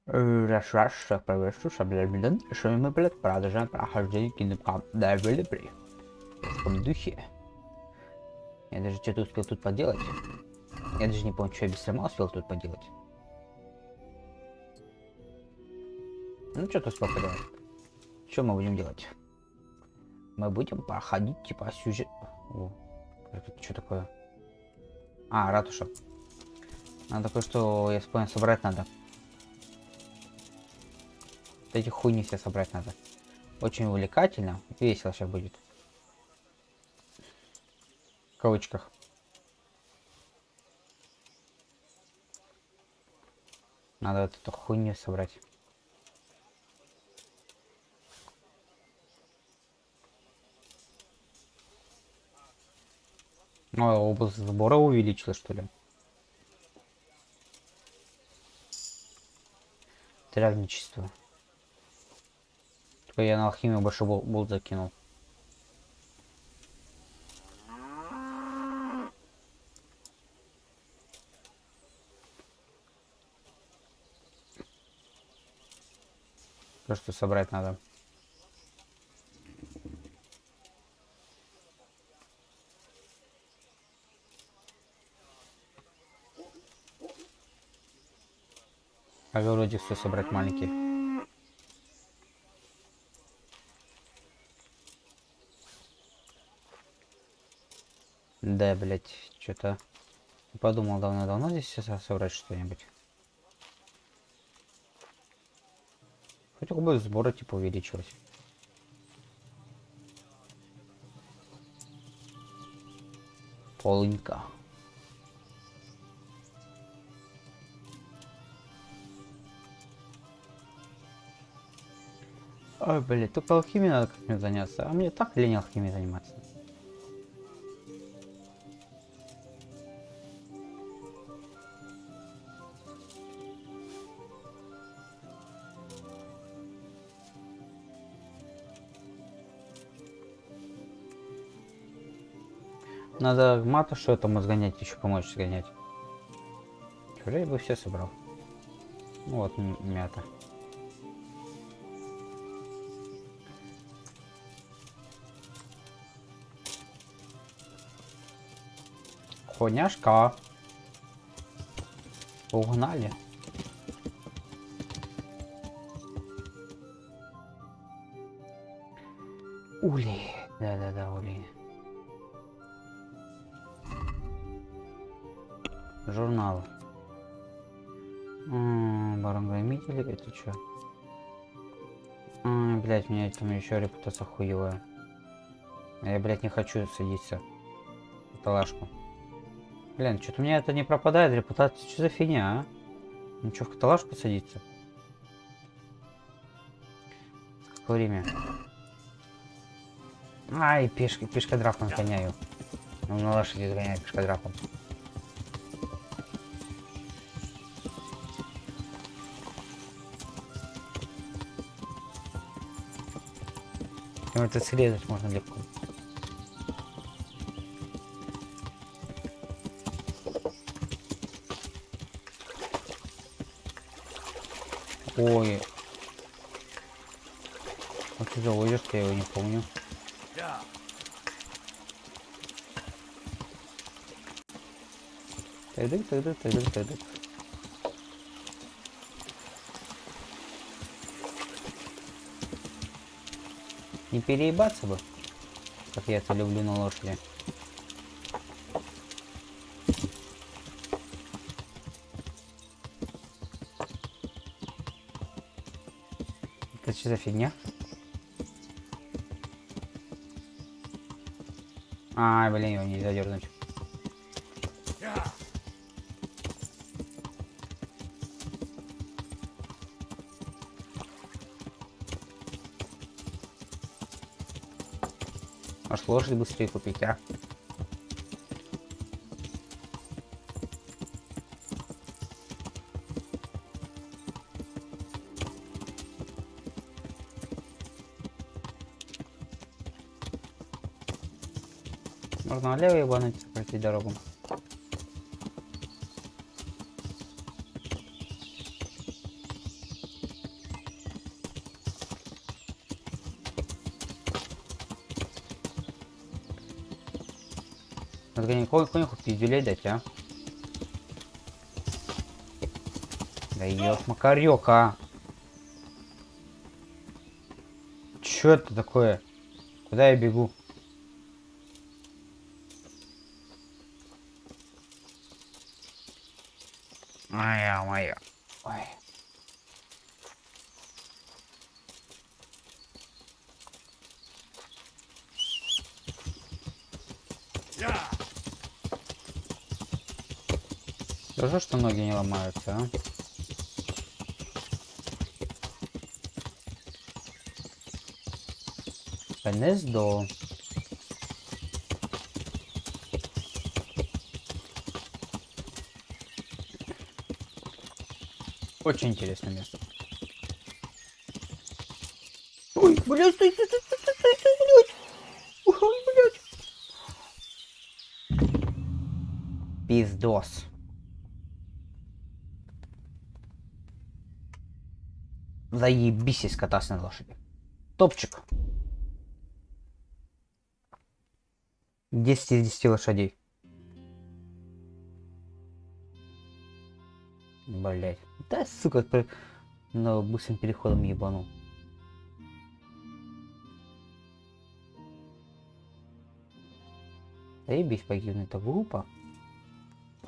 Раз, приветствую, Darmidon, что мы, блядь, продолжаем прохождение Kingdom Come, Deliverance. В таком духе. Я даже что-то успел тут поделать. Я даже не помню, что я без стрима успел тут поделать. Ну, что-то успел поделать. Что мы будем делать? Мы будем проходить, типа, сюжет... О, это что такое? А, ратуша. Надо кое-что, я вспомнил, собрать надо. Вот эти хуйни все собрать надо. Очень увлекательно. Весело сейчас будет. В кавычках. Надо вот эту хуйню собрать. О, область сбора увеличилась, что ли? Травничество. Только я на алхимию больше болт закинул. То, что собрать надо. Огородик все собрать маленький. Да, блять, что-то подумал давно здесь все собрать что-нибудь. Хотя бы сбора типа увеличилось. Полынька. Ой, блядь, только алхимией надо как-нибудь заняться. А мне так лень алхимией заниматься. Надо матушу этому сгонять, еще помочь сгонять. Уже бы все собрал. Ну вот, мята. Коняшка. Угнали. Ули. Да-да-да, ули. Журнал. Баранграмители, это что? Блять, у меня там еще репутация хуевая. Я, блять, не хочу садиться. Каталажку. Блин, что-то у меня это не пропадает, репутация. Что за фигня, а? Ну что, в каталажку садиться? Какое время? Ай, пешкодрапом гоняю. Ну, на лошади гоняю пешкодрапом. Это срезать можно легко. Ой. Вот ты заводишь, я его не помню. Тайдык. Не переебаться бы, как я это люблю на лошади. Это что за фигня? Ай, блин, его нельзя дернуть. Аж лошадь быстрее купить, а? Можно налево ебануть, пройти дорогу. только не конюху пиздюлей дать, а? Да ёп, макарёк, а! Чё это такое? Куда я бегу? Моя. Ой. Хорошо, что ноги не ломаются, а? Гнездо. Очень интересное место. Ой, блядь, стой, блядь. Ой, блядь. Пиздос. Заебись, кататься на лошади. Топчик. 10 из 10 лошадей. Блять. Да, сука, но быстрым переходом ебанул. Заебись, погибнуть, это глупо.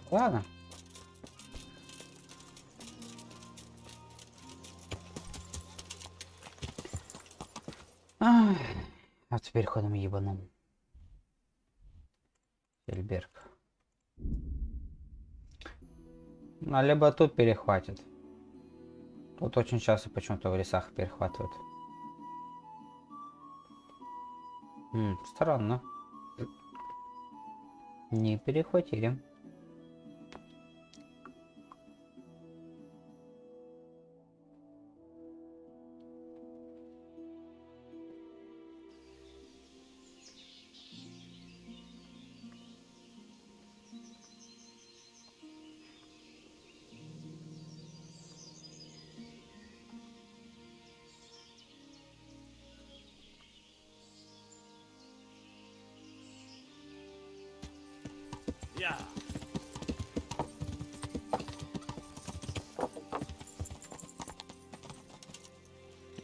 Ладно. А теперь ходом ебаном. Эльберг. Ну, либо тут перехватит. Тут очень часто почему-то в лесах перехватывают. Странно. Не перехватили.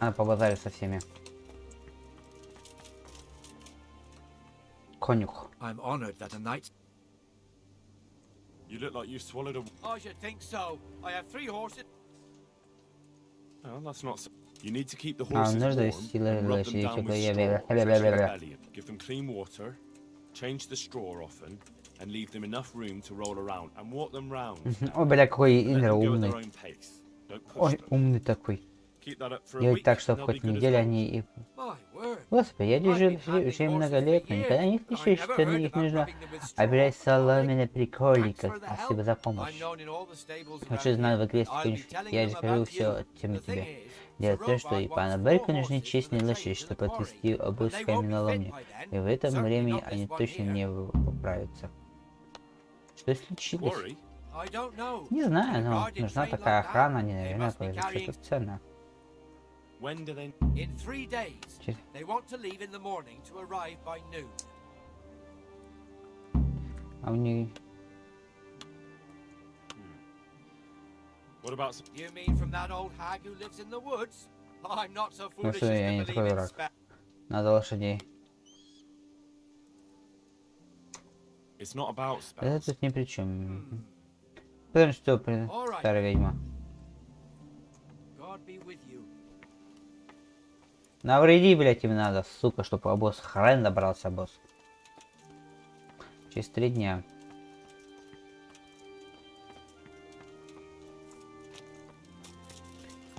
Надо побазарить со всеми. Конюх. I'm honored that a knight. You look like you swallowed a. I should think so. I have 3 horses. Oh, that's not. You need to keep the А, horses нужно warm вести and rub them down with straw, especially the belly. Give them clean water, change the straw often, and leave them enough room to roll around and walk them round. Ой, бля, какой Let Индро them go at умный. their own pace. Don't push Ой, them. умный такой. Keep that up for a Делать week, так, что and в they'll be хоть good as неделю gold. они и... My word. Господи, я держу уже много лет, но никогда не слышал, что на них нужно обирать соломенные прикольников. Спасибо за помощь. Хочу знать в игре я расскажу все тем тебе. Дело в том, что и пана Берка нужны честные лошади, чтобы отвезти обоз с каменоломни. И в этом времени они точно не поправятся. Что случилось? Не знаю, но нужна такая охрана, они, наверное, что-то ценное. In 3 days, they want to leave in the morning to arrive by noon. А у них... What about? You mean from that old hag who lives in the woods? I'm not so Ну foolish что, я не as to такой believe in дурак. spells. Надо лошадей. It's not about Это spells. тут ни при чем. Потому что старая ведьма. God be with you. Навреди, блять, им надо, сука, чтобы обоз хрен добрался, босс. Через 3 дня.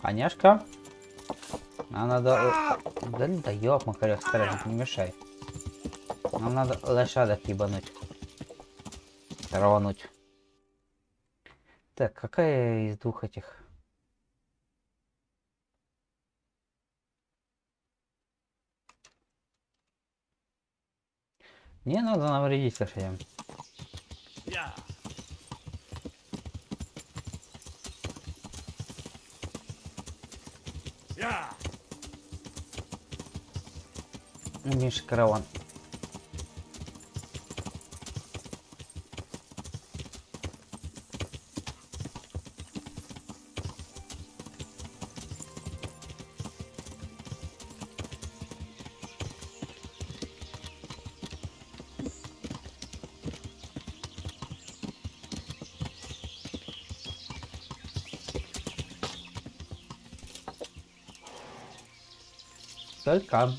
Аняшка? Нам надо... Да ёб, макарёк, старайся, не мешай. Нам надо лошадок ебануть. Рвануть. Так, какая из двух этих? Мне надо навредить лошадям. Меньше караван. Только.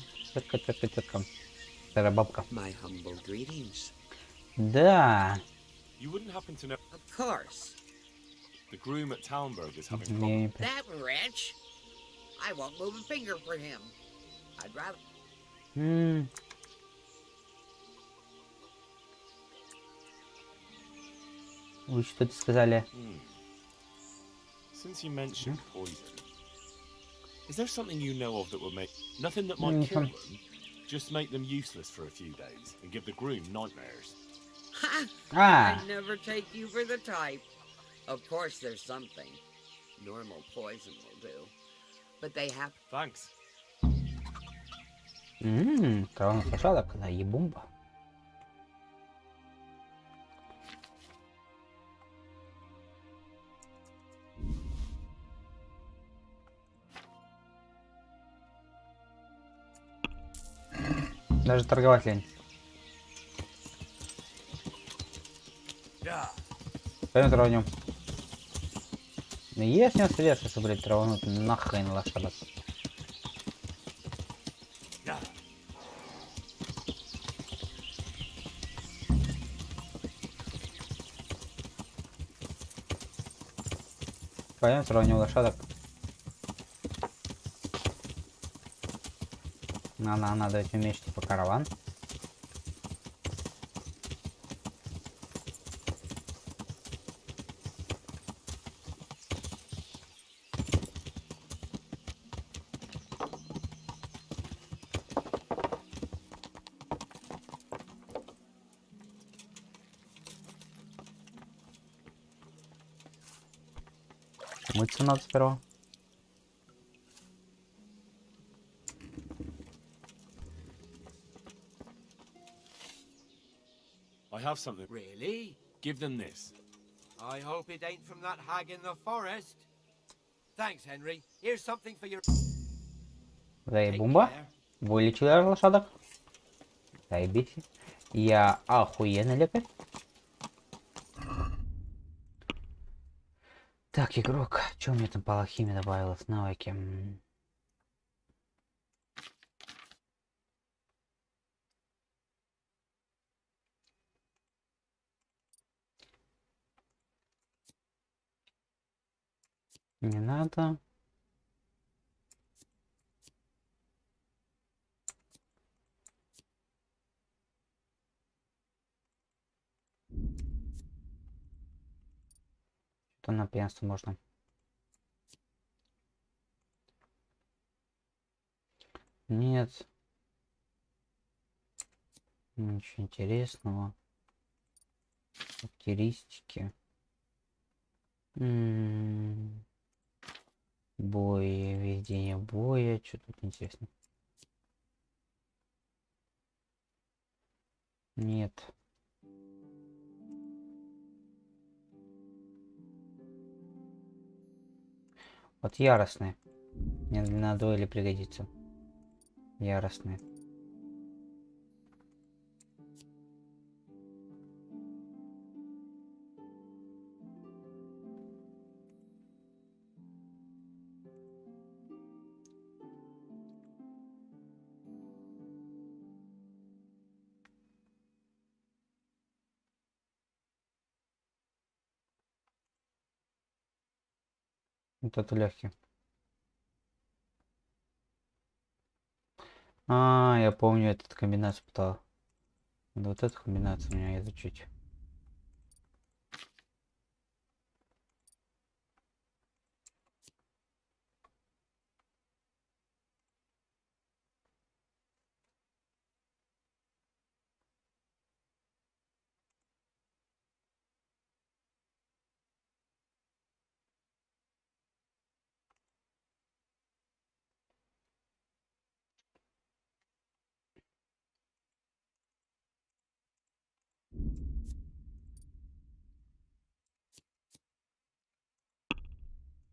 Это бабка. My humble greetings. Да. You wouldn't happen to know Of course. the groom at Townburg is having Не- problems. That wretch. I won't move a finger for him. I'd rather. М. Вы что-то сказали? Since you mentioned poison, is there something you know of that would make nothing that might kill them? Just make them useless for a few days and give the groom nightmares. Ha! А, I'd never take you for the type. Of course, there's something. Normal poison will do. But they have. Thanks. Корона лошадок, да, ебумба. Даже торговать лень. Пойдем траванем. Есть не средства, блядь, травануть нахрен лошадок. Пойдем траванем лошадок. Надо этим вместе типа караван. Мыться надо сперва. I have something. Really? Give them this. I hope it ain't from that hag in the forest. Thanks, Henry. Here's something for your. Да и Take бомба. care. Вылечил я лошадок. Заебись. Я охуенный лекарь. Так, игрок. Что мне там по алхимии добавилось? Навыки. Не надо. Что на пьянство можно? Нет. Ничего интересного. Характеристики. Бой, ведение боя. Что тут интересно? Нет. Вот яростные. Мне на дуэли пригодится. Яростные. Вот это легкий. Я помню эту комбинацию пытал. Да вот эту комбинацию меня изучить.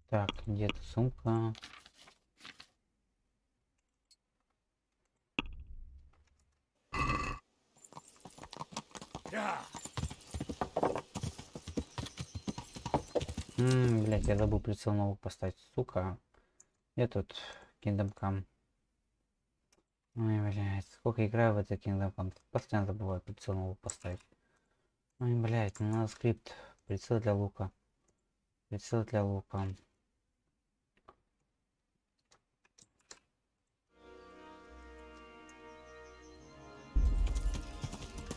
Так, где-то сумка. Блять, я забыл прицел новый поставить, сука. Где тут Kingdom Come? Ой, блядь, сколько играю в это Kingdom Come, постоянно забываю прицел новый поставить. Ой, блядь, ну надо скрипт. Прицел для лука. Прицел для лука.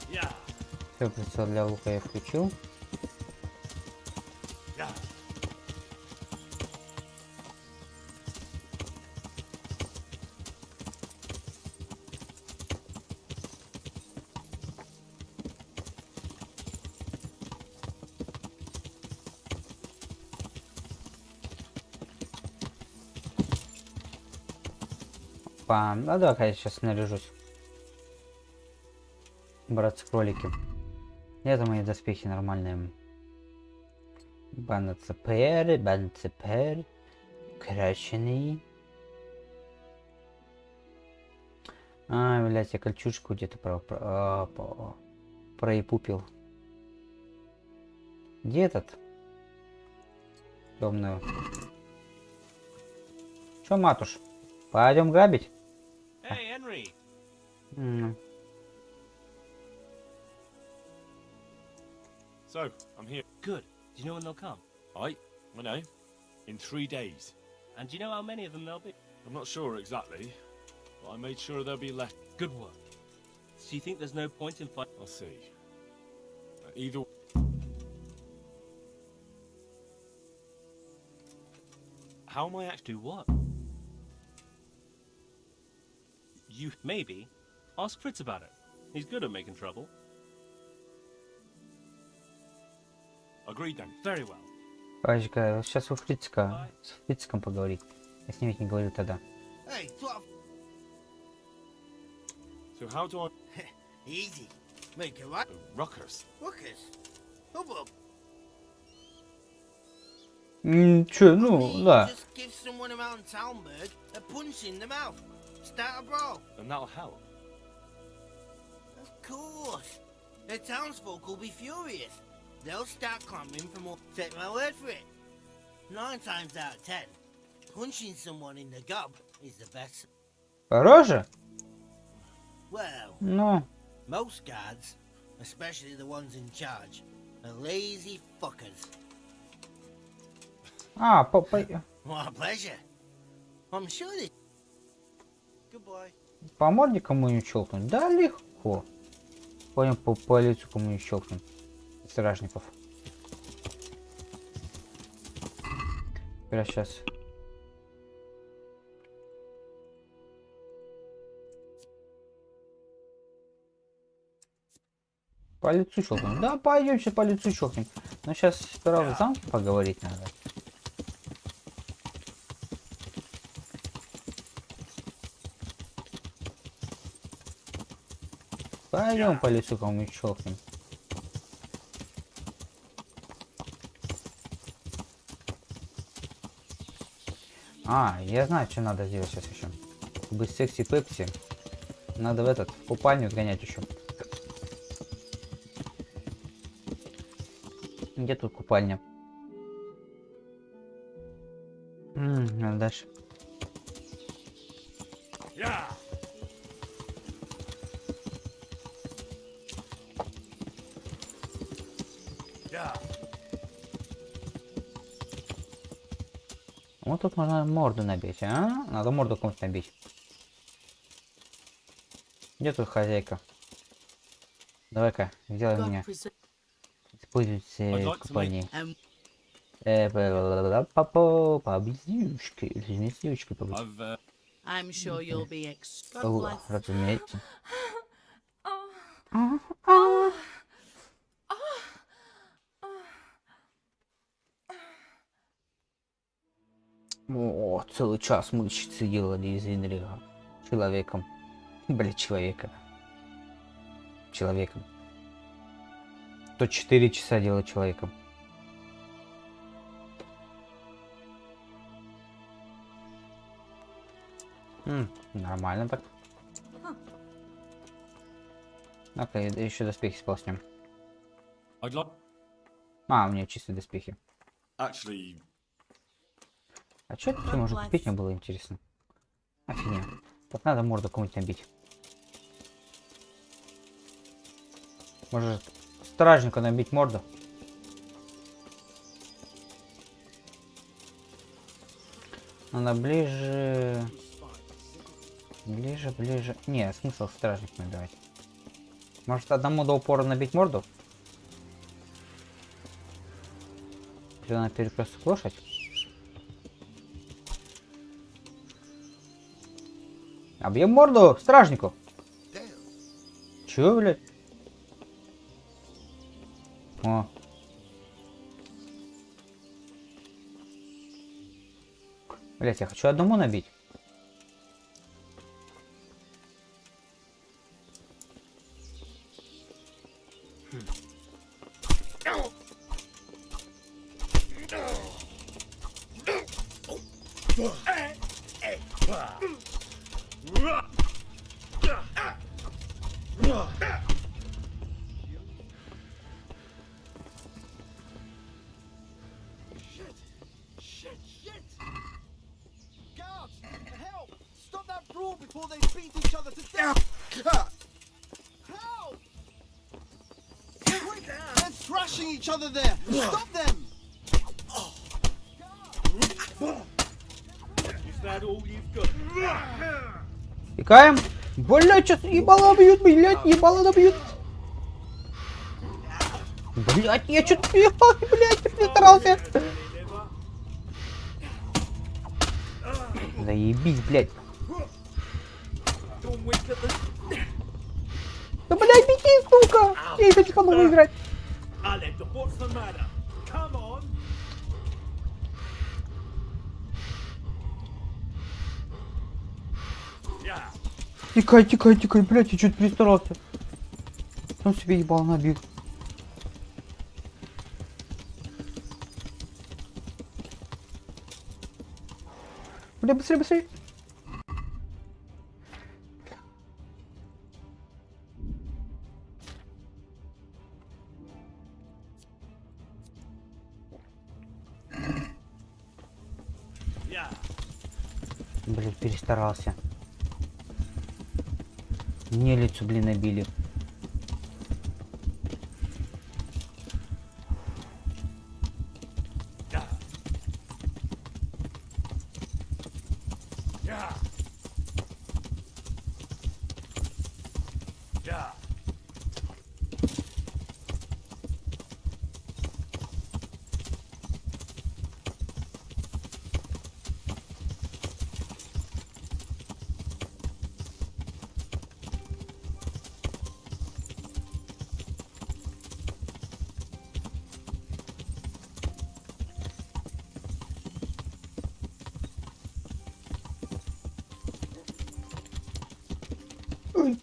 Все, прицел для лука я включил. Ну давай я сейчас снаряжусь. Братцы-кролики. Это мои доспехи нормальные. Банцепер. Крашеный. А, блядь, я кольчужку где-то проепупил. Где этот? Темную. Чё, матуш? Пойдем грабить? Hey, Henry. So, I'm here. Good. Do you know when they'll come? I know. In 3 days. And do you know how many of them there'll be? I'm not sure exactly, but I made sure there'll be less. Good work. So you think there's no point in fighting? I'll see. Either. How am I actually? Do what? You. Maybe. Ask Fritz about it. He's good at making trouble. Agreed then. Very well. Пачка, сейчас у Фрицка. С Фрицком поговорить. Я с ним ведь не говорил тогда. Hey, what? So how do I? Easy. Make it right. Ruckers. Ruckus. Hubbub. Чё, ну, да. Just give someone around Talmberg a punch in the mouth. Start a brawl. And that'll help. Of course. The townsfolk will be furious. They'll start clamoring for more. Take my word for it. 9 times out of 10, punching someone in the gob is the best. Рожа? Well, Ну. most guards, especially the ones in charge, are lazy fuckers. А, What a pleasure. I'm sure they... Goodbye. по морде кому-нибудь щелкнуть? Да, легко. Понял, по лицу кому-нибудь щелкнуть. Стражников. Прямо сейчас. По лицу щелкнем. Да, пойдем сейчас по лицу щелкнем. Но сейчас сперва в замке поговорить надо. Пойдем по лицу кому-нибудь щелкнем. А, я знаю, что надо сделать сейчас еще. Чтобы секси пепси. Надо в этот, в купальню сгонять еще. Где тут купальня? Надо дальше. Вот тут можно морду набить, а? Надо морду кому-то набить. Где тут хозяйка? Давай-ка, сделай меня. Используйте купальни. По объездючке. Объездючке побыть. Разумеется. О, целый час мышцы делали из Индржиха. Человеком. Блять, человеком. То 4 часа делать человеком. Нормально так. Так, еще доспехи сполоснем. А, у меня чистые доспехи. Actually... А что это все можно купить, мне было интересно. Офигенно. Так надо морду кому-нибудь набить. Может, стражника набить морду? Надо ближе... Ближе. Не, смысл стражник набивать. Может, одному до упора набить морду? Или надо перекресток лошадь? Объем морду стражнику. Чё, блядь? О. Блять, я хочу одному набить. Пикаем. Блять, сейчас ебало бьют, блять, ебало добьют. Блять, я что-то ехал, блять, перестарался. Заебись, блять. Да блять, беги, сука. Я и хочу по-новому играть. Тикай, блядь, я чуть перестарался. Он себе ебал набил. Бля, быстрее. Блядь, перестарался. Мне лицо, блин, набили.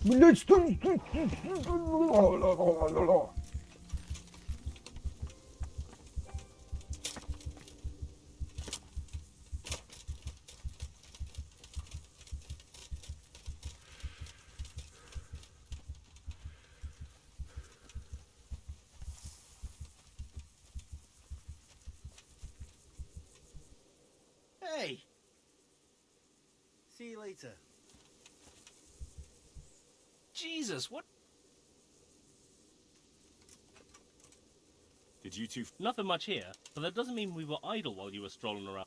Блять, стой. Hey! See you later. Jesus, what? Did you two... Nothing much here, but that doesn't mean we were idle while you were strolling around.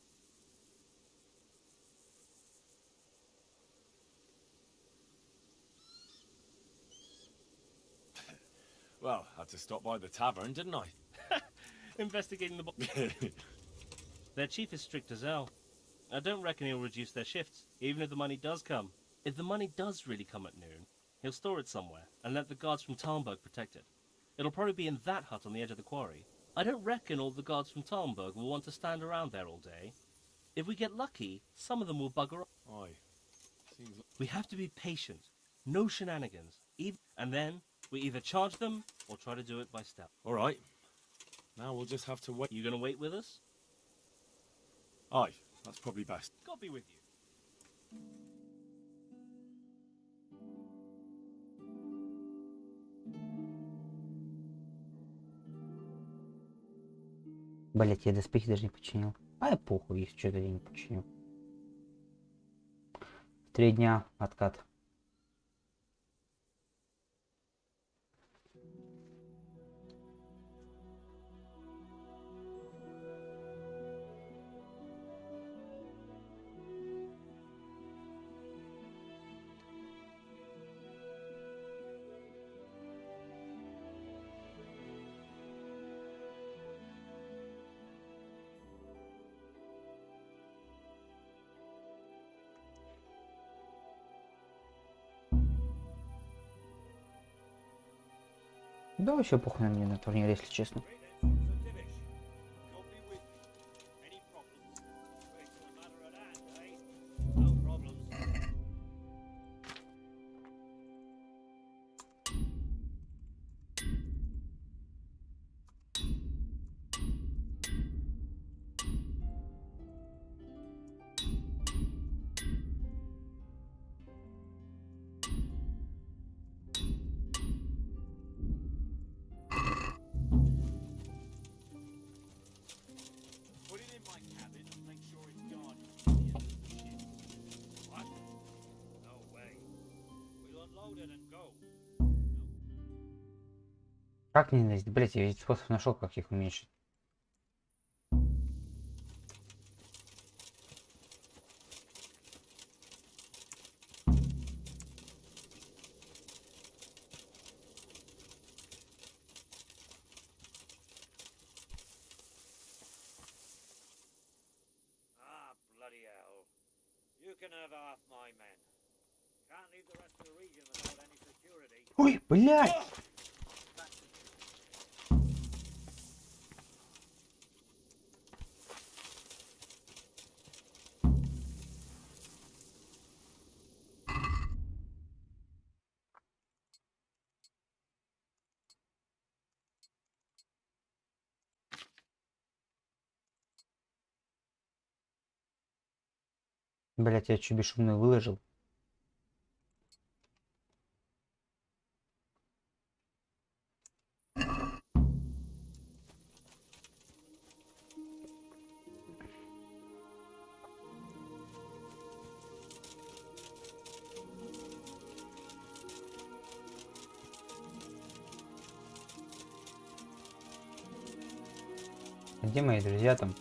Well, had to stop by the tavern, didn't I? Investigating the... Their chief is strict as hell. I don't reckon he'll reduce their shifts, even if the money does come. If the money does really come at noon, he'll store it somewhere and let the guards from Talmberg protect it. It'll probably be in that hut on the edge of the quarry. I don't reckon all the guards from Talmberg will want to stand around there all day. If we get lucky, some of them will bugger off. Aye. Seems like... We have to be patient. No shenanigans. And then we either charge them or try to do it by stealth. All right. Now we'll just have to wait. You gonna wait with us? Aye, that's probably best. God be with you. Блять, я доспехи даже не починил. А я похуй, если что-то я не починю. 3 дня откат. Да вообще похуй на меня на турнир, если честно. Как ненависть? Блять, я ведь способ нашел, как их уменьшить. Ah, bloody hell. You can have half my men. Can't leave the rest of the region without any security. Ой, блядь! Блять, я чуть бесшумно выложил. Где мои друзья там?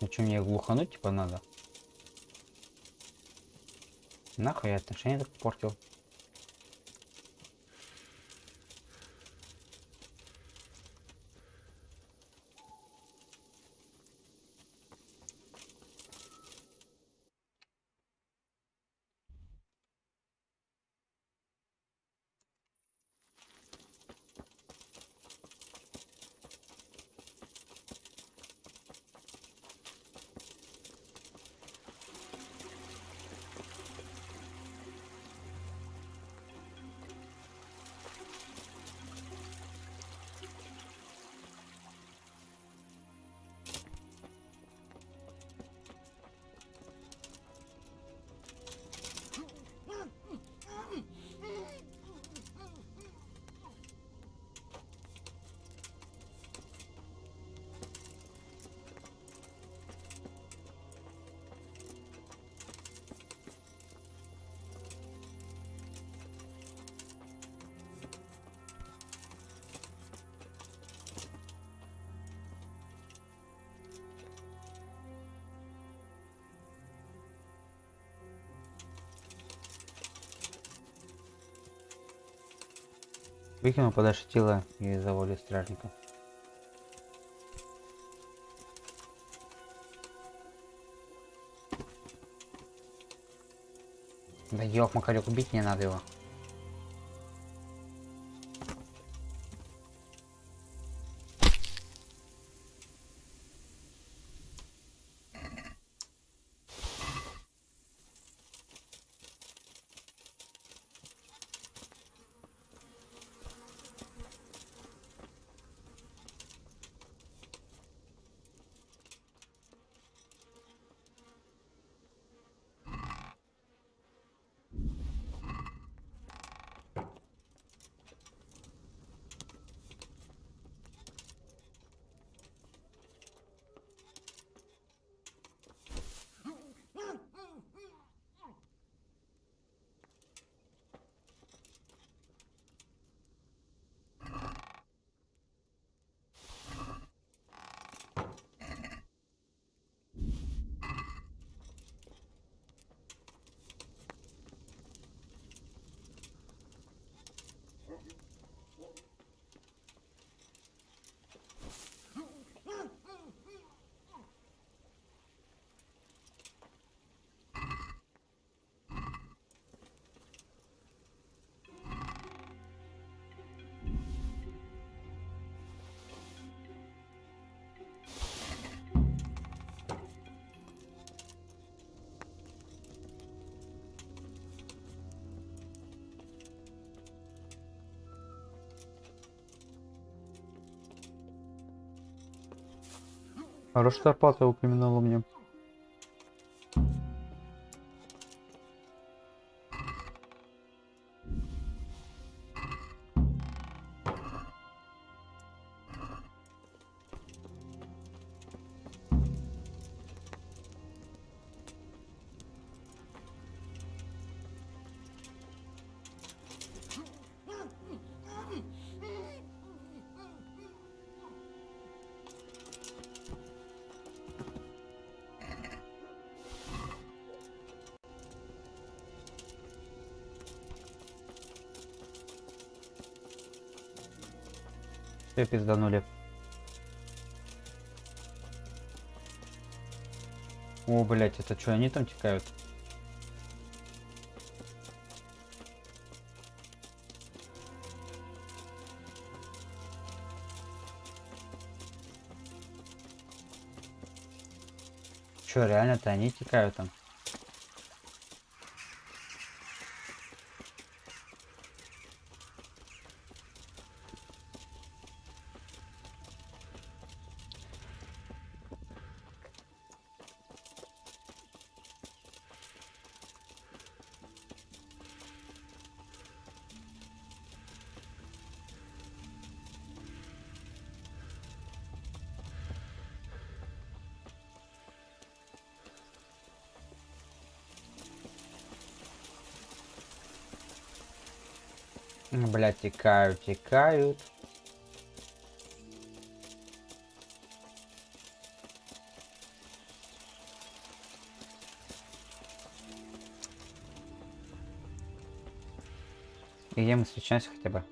Ну что, мне глухануть типа надо? Нахуй я отношения так портил. Выкинул подальше тело и завалил стражника. Да ёх, Макарек, убить не надо его. Хорошая зарплата упомянула мне. Все пизданули. О, блять, это что, они там текают? Че, реально-то они текают там? Блять, текают, текают. И где мы встречаемся хотя бы?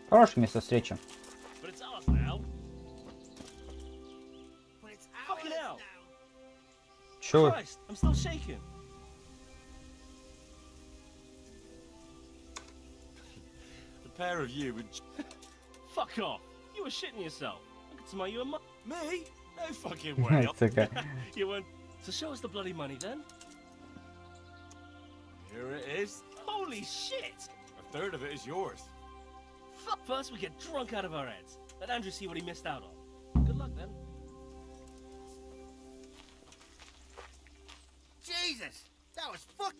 Хорошее место встречи. But it's ours now. But it's Fucking ours hell. now. Чё вы? Christ, I'm still shaking. The pair of you would. Fuck off. You were shitting yourself. I could smell you a Me? No fucking way. Сука. You weren't. So show us the bloody money then. Here it is. Holy shit! A third of it is yours. Fuck. First we get drunk out of our heads. Let Andrew see what he missed out on. Good luck then. Jesus, that was fuck.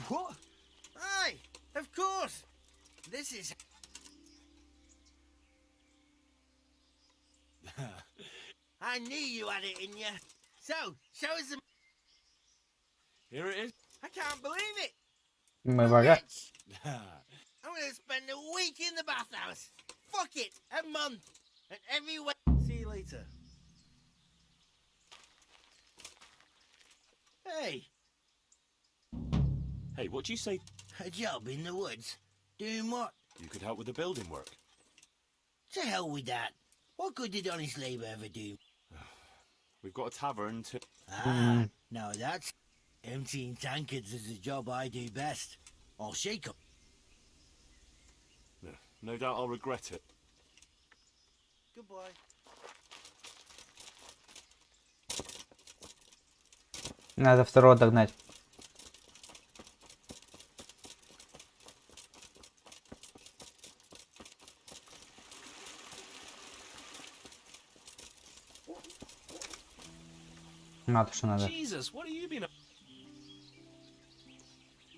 What? Aye, of course. This is. I knew you had it in you. So, show us the. Here it is. I can't believe it. Мы We're богаты. rich. I'm gonna spend a week in the bathhouse. Fuck it, a month. And every way. See you later. Hey, Hey, what do you say? a job in the woods. Doing what? You could help with the building work. To hell with that. What good did honest labour ever do? We've got a tavern to. Ah, now that's emptying tankards is the job I do best. I'll shake up. No doubt I'll regret it. Goodbye. Надо второго догнать. Надо, что надо. Jesus, what have you been up?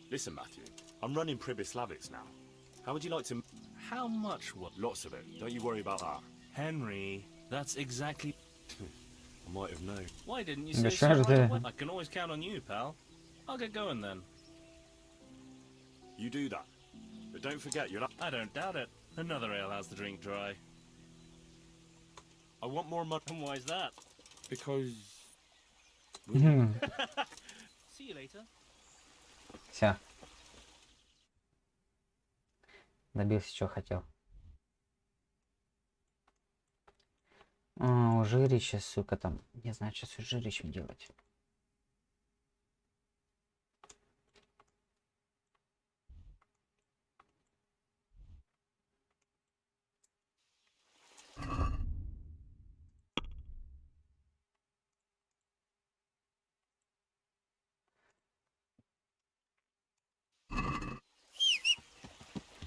Listen, Matthew. I'm running Pribyslavitz now. How would you like to? How much what? Lots of it. Don't you worry about that. Henry, that's exactly. I might have known. Why didn't you Да say что so ж right ты? away? I can always count on you, pal. I'll get going then. You do that. But don't forget, you're not... I don't doubt it. Another alehouse to drink dry. I want more money. And why is that? Because... See you later. Все. Добился, чего хотел. Жирище, сука, там. Не знаю, что с жирищем делать.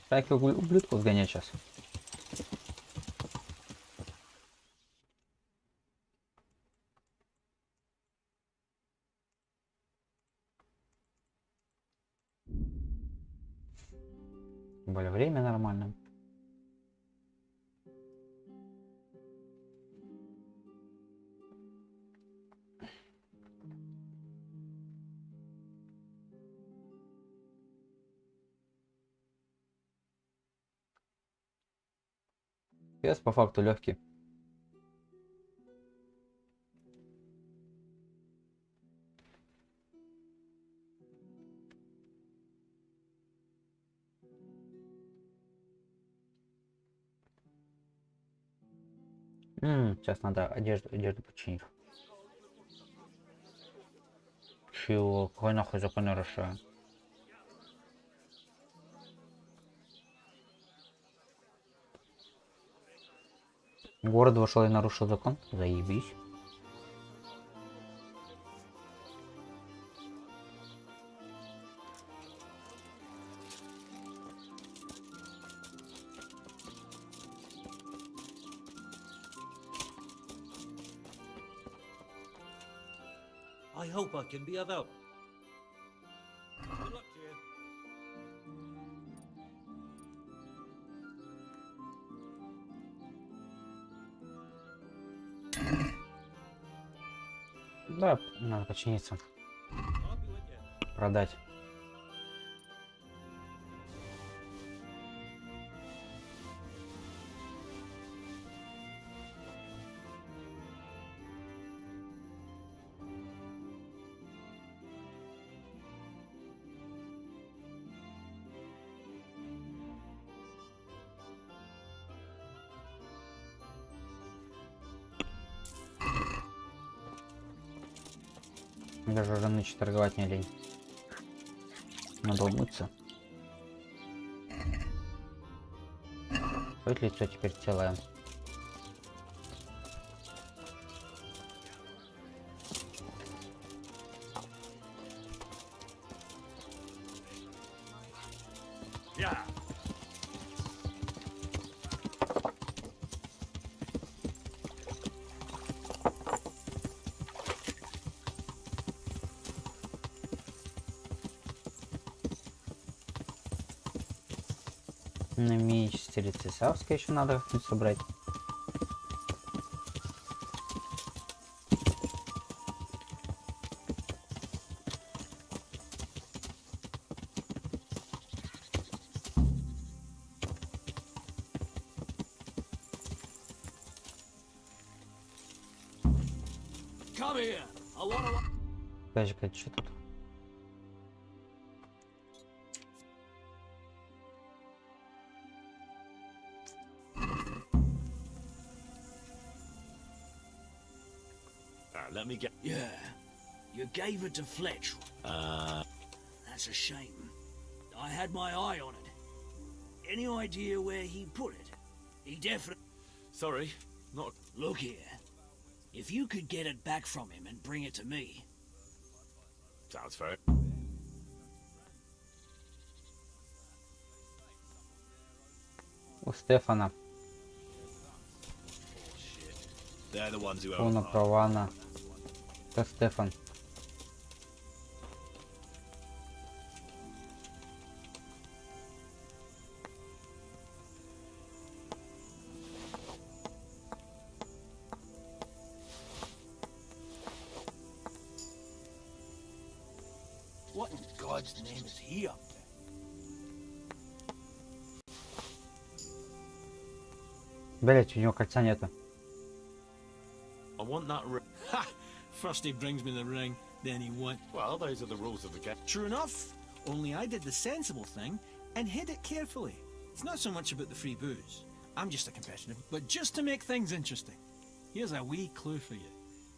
Так, ублюдков сгонять сейчас. Более время нормально. Вес по факту легкий. Сейчас надо одежду починить. Чего? Какой нахуй закон нарушаю? В город вошел и нарушил закон? Заебись. I hope I can be of help. Good luck to you. Да, надо починиться. I'll be with you. Продать. Даже уже ночью торговать не лень. Надо умыться. Хоть лицо теперь целое. Yeah. На меч Скалице еще надо как-нибудь собрать. Come here. I wanna. Подожди-ка, что тут? Let me get... Yeah, you gave it to Fletch. That's a shame. I had my eye on it. Any idea where he put it? He definitely... Sorry, not... Look here. If you could get it back from him and bring it to me... Sounds fair. У Стефана. They're the ones who Она права. Это Стефан. What in God's name is he up Блять, у него кольца нету. I want that ring. Ha! First he brings me the ring, then he wants... Well, those are the rules of the game. True enough. Only I did the sensible thing and hid it carefully. It's not so much about the free booze. I'm just a competitive, but just to make things interesting. Here's a wee clue for you.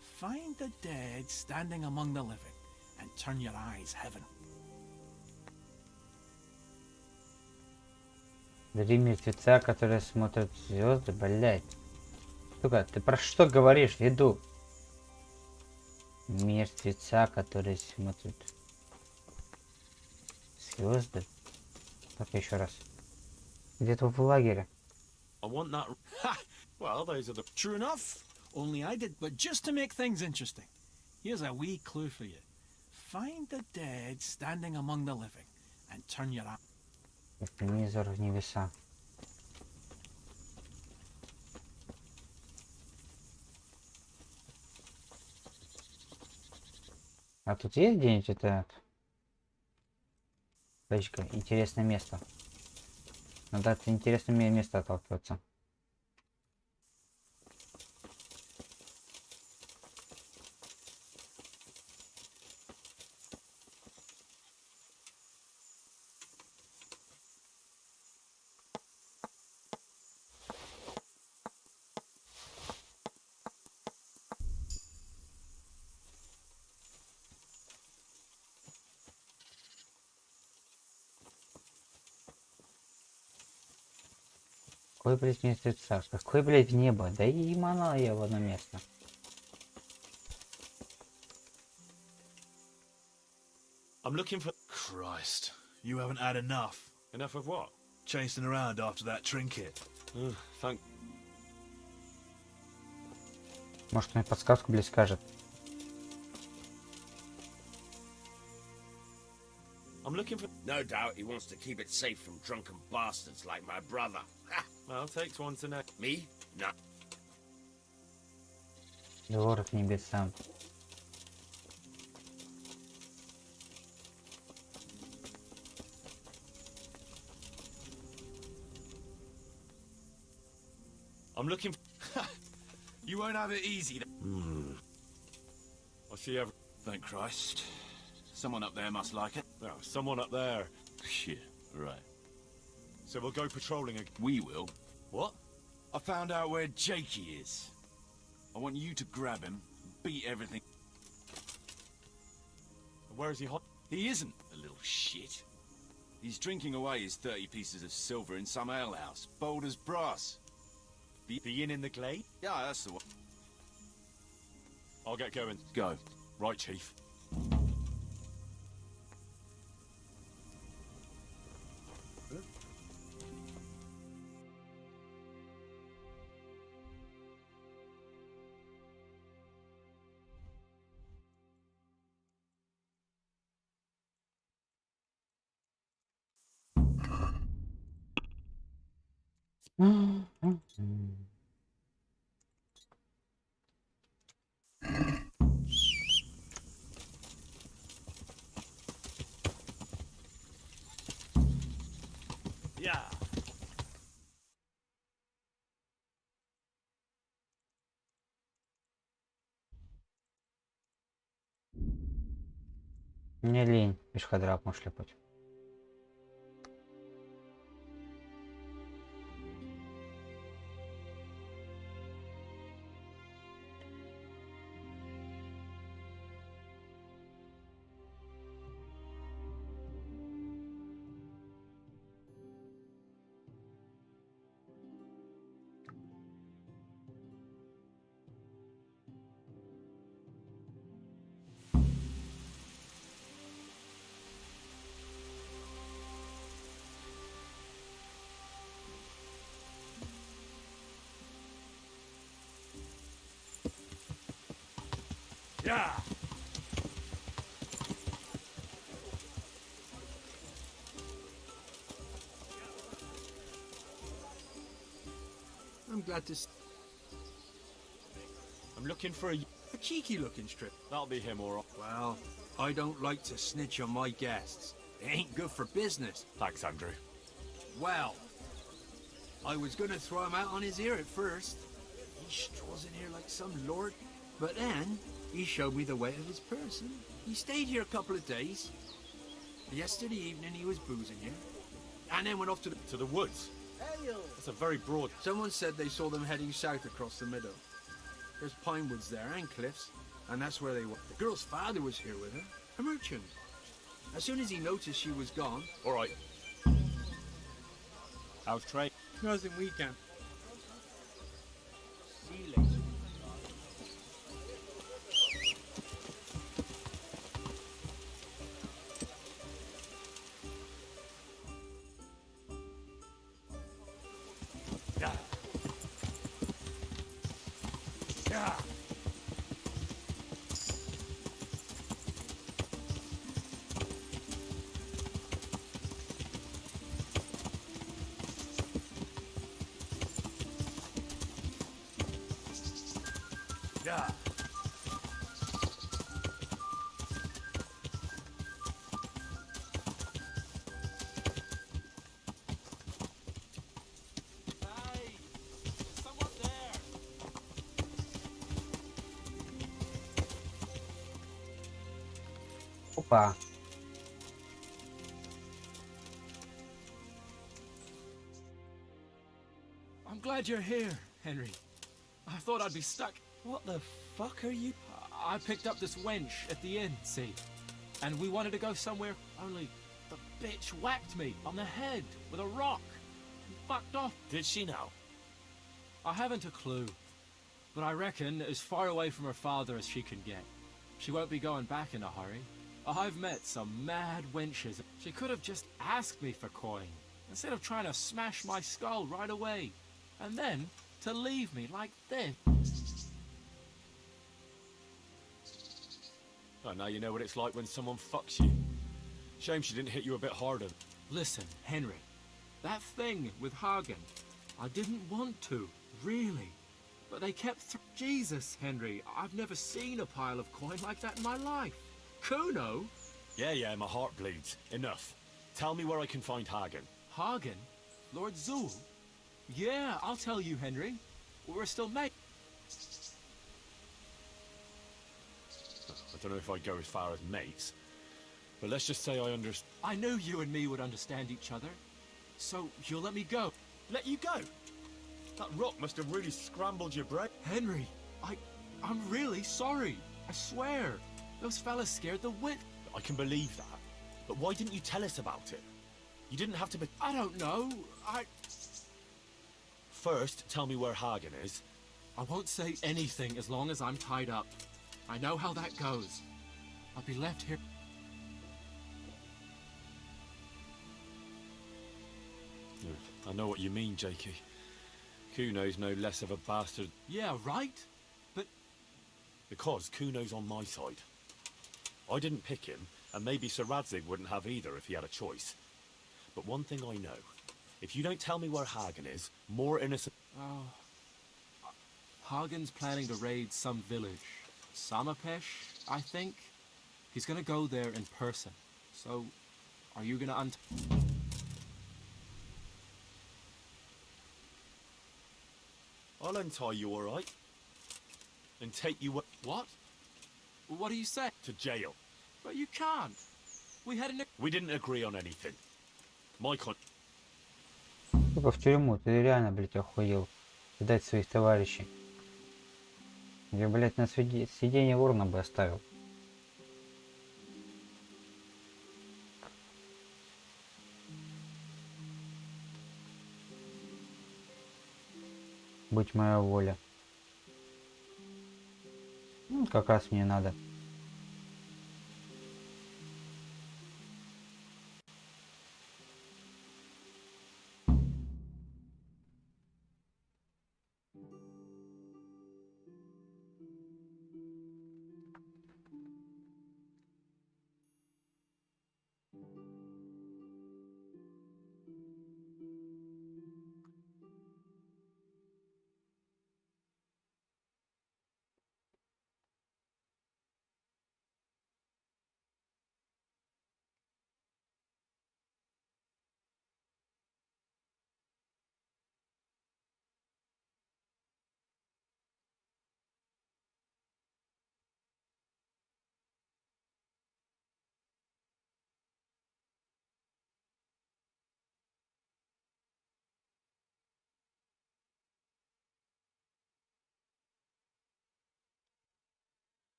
Find the dead standing among the living and turn your eyes heaven. Три мертвеца, которые смотрят звезды, блять. Сука, ты про что говоришь, веду? Мертвеца, которые смотрят звезды. Так, еще раз. Где-то в лагере. I want that. Ha! Well, those are the. True enough. Only I did, but just to make things interesting. Here's a wee clue for you. Find the dead standing among the living and turn your eyes. Мизер в небеса. А тут есть где-нибудь это... Точка, интересное место. Надо от интересного места отталкиваться. Какой, блядь, мертвеца? Какой, блядь, в небо? Да и манала я в одно место. I'm looking for. Christ, you haven't had enough. Enough of what? Chasing around after that trinket. Thank. Может, мне подсказку, блядь, скажет. I'm looking for. No doubt he wants to keep it safe from drunken bastards like my brother. Ha! Well, takes one to know. Me? No. Двор к небесам. I'm looking for. You won't have it easy. I see every. Thank Christ. Someone up there must like it. Oh, someone up there. Yeah, right. So we'll go patrolling again. We will. What? I found out where Jakey is. I want you to grab him, beat everything. Where is he? He isn't a little shit. He's drinking away his 30 pieces of silver in some alehouse, bold as brass. The inn in the glade? Yeah, that's the one. I'll get going. Go. Right, Chief. Yeah. Мне лень пешкадрапом шлепать. Yeah. I'm glad to... I'm looking for a cheeky looking strip. That'll be him, alright. Well, I don't like to snitch on my guests. It ain't good for business. Thanks, Andrew. Well, I was gonna throw him out on his ear at first. He strolls in here like some lord. But then, he showed me the way of his person. He stayed here a couple of days. Yesterday evening he was boozing here. And then went off to the woods? That's a very broad... Someone said they saw them heading south across the meadow. There's pine woods there and cliffs. And that's where they were. The girl's father was here with her. A merchant. As soon as he noticed she was gone... All right. How's trade? Nothing we can. See you later. Опа. I'm glad you're here, Henry. I thought I'd be stuck. What the fuck are you? I picked up this wench at the inn, see? And we wanted to go somewhere, only the bitch whacked me on the head with a rock and fucked off. Did she now? I haven't a clue, but I reckon as far away from her father as she can get. She won't be going back in a hurry. I've met some mad wenches. She could have just asked me for coin, instead of trying to smash my skull right away, and then to leave me like this. Oh, now you know what it's like when someone fucks you. Shame she didn't hit you a bit harder. Listen, Henry, that thing with Hagen, I didn't want to, really. But they kept Jesus, Henry, I've never seen a pile of coin like that in my life. Kuno? Yeah, my heart bleeds. Enough. Tell me where I can find Hagen. Hagen? Lord Zul? Yeah, I'll tell you, Henry. We're still mates. I don't know if I'd go as far as mates, but let's just say I understand. I knew you and me would understand each other. So, you'll let me go. Let you go? That rock must have really scrambled your brain. Henry, I'm really sorry. I swear. Those fellas scared the wit. I can believe that. But why didn't you tell us about it? You didn't have to be... I don't know. First, tell me where Hagen is. I won't say anything as long as I'm tied up. I know how that goes. I'll be left here. I know what you mean, Jakey. Kuno's no less of a bastard. Yeah, right? But... Because Kuno's on my side. I didn't pick him, and maybe Sir Radzig wouldn't have either if he had a choice. But one thing I know. If you don't tell me where Hagen is, more innocent... Oh... Hagen's planning to raid some village. Samapesh, I think. He's gonna go there in person. So, are you gonna I'll untie you, all right? And take you... What? What do you say? To jail. But you can't. We didn't agree on anything. My con... Сука, в тюрьму. Ты реально, блядь, охуел. Сдать своих товарищей. Я, блядь, на сиденье ворона бы оставил. Будь моя воля. Ну, как раз мне надо.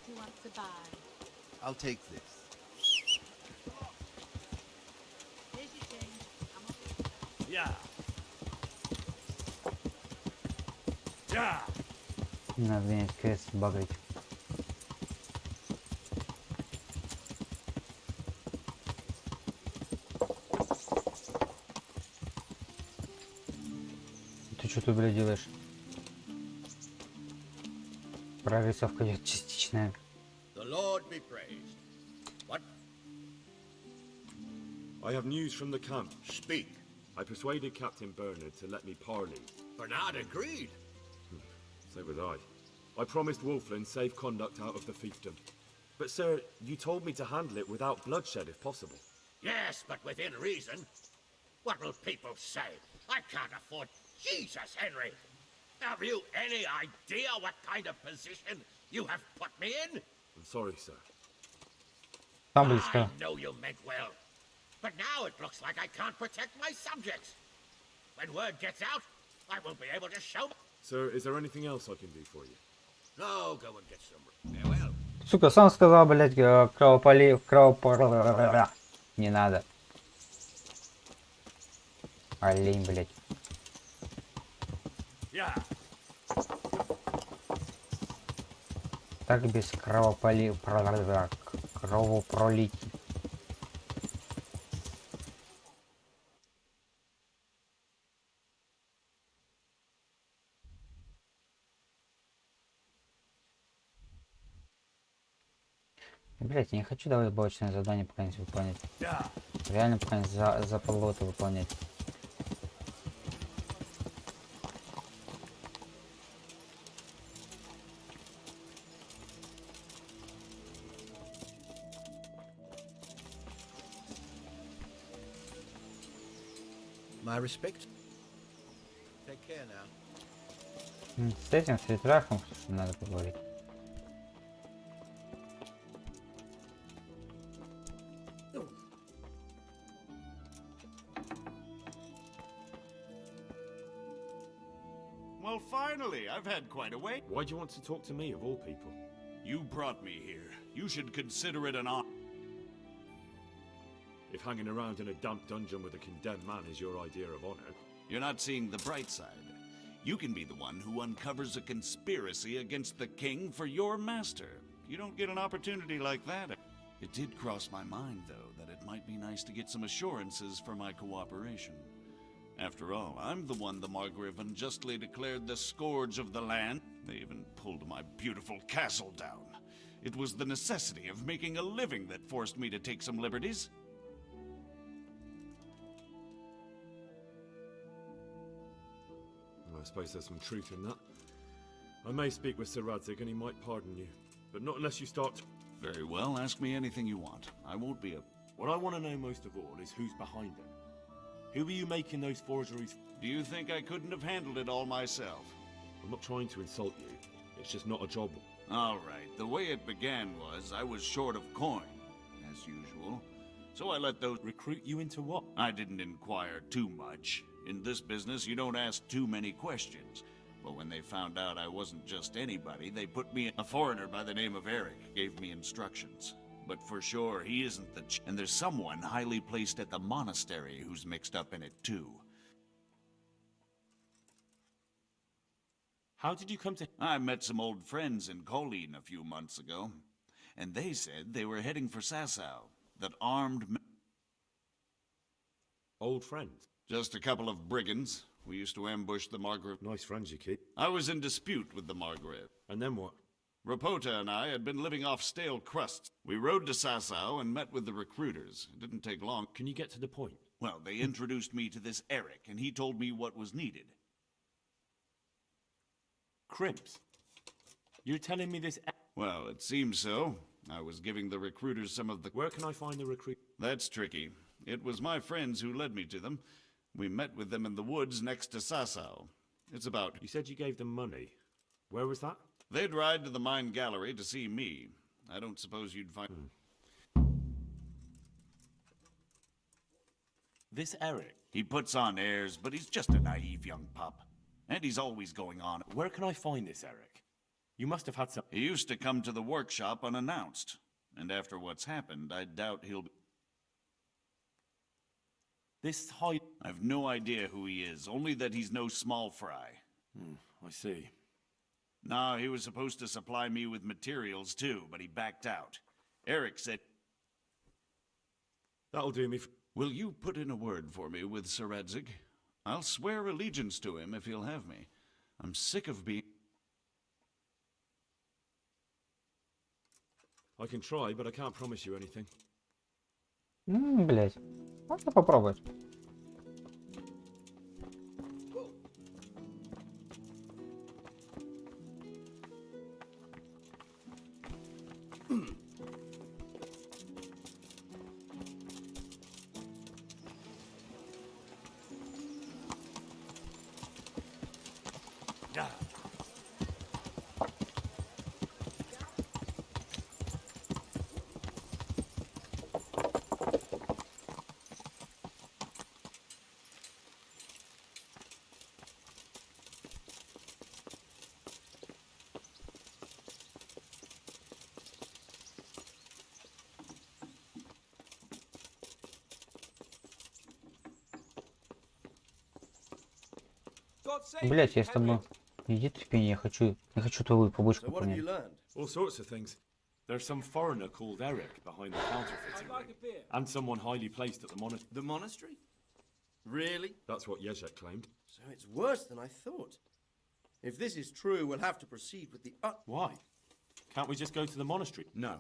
you want to buy? I'll take this. Here's your change. I'm on. Yeah. Yeah. Надо менять крест, багрить. Ты что тут, блядь, делаешь? Прорисовка идет частичная. The Lord be praised. What? I have news from the camp. Speak. I persuaded Captain Bernard to let me parley. Bernard agreed. So was I. I promised Wolfland safe conduct out of the fiefdom. But sir, you told me to handle it without bloodshed if possible. Yes, but within reason. What will people say? I can't afford... Jesus, Henry! Have you any idea what kind of position you have put me in? I'm sorry, sir. Там близко. I know you meant well. But now it looks like I can't protect my subjects. When word gets out, I won't be able to show... Sir, is there anything else I can do for you? No, go and get some... Farewell. Сука, сам сказал, блядь, Не надо. Олень, блядь. Yeah. Так без кровопролитий. Блять, я не хочу давать блочное задание пока-нибудь выполнять. Реально пока-нибудь за полгода выполнять. My respect. Take care now. С этим, с Индржихом, надо поговорить. Well, finally, I've had quite a wait. Why do you want to talk to me, of all people? You brought me here. You should consider it an honor. If hanging around in a damp dungeon with a condemned man is your idea of honor... You're not seeing the bright side. You can be the one who uncovers a conspiracy against the king for your master. You don't get an opportunity like that. It did cross my mind, though, that it might be nice to get some assurances for my cooperation. After all, I'm the one the Margrave unjustly declared the scourge of the land. They even pulled my beautiful castle down. It was the necessity of making a living that forced me to take some liberties. I suppose there's some truth in that. I may speak with Sir Radzig and he might pardon you, but not unless you start... Very well, ask me anything you want. I won't be a... What I want to know most of all is who's behind it. Who are you making those forgeries? Do you think I couldn't have handled it all myself? I'm not trying to insult you. It's just not a job. All right, the way it began was I was short of coin, as usual. So I let those... Recruit you into what? I didn't inquire too much. In this business, you don't ask too many questions. But when they found out I wasn't just anybody, they put me... A foreigner by the name of Eric gave me instructions. But for sure, he isn't the and there's someone highly placed at the monastery who's mixed up in it too. How did you come to... I met some old friends in Colleen a few months ago, and they said they were heading for Sasau, that armed... Old friends? Just a couple of brigands. We used to ambush the Margrave. Nice friends you keep. I was in dispute with the Margrave. And then what? Rapota and I had been living off stale crusts. We rode to Sasau and met with the recruiters. It didn't take long. Can you get to the point? Well, they introduced me to this Eric, and he told me what was needed. Crimps? You're telling me this... Well, it seems so. I was giving the recruiters some of the... Where can I find the recruit? That's tricky. It was my friends who led me to them. We met with them in the woods next to Sasau. It's about... You said you gave them money. Where was that? They'd ride to the mine gallery to see me. I don't suppose you'd find... This Eric? He puts on airs, but he's just a naive young pup. And he's always going on. Where can I find this Eric? You must have had some... He used to come to the workshop unannounced, and after what's happened, I doubt he'll be... This high... I've no idea who he is, only that he's no small fry. I see. No, he was supposed to supply me with materials too, but he backed out. Eric said... That'll do me. Will you put in a word for me with Sir Radzig? I'll swear allegiance to him if he'll have me. I'm sick of being... I can try, but I can't promise you anything. Блять. Можно попробовать. Блять, я с тобой. Иди ты в пень, я хочу твою побочку понять. All sorts of things. There's some foreigner called Eric behind the counterfeiting ring, and someone highly placed at the monastery. The monastery? Really? That's what Yezhek claimed. So it's worse than I thought. If this is true, we'll have to proceed with the Why? Can't we just go to the monastery? No.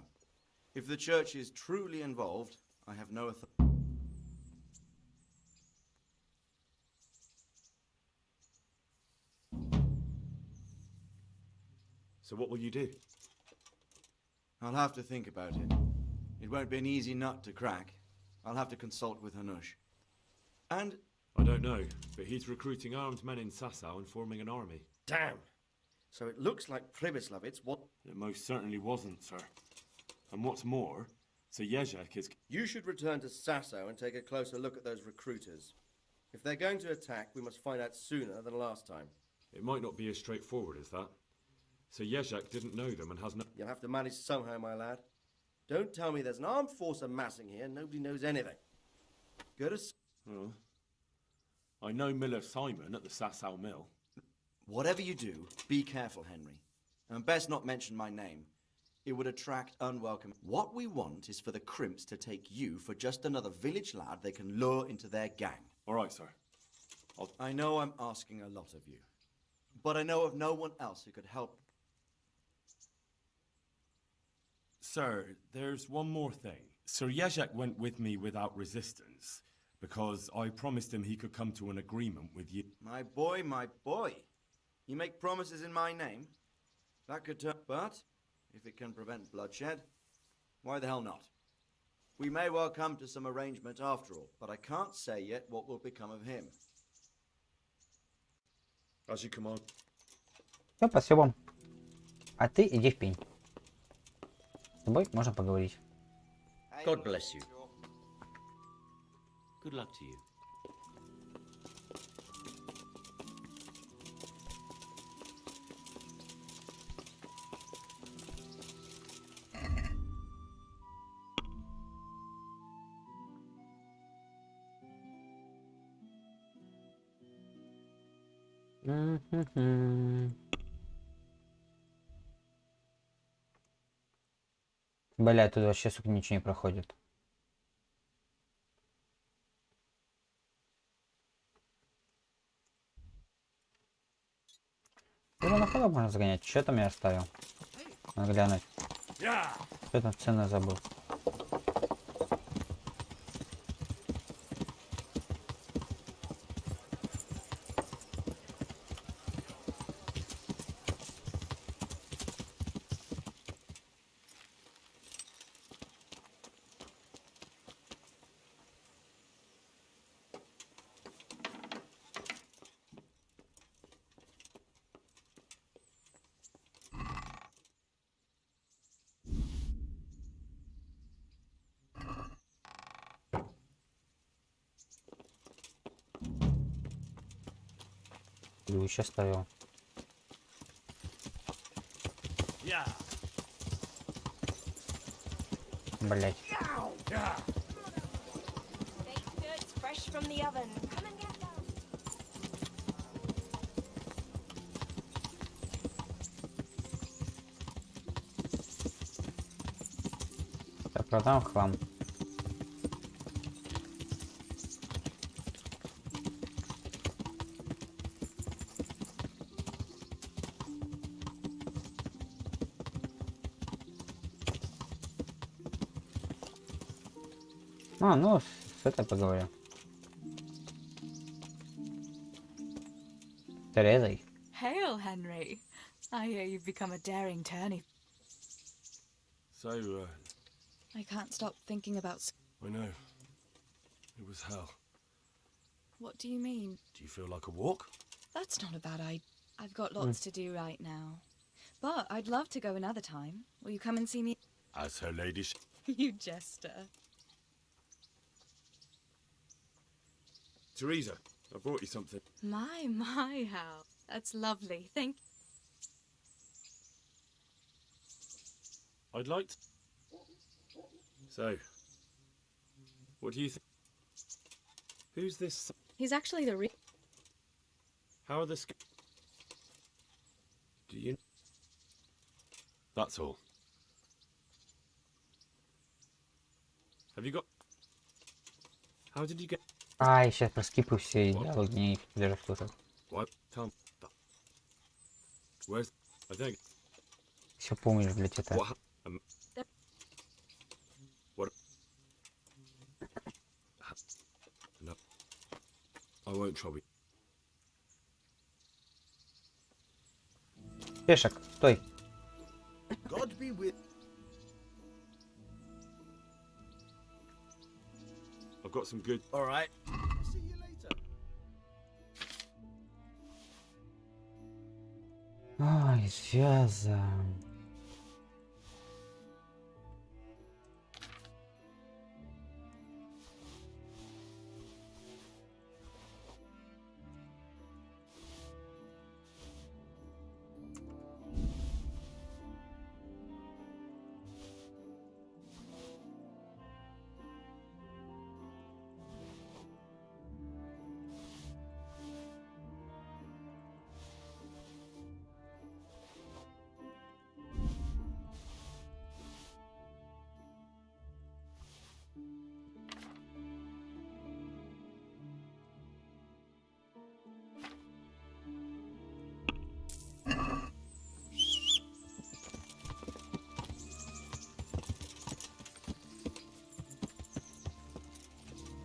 If the church is truly involved, I have no authority. So what will you do? I'll have to think about it. It won't be an easy nut to crack. I'll have to consult with Hanush. And... I don't know, but he's recruiting armed men in Sasau and forming an army. Damn! So it looks like Pribyslavitz what... It most certainly wasn't, sir. And what's more, Sir Yezhek is... You should return to Sasau and take a closer look at those recruiters. If they're going to attack, we must find out sooner than last time. It might not be as straightforward as that. So Yezhek didn't know them and has no... You'll have to manage somehow, my lad. Don't tell me there's an armed force amassing here and nobody knows anything. Go to... Well, I know Miller Simon at the Sasau Mill. Whatever you do, be careful, Henry. And best not mention my name. It would attract unwelcome... What we want is for the crimps to take you for just another village lad they can lure into their gang. All right, sir. I know I'm asking a lot of you. But I know of no one else who could help... Sir, there's one more thing. Sir Yezhek went with me without resistance, because I promised him he could come to an agreement with you. My boy, my boy. You make promises in my name? That could turn... But, if it can prevent bloodshed, why the hell not? We may well come to some arrangement after all, but I can't say yet what will become of him. As you command. Все, спасибо. А ты иди в пень. С тобой можно поговорить. God bless you. Good luck to you. Бля, тут вообще, сука, ничего не проходит. Его на ходу можно загонять. Что там я оставил? Надо глянуть. Что там цены забыл? Ключ оставил. Блять. Baked goods fresh from the oven. Come and get them. Так, продам хлам. А, ну, с этой поговорю. Терезой. Hail, Henry. I hear you've become a daring tourney. So, I can't stop thinking about... I know. It was hell. What do you mean? Do you feel like a walk? That's not a bad idea. I've got lots to do right now. But I'd love to go another time. Will you come and see me? As her ladyship. You jester. Teresa, I brought you something. My, how. That's lovely. Thank you. I'd like to... So, what do you think? Who's this? He's actually the How are the Do you... That's all. Have you got... How did you get... Ай, сейчас проскипаю все диалоги, мне их даже слушать. What? Tell me. Where's... I think... Все помнишь, блять, это. What? No. I won't trouble you. Пешек, стой. God be with... I've got some good... All right. See you later. Ай, связан.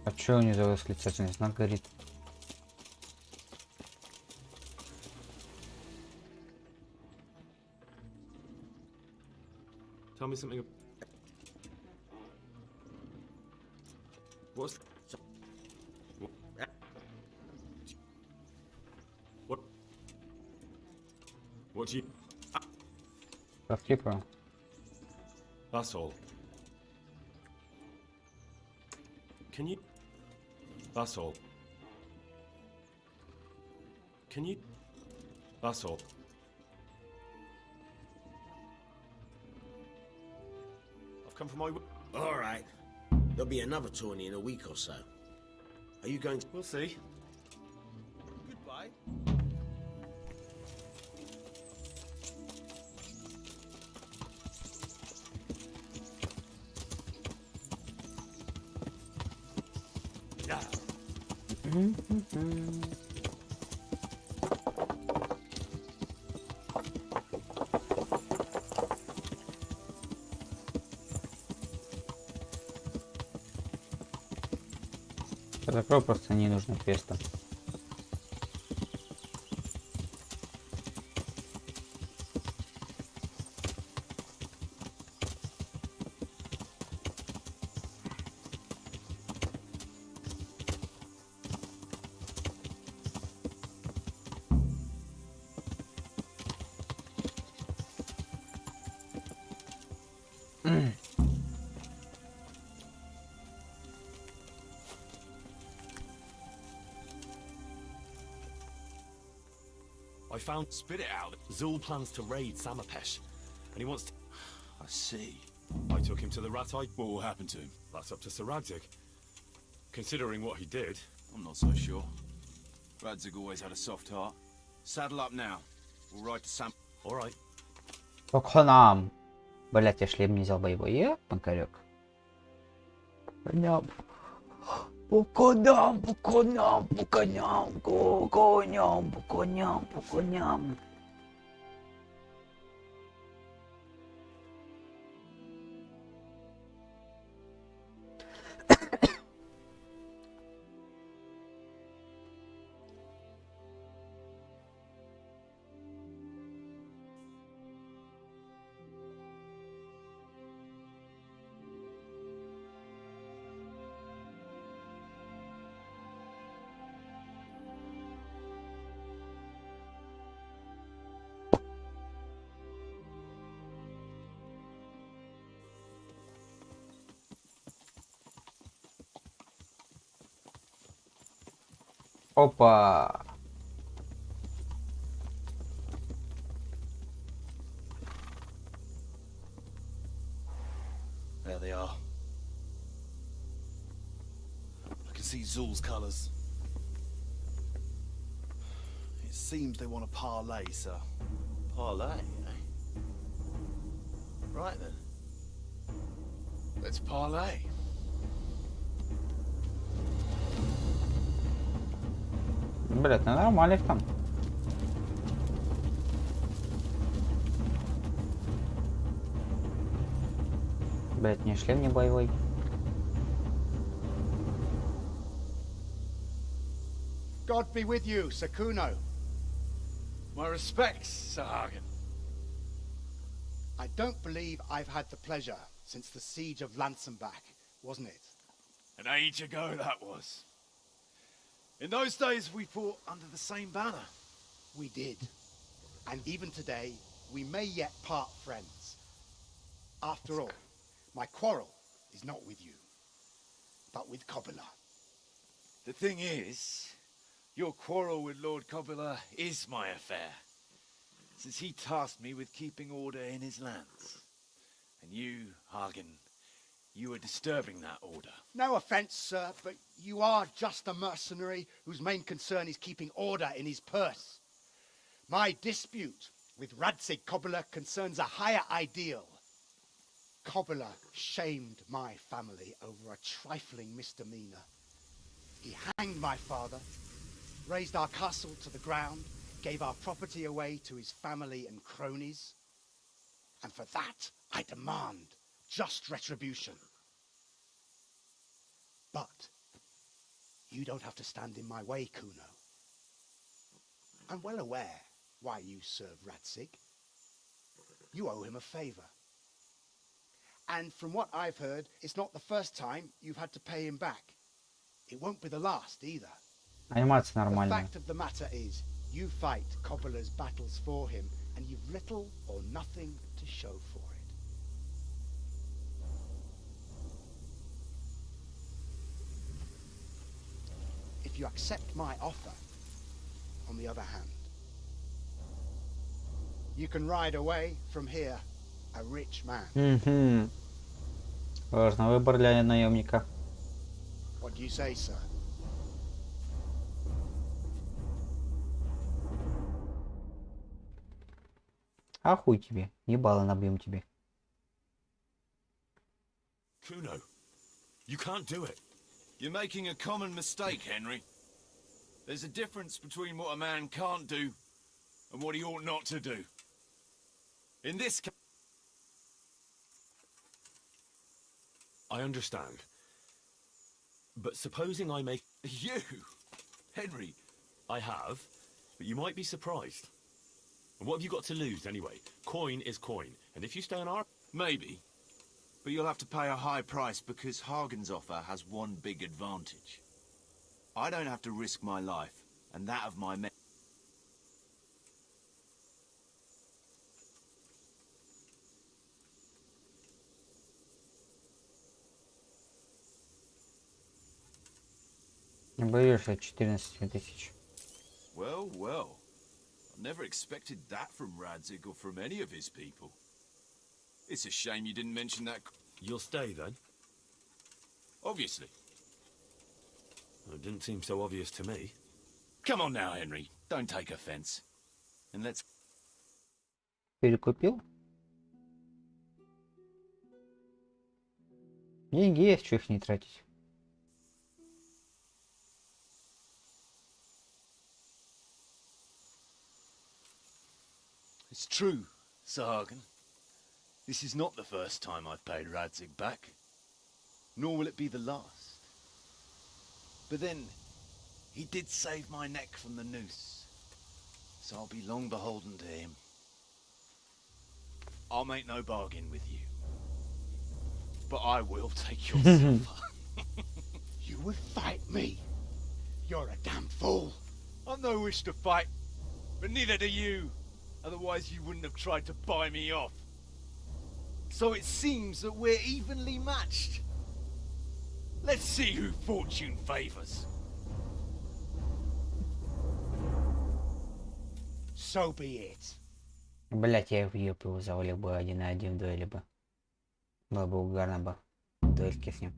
А чё у нее за восклицательный знак горит? Tell me something... What's... What? What do you... Проскипаю. That's all. Can you... That's all. Can you... That's all. I've come for my... All right. There'll be another tourney in a week or so. Are you going to... We'll see. Goodbye. Закрой просто ненужное квесто. I found... Spit it out. Zul plans to raid Samapesh. and he wants to... I see. I took him to the rat eye. What will happen to him? That's up to Sir Radzig. Considering what he did... I'm not so sure. Radzig always had a soft heart. Saddle up now. We'll ride to Sam... All right. По коням. Блять, я шлем не взял боевой, Макарек. По коням. По коням, по коням, по коням, по коням, по коням, по коням. Опа. There they are. I can see Zul's colours. It seems they want a parlay, sir. Parlay, eh? Right then. Let's parlay. Блять, ну нормально там. Блять, не шлем не боевой. God be with you, Sir Kuno. My respects, Sir Hagen. I don't believe I've had the pleasure since the siege of Lansenbach, wasn't it? An age ago that was. In those days we fought under the same banner. We did. And even today, we may yet part friends. After all, my quarrel is not with you, but with Coppola. The thing is, your quarrel with Lord Coppola is my affair, since he tasked me with keeping order in his lands. And you, Hagen, you are disturbing that order. No offence, sir, but you are just a mercenary whose main concern is keeping order in his purse. My dispute with Radzig Coppola concerns a higher ideal. Coppola shamed my family over a trifling misdemeanor. He hanged my father, razed our castle to the ground, gave our property away to his family and cronies. And for that, I demand just retribution. But you don't have to stand in my way, Kuno. I'm well aware why you serve Radzig. You owe him a favor. And from what I've heard, it's not the first time you've had to pay him back. It won't be the last either. Анимация The нормальная. fact of the matter is, you fight Coppola's battles for him, and you've little or nothing to show for it. If you accept my offer, on the other hand, you can ride away from here a rich man. Угу. Важный выбор для наемника. What do you say, sir? А хуй тебе, ебало набьем тебе. Kuno, you can't do it. You're making a common mistake, Henry. There's a difference between what a man can't do and what he ought not to do. In this case... I understand. But supposing I make... You? Henry? I have, but you might be surprised. And what have you got to lose, anyway? Coin is coin, and if you stay on our... Maybe. But you'll have to pay a high price because Hagen's offer has one big advantage. I don't have to risk my life, and that of my men. Не боишься 14 тысяч. Well, well. I never expected that from Radzig or from any of his people. It's a shame you didn't mention that. You'll stay then? Obviously. Well, it didn't seem so obvious to me. Come on now, Henry. Don't take offense. And let's... Перекупил? Деньги есть, что их не тратить. It's true, Sir Hagen. This is not the first time I've paid Radzig back. Nor will it be the last. But then, he did save my neck from the noose. So I'll be long beholden to him. I'll make no bargain with you. But I will take your silver. You would fight me? You're a damn fool. I've no wish to fight, but neither do you. Otherwise you wouldn't have tried to buy me off. So it seems that we're evenly matched. Let's see who fortune favors. So be it. Блять, я в его завалил бы 1 на 1 в дуэли бы. Было бы угарно бы. Дуэльки с ним.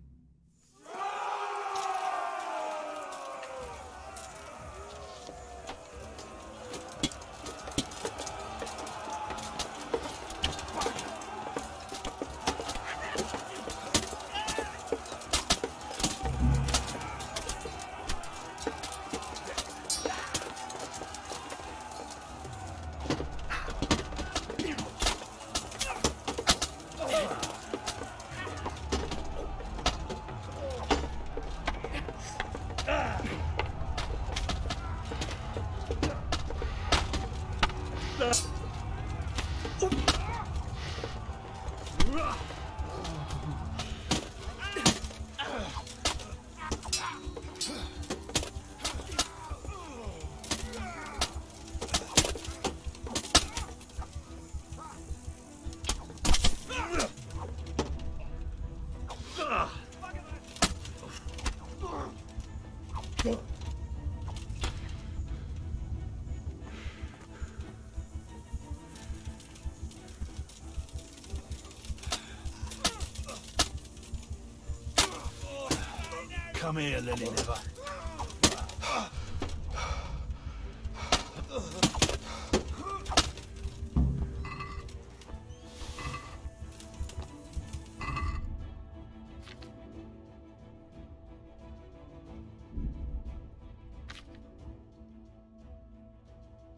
Come here, Lily Liver.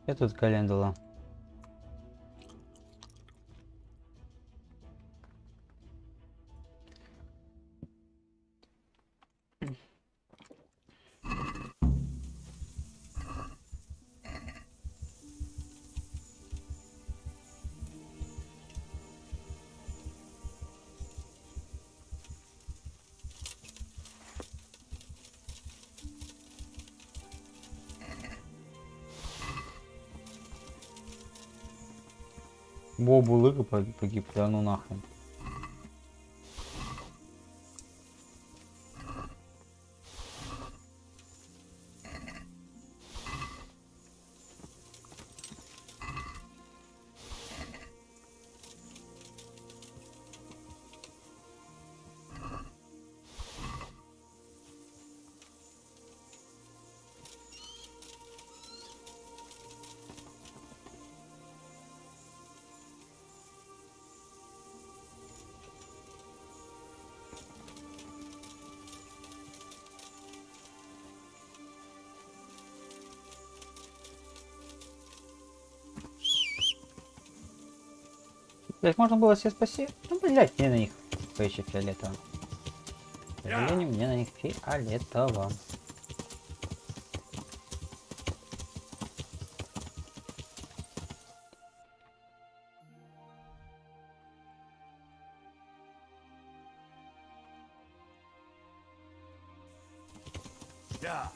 Я тут календула. Бобу лыга погиб, да ну нахрен. Блять, можно было себе спасти? Ну, блять, мне на них еще фиолетово. К сожалению, мне на них фиолетово. Да.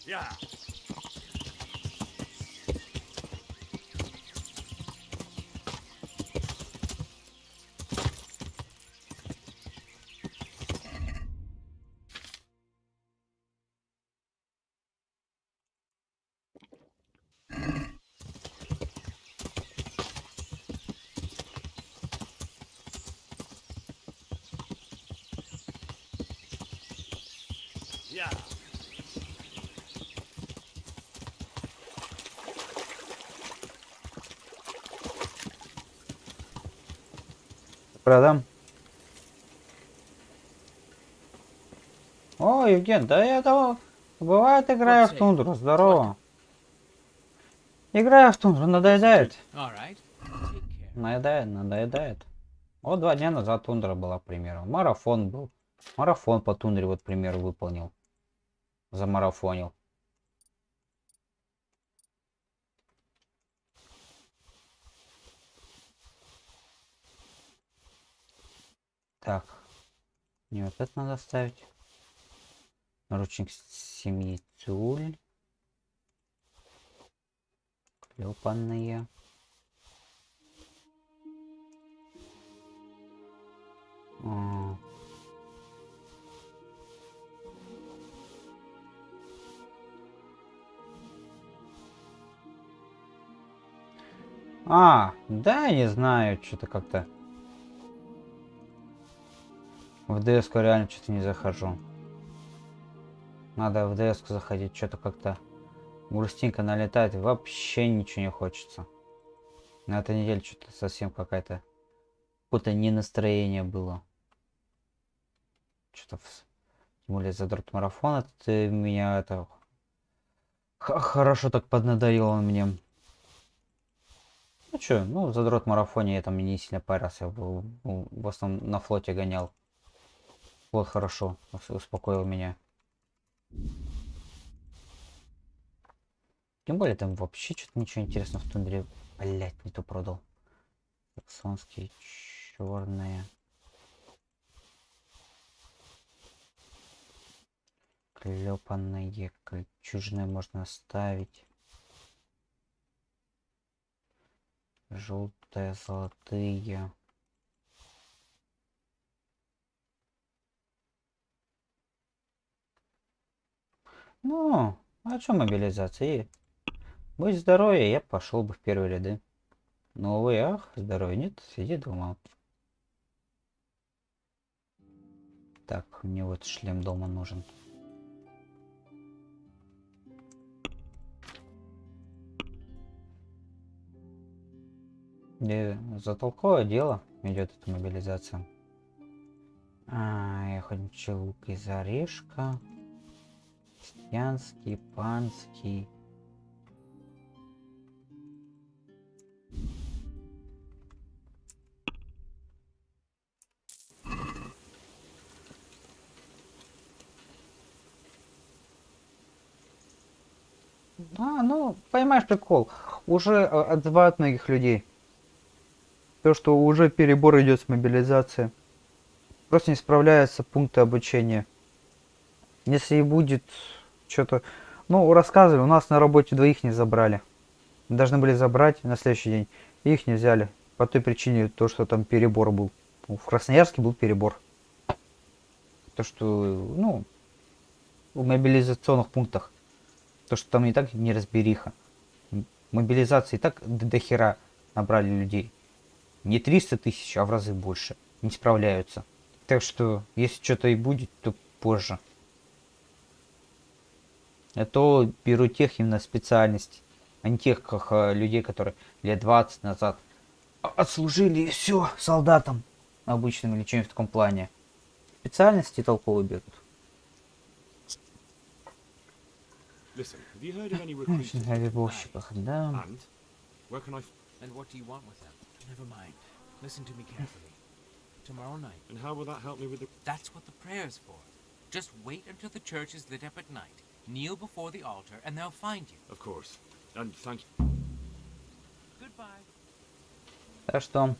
Yeah. Продам. О, Евген, да я того... Бывает, играю в тундру, здорово. Играю в тундру, надоедает. Надоедает. Вот 2 дня назад тундра была, к примеру. Марафон был. Марафон по тундре, вот, к примеру, выполнил. Замарафонил. Так. Не вот это надо ставить. Наручник семьи Цуль. Клепанные. Да, не знаю, что-то как-то в ДС-ку реально что-то не захожу. Надо в ДС-ку заходить, что-то как-то грустинка налетает, вообще ничего не хочется. На этой неделе что-то совсем какое-то не настроение было. Что-то тем более задрот марафон, это меня это хорошо так поднадоел он мне. Ну что, ну задрот марафоне я там не сильно парился, я в основном на флоте гонял. Флот хорошо успокоил меня. Тем более там вообще что-то ничего интересного в тундре. Блять, не то продал. Саксонские черные. Клепанные, кольчужные можно оставить. Желтые, золотые. Ну, а что мобилизация? Будь здоровье, я пошел бы в первые ряды. Но, увы, ах, здоровья нет, сиди дома. Так, мне вот шлем дома нужен. За толковое дело идет эта мобилизация. Я хочу лук из орешка. Крестьянский, панский. Ну, понимаешь прикол. Уже отзывают многих людей. То, что уже перебор идет с мобилизацией. Просто не справляются пункты обучения. Если и будет что-то... Ну, рассказывали, у нас на работе 2 не забрали. Должны были забрать на следующий день. И их не взяли. По той причине, то, что там перебор был. В Красноярске был перебор. То, что, ну, в мобилизационных пунктах. То, что там и так неразбериха. Мобилизации и так до хера набрали людей. Не 300 тысяч, а в разы больше. Не справляются. Так что, если что-то и будет, то позже. А то беру тех именно специальностей. А не тех, как людей, которые лет 20 назад отслужили и все солдатам обычным или чем-нибудь в таком плане. Специальности толково берут. Listen, have you heard of any recruiters? Да. And where can I? And what do you want with them? Never mind. Listen to me carefully. Tomorrow night. And how will that help me with the? That's what the prayer's for. Just wait until the church is lit up at night. Kneel before the altar, and they'll find you. Of course. And thank you. Goodbye. Так что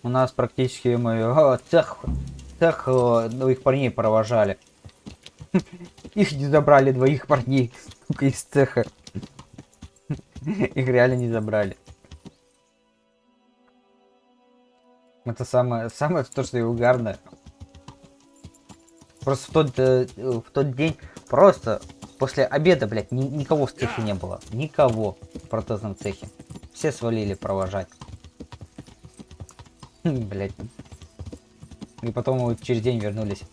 у нас практически мы цех двоих парней провожали. Их не забрали, 2 парней, сука, из цеха. Их реально не забрали. Это самое то, что и угарно. Просто в тот день просто после обеда, блядь, никого в цехе не было. Никого в протезном цехе. Все свалили провожать. Блядь. И потом через день вернулись.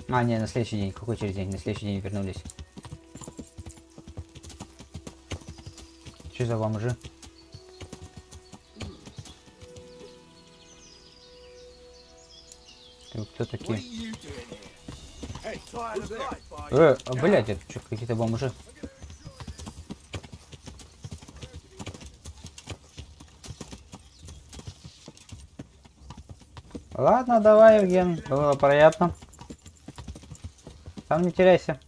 А, не, на следующий день. Какой через день? На следующий день вернулись. Что за бомжи? Ты кто такие? Блядь, это что, какие-то бомжи? Ладно, давай, Евген, было приятно. Там не теряйся.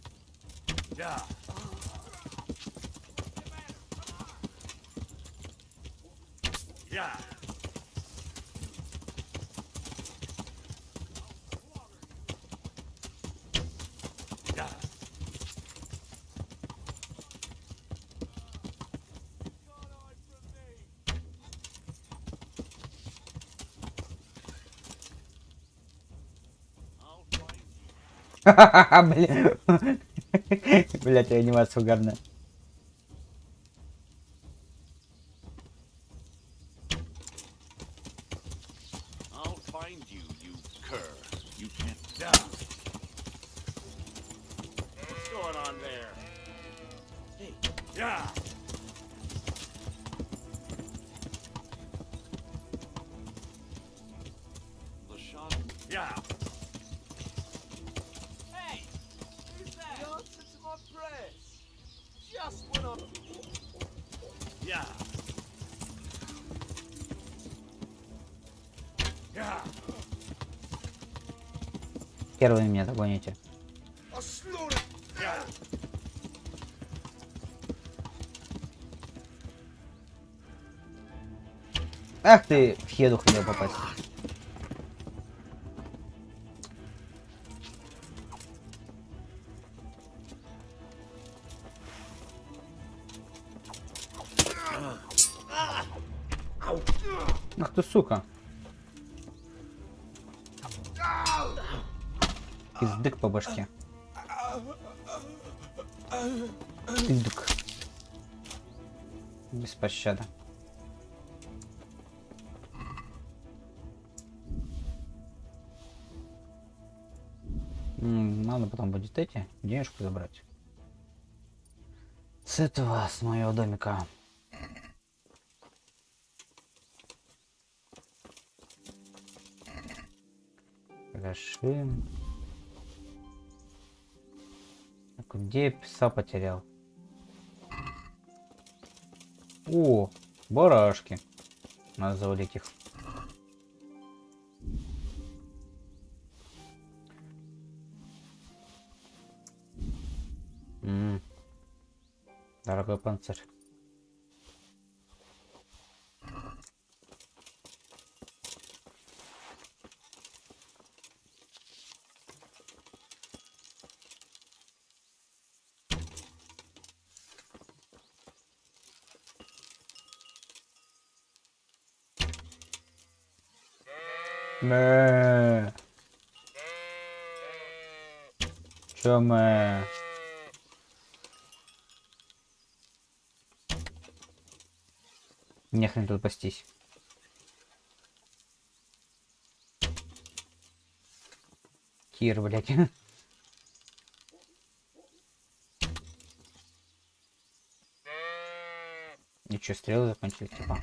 Блять, анимация угарная. Первые меня догоните. Ах ты, в хеду хотел попасть. Ах ты, сука. Пиздык по башке. Пиздык. Без пощады. Надо потом будет эти денежку забрать. С этого, с моего домика. Хорошо. Где я пса потерял? О, барашки. Надо завалить их. Дорогой панцирь. Чё мы? Нехрен тут пастись. Кир, блядь. И чё, стрелы закончились, типа?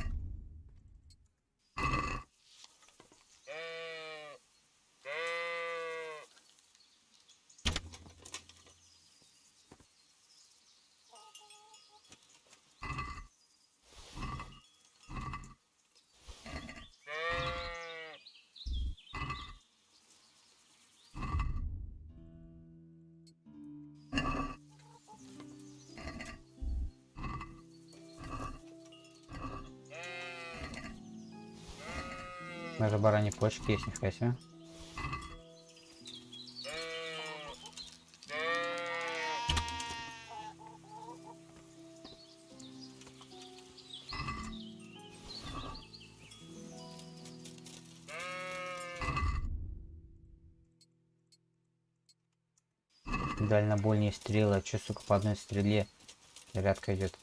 Даже бараньи почки есть, нифига себе. Дальнобойные стрелы, а чё, сука, по одной стреле рядка идет.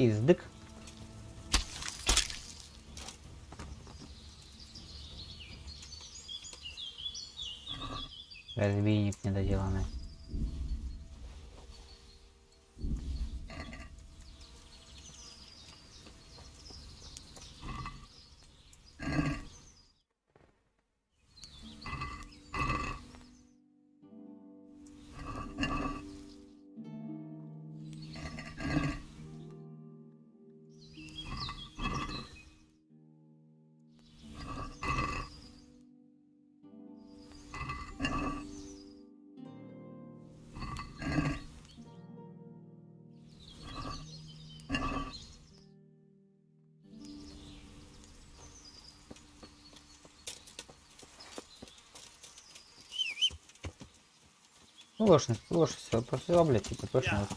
Пиздык. Разбийник недоделанный. Лошадь, все, просто, блядь, типа, точно.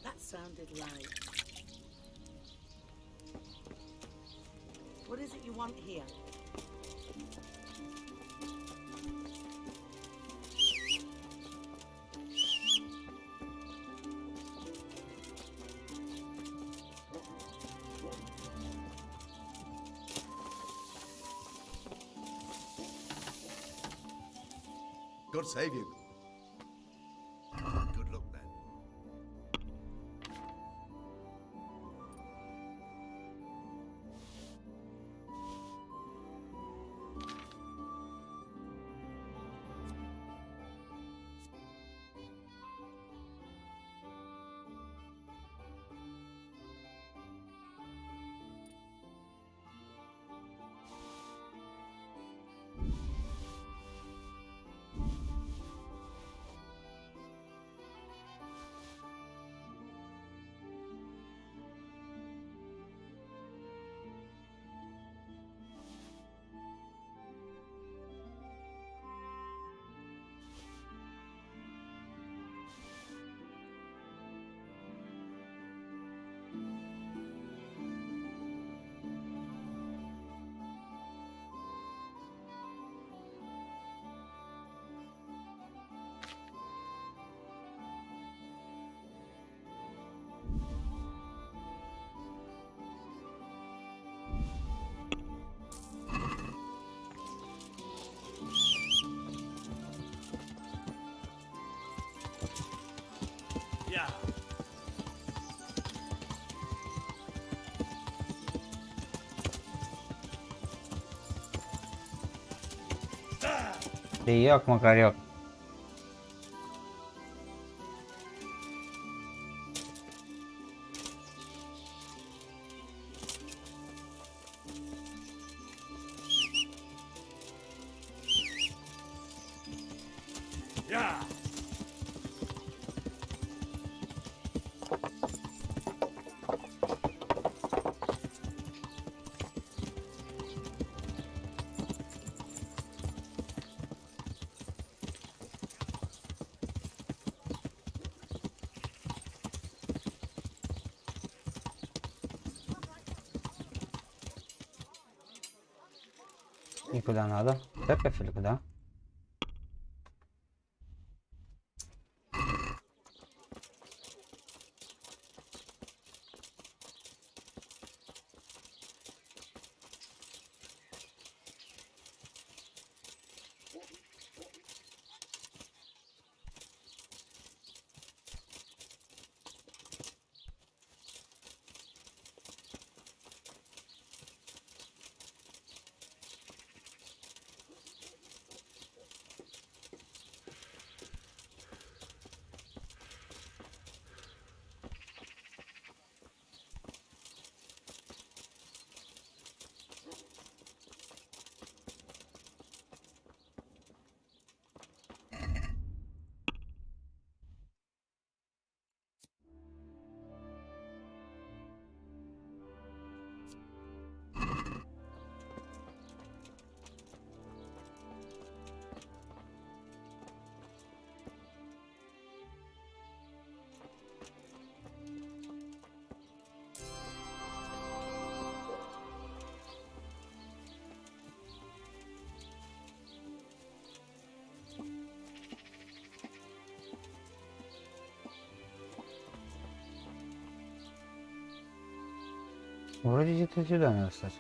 That sounded right. What is it you want here? God save you. Good luck then. Yeah. Ты як макарек. Yeah. И куда надо? Церковь или куда? Вроде где-то сюда надо стать.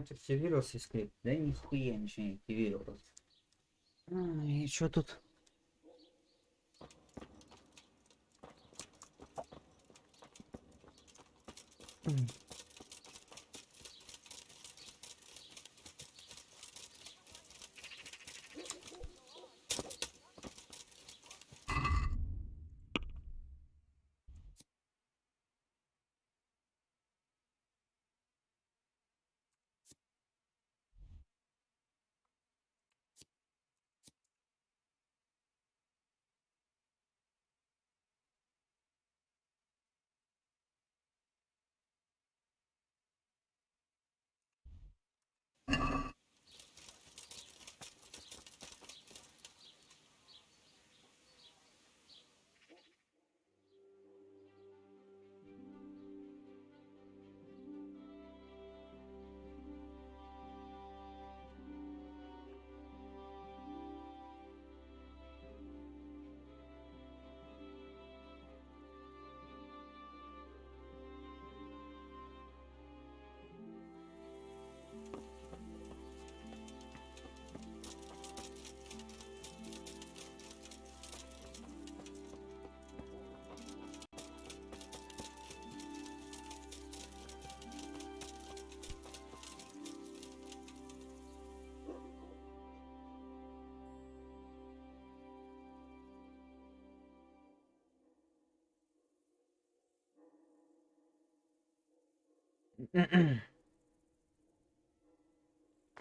Активировался скрипт? Да нихуя ничего не активировалось. И что тут?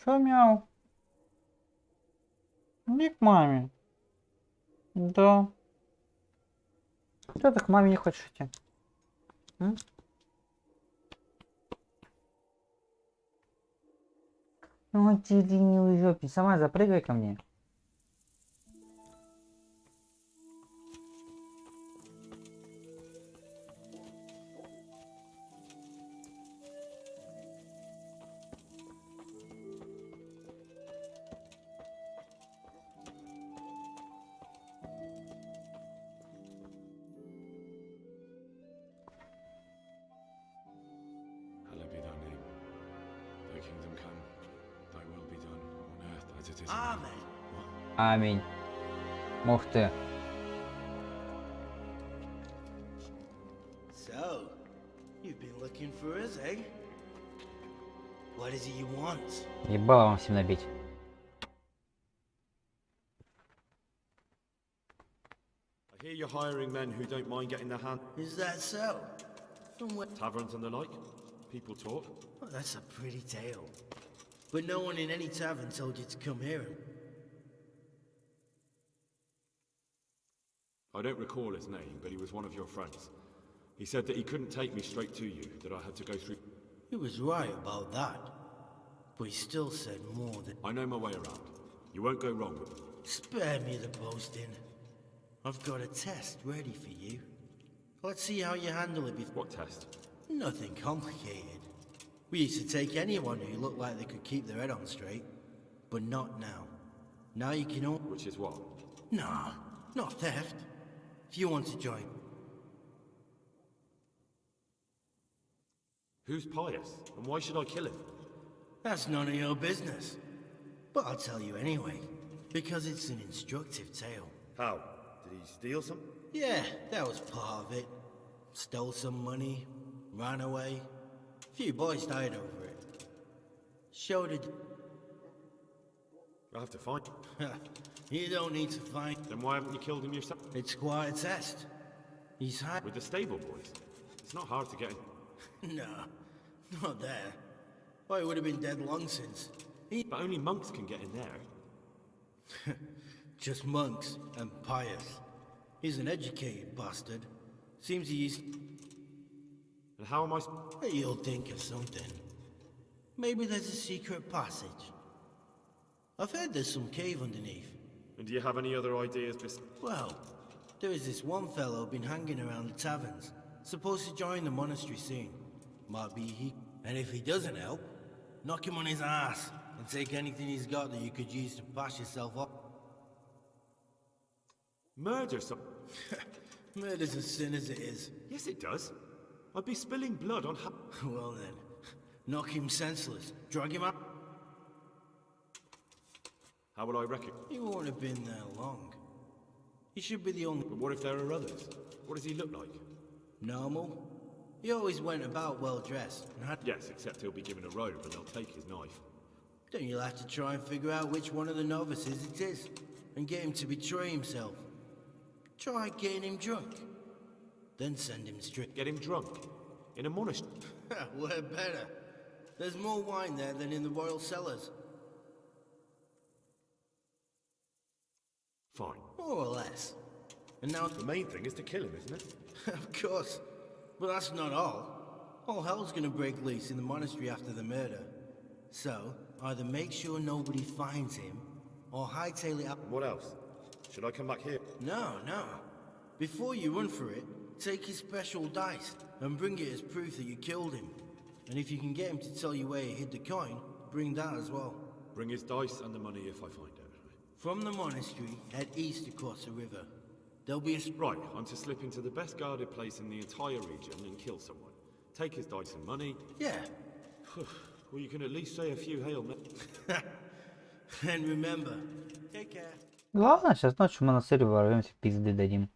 Чё мяу? Иди к маме. Да. Что ты к маме не хочешь идти? М? Ну ты не уёбни, сама запрыгай ко мне. Hallowed be thy name. Thy kingdom come. Thy will be done on earth as it is in heaven. Amen. Аминь. Ух ты. So, you've been looking for us, eh? What is it you want? Ебало вам всем набить. I hear you're hiring men who don't mind getting their hand. Is that so? From where? Taverns and the like. People talk. Well, that's a pretty tale. But no one in any tavern told you to come hear him. I don't recall his name, but he was one of your friends. He said that he couldn't take me straight to you, that I had to go through... He was right about that. But he still said more than... I know my way around. You won't go wrong with me. Spare me the boasting. I've got a test ready for you. Let's see how you handle it before... What test? Nothing complicated. We used to take anyone who looked like they could keep their head on straight. But not now. Now you can all... Which is what? Nah, not theft. If you want to join... Who's pious? And why should I kill him? That's none of your business. But I'll tell you anyway. Because it's an instructive tale. How? Did he steal some? Yeah, that was part of it. Stole some money, ran away. A few boys died over it. Showed it. I have to find him. You don't need to find. Then why haven't you killed him yourself? It's quite a test. He's high. With the stable boys? It's not hard to get him. No, not there. Well, he would have been dead long since. But only monks can get in there. Just monks and pious. He's an educated bastard. Seems he used... And how am I... You'll think of something. Maybe there's a secret passage. I've heard there's some cave underneath. And do you have any other ideas Well, there is this one fellow been hanging around the taverns. Supposed to join the monastery soon. Might be he... And if he doesn't help, knock him on his ass and take anything he's got that you could use to pass yourself up. Murder some... Murder's a sin as it is. Yes, it does. I'd be spilling blood on... Well then, knock him senseless. Drag him out. How will I reckon? He won't have been there long. He should be the only... But what if there are others? What does he look like? Normal. He always went about well dressed and had... Yes, except he'll be given a robe and they'll take his knife. Then you'll have to try and figure out which one of the novices it is and get him to betray himself. Try getting him drunk. Then send him straight... Get him drunk? In a monastery? We're better. There's more wine there than in the royal cellars. Fine. More or less. And now... The main thing is to kill him, isn't it? Of course. But that's not all. All hell's gonna break loose in the monastery after the murder. So, either make sure nobody finds him, or hightail it up... What else? Should I come back here? No. Before you run for it, take his special dice, and bring it as proof that you killed him. And if you can get him to tell you where he hid the coin, bring that as well. Bring his dice and the money if I find it. From the monastery, head east across the river. There'll be a... Right, I'm to slip into the best guarded place in the entire region and kill someone. Take his dice and money. Yeah. Well, you can at least say a few Hail Mary. And remember, take care. Главное, сейчас ночью мы на серию ворвемся, пизды дадим.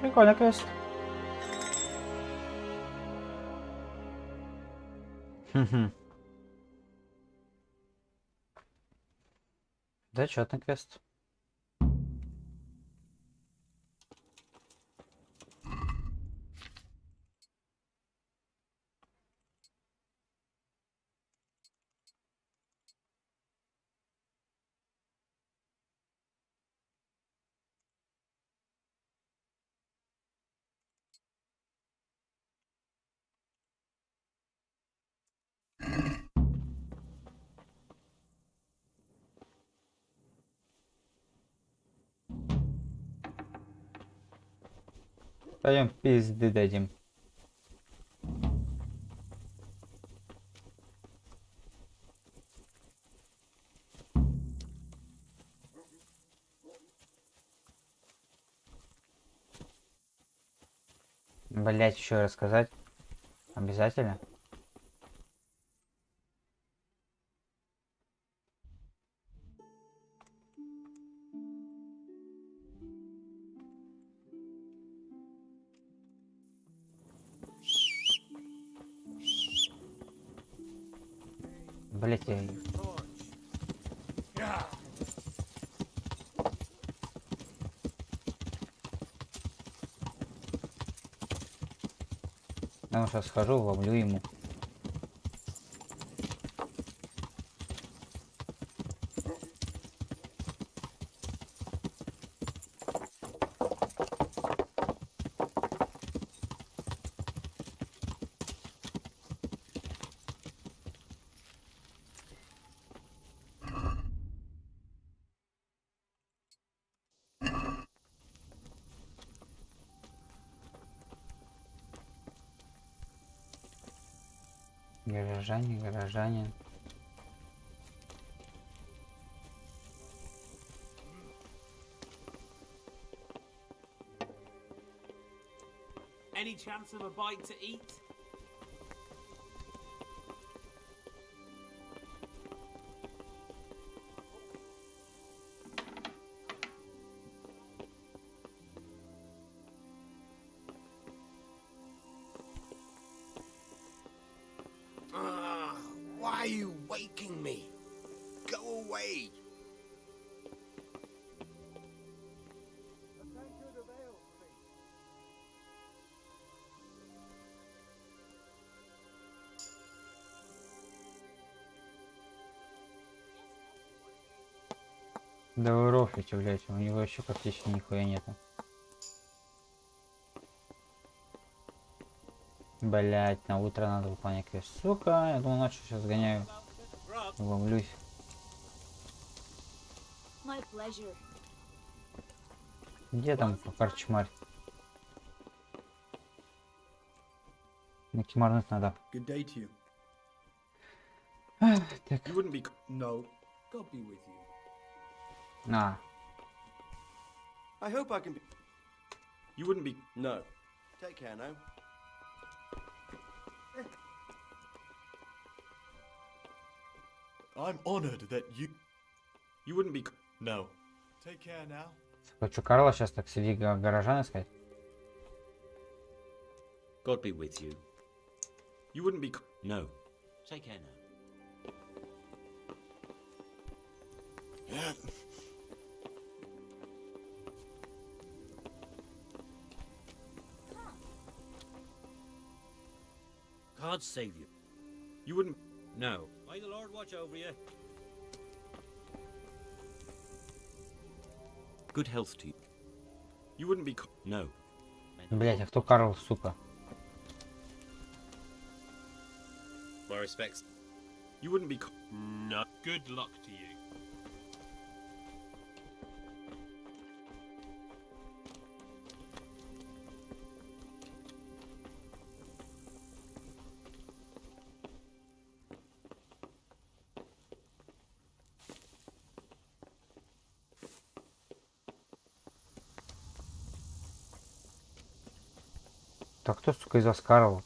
Прикольно, квест. Зачетный квест. Пойдем пизды дадим. Блять, еще рассказать? Обязательно? Блять, я... Я сейчас схожу, ловлю ему. Горожане. Any chance of a bite to eat? Why are you waking me? Go away. Да вы рофлите, блять, у него вообще практически нихуя нету. Блять, на утро надо выполнять квест. Сука, я думал, ночью сейчас гоняю. Ловлюсь. Где там корчмарь? Мне кимарнуть надо. Good day to you. Так. You wouldn't be... No. God be with you. На. I hope I can be... You wouldn't be... No. Take care now. I'm honored that you... You wouldn't be... No. Take care now. Хочу Карла сейчас так среди горожан искать. God be with you. You wouldn't be... No. Take care now. God save you. You wouldn't... No. May the Lord watch over you. Good health to you. You wouldn't be... No. Блять, а кто Карл, сука? My respects. You wouldn't be... No. Good luck to you. Так кто, сука, из вас Карл?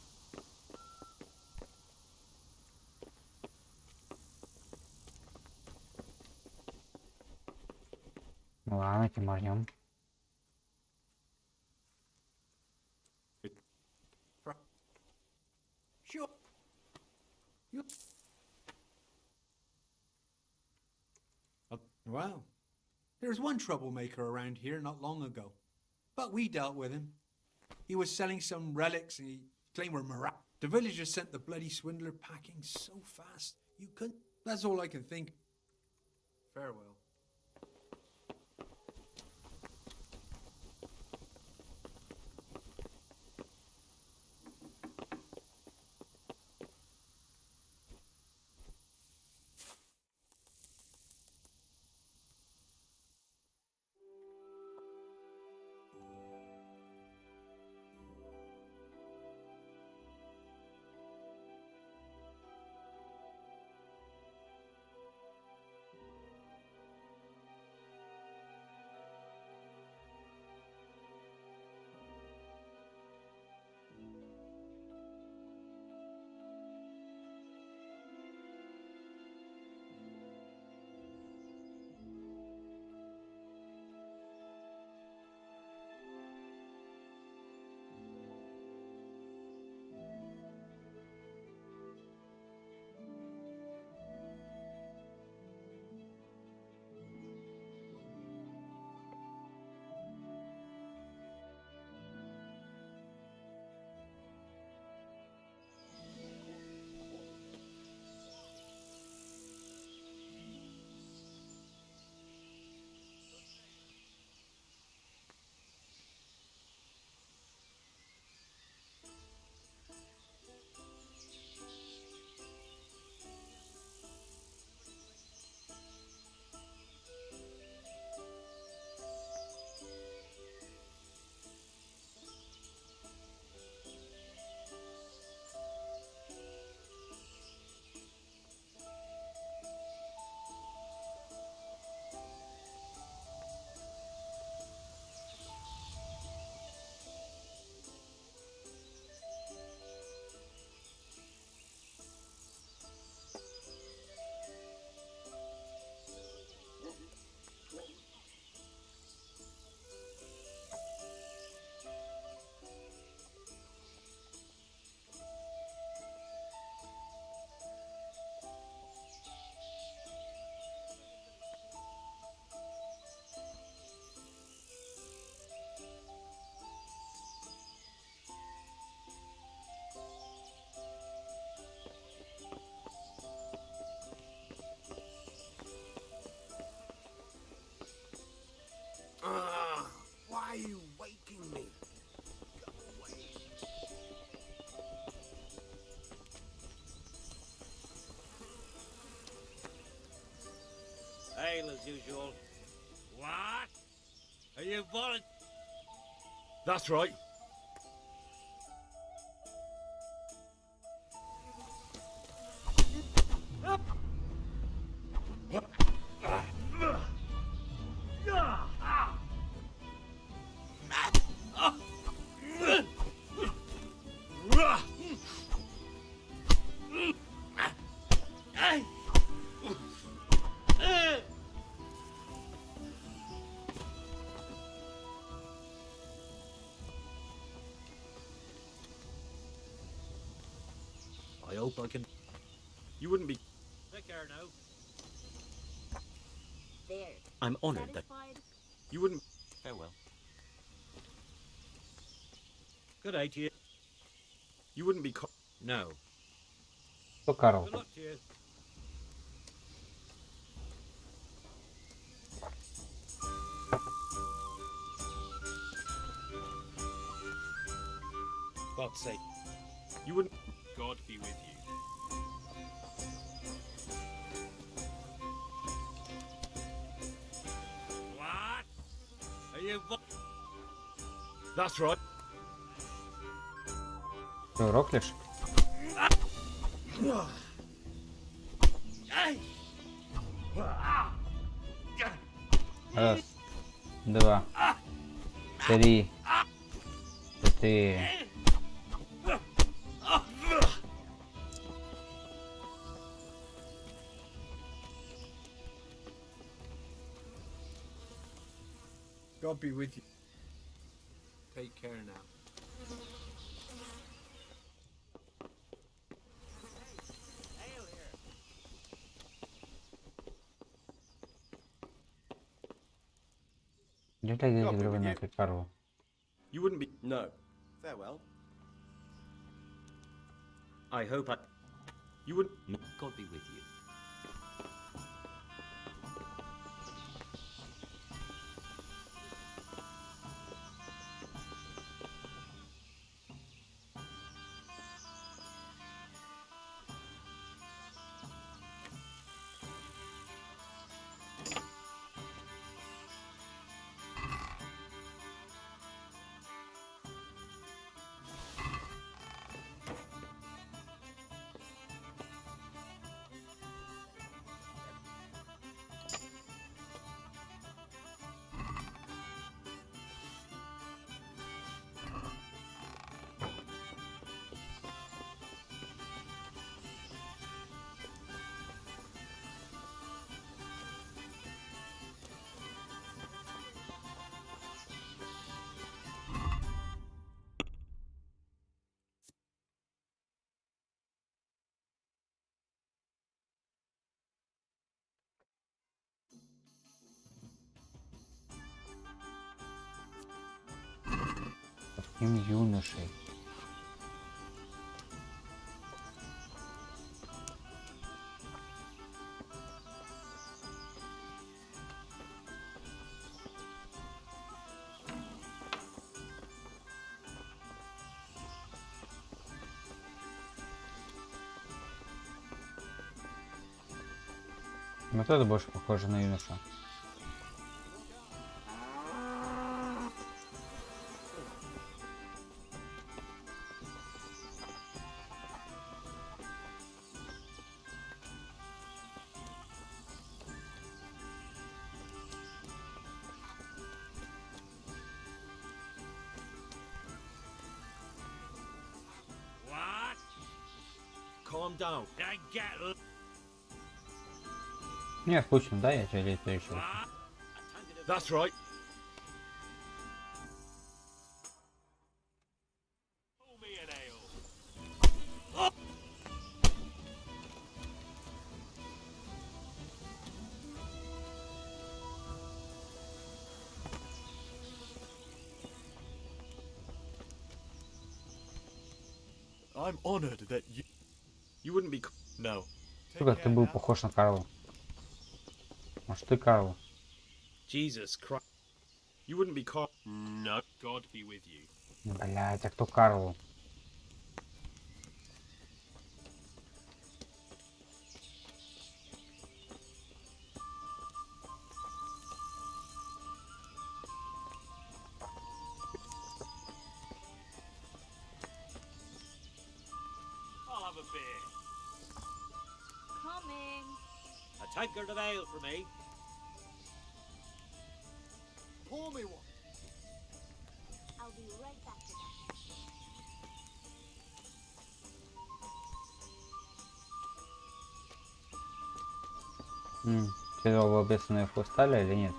Ладно, кимарнем. Sure. You... Well, there was one troublemaker around here not long ago, but we dealt with him. He was selling some relics and he claimed we're miraculous. The villagers sent the bloody swindler packing so fast you couldn't. That's all I can think. Farewell. Why are you waking me? Go away. Ale as usual. What? Are you volunteering? That's right. I hope I can... You wouldn't be... Take care now. There. I'm honored that... Satisfied? You wouldn't... Farewell. Good day to you. You wouldn't be... No. Что, Карл? Good luck to you. God's sake. You wouldn't... God be with you. What? Are you That's right. Что, роклишь? Раз, два, три, четыре. God be with you. Take care now. You wouldn't be. No. Farewell. I hope I... You wouldn't. God be with you. Им юношей. Вот это больше похоже на юноша. What? Calm down. I get. Мне скучно, да, я тебе еще. That's right. I'm honored that you wouldn't be. No. Сука, ты был похож на Карла. Может, ты Карл? Jesus Christ. You wouldn't be Carl. No. God be with you. Блять, а кто Карл? I'll have a beer. Coming. A tankard of ale for me. Pour me one. I'll be right back to that. Тебе оба бешеные хрустали или нет?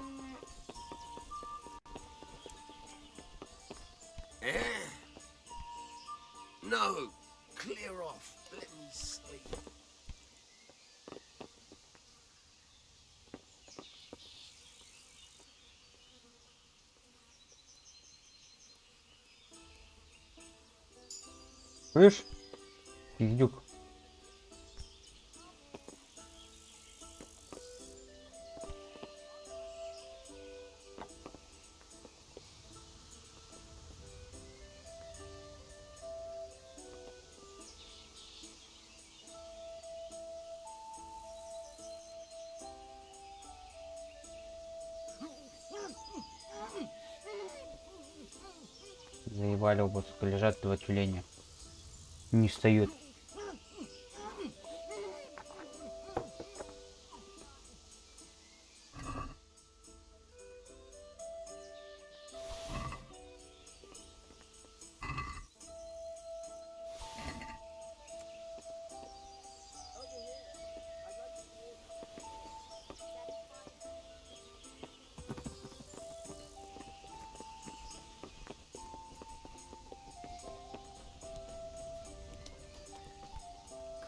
No, clear off. Let me sleep. Слышь? Пиздюк. Заебали оба, сука, лежат два тюленя. Не встают.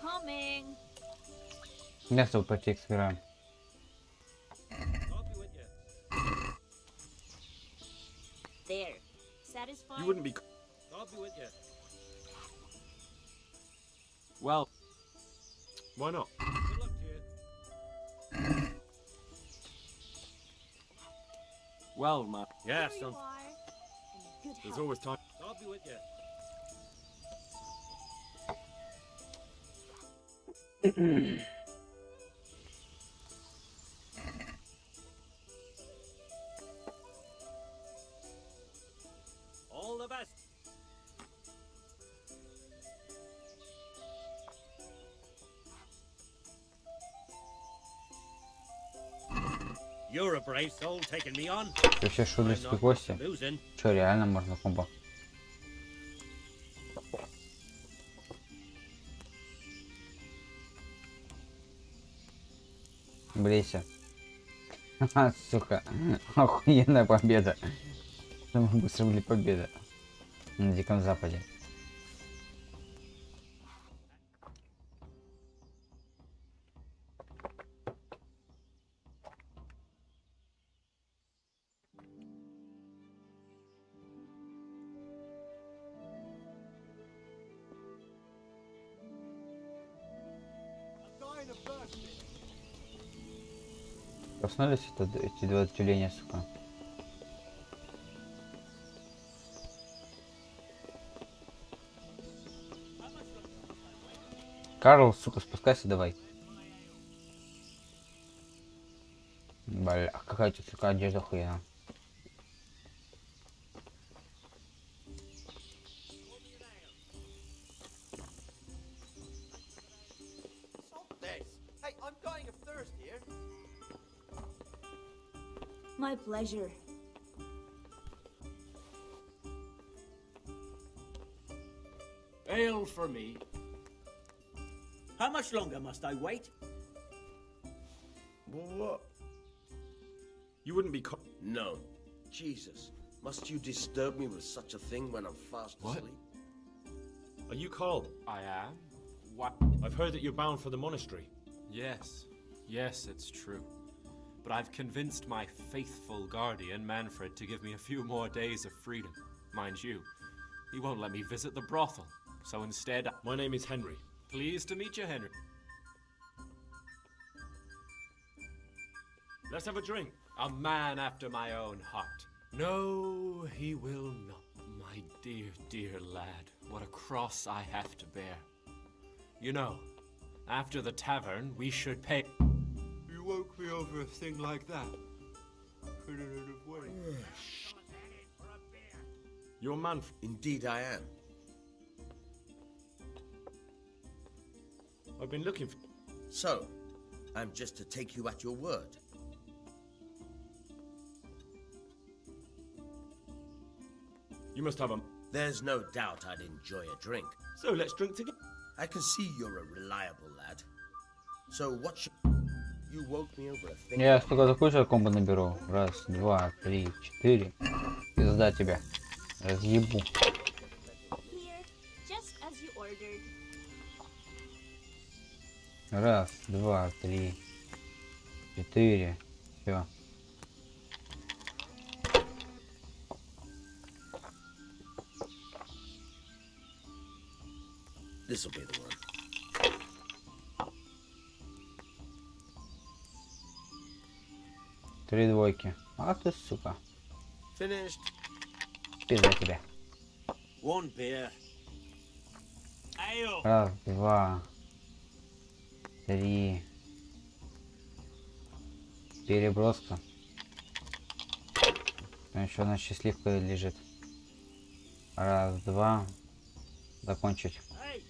Coming. Я с тобой почти сыграем. I'll be with you. Well, why not? Good luck to you. Well, man. Yeah, There son. you are. And a good There's help. always time. I'll be with you. All the best. You're a brave soul taking me on. Вообще шулерские гости. Losing. Че, реально можно комбо? Блейся. Ха, сука. Охуенная победа. Самая быстрая, блин, победа. На Диком Западе. Проснулись эти два тюленя, сука. Карл, сука, спускайся давай. Бля, какая тут, сука, одежда хуйня. Hey, I'm dying of thirst here. My pleasure. Ale for me. How much longer must I wait? What? You wouldn't be No. Jesus. Must you disturb me with such a thing when I'm fast asleep? Are you Carl? I am. What? I've heard that you're bound for the monastery. Yes. Yes, it's true. But I've convinced my faithful guardian, Manfred, to give me a few more days of freedom. Mind you, he won't let me visit the brothel. So instead, My name is Henry. pleased to meet you, Henry. Let's have a drink. A man after my own heart. No, he will not. My dear, dear lad, what a cross I have to bear. You know, after the tavern, we should pay. You woke me over a thing like that. Couldn't have waited. You're man. Indeed I am. I've been looking for. So, I'm just to take you at your word. You must have a. There's no doubt I'd enjoy a drink. So let's drink together. I can see you're a reliable lad. So what should... You woke me over a thing... Я столько закончил, комбо наберу. Раз, два, три, четыре. Пизда тебя. Разъебу. Here, just as you ordered. Раз, два, три, четыре. Все. This'll be the one. Три двойки. А ты, сука. Finished. Пизда тебя. One beer. Ale. Раз, два, три. Переброска. Там еще одна счастливка лежит. Раз, два. Закончить. Hey,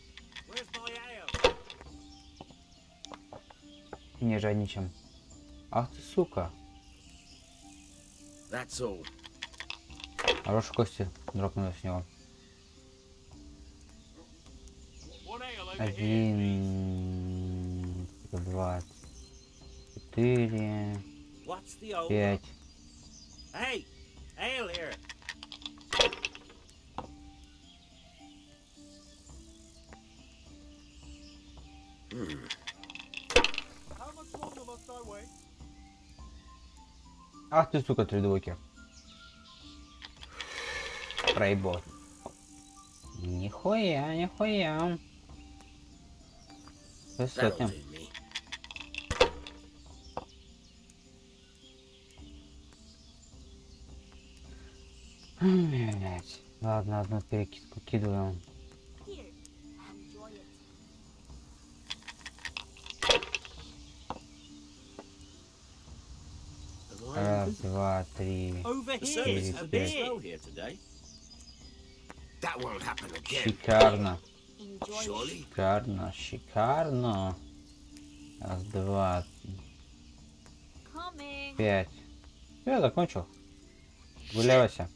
where's my ale? Не жадничаем. Ах ты, сука. That's all. Хорошие кости дропнули с него. Один, два, четыре, What's the old? пять. Hey, ale here. How much longer must I wait? Ах ты, сука, три двойки. Проебал. Нихуя, нихуя. Высотня. Блять. Ладно, одну перекидку кидываем. Раз, два, три, четыре, пять. Шикарно. Шикарно, шикарно. Раз, два, пять. Я закончил. Гулявайся.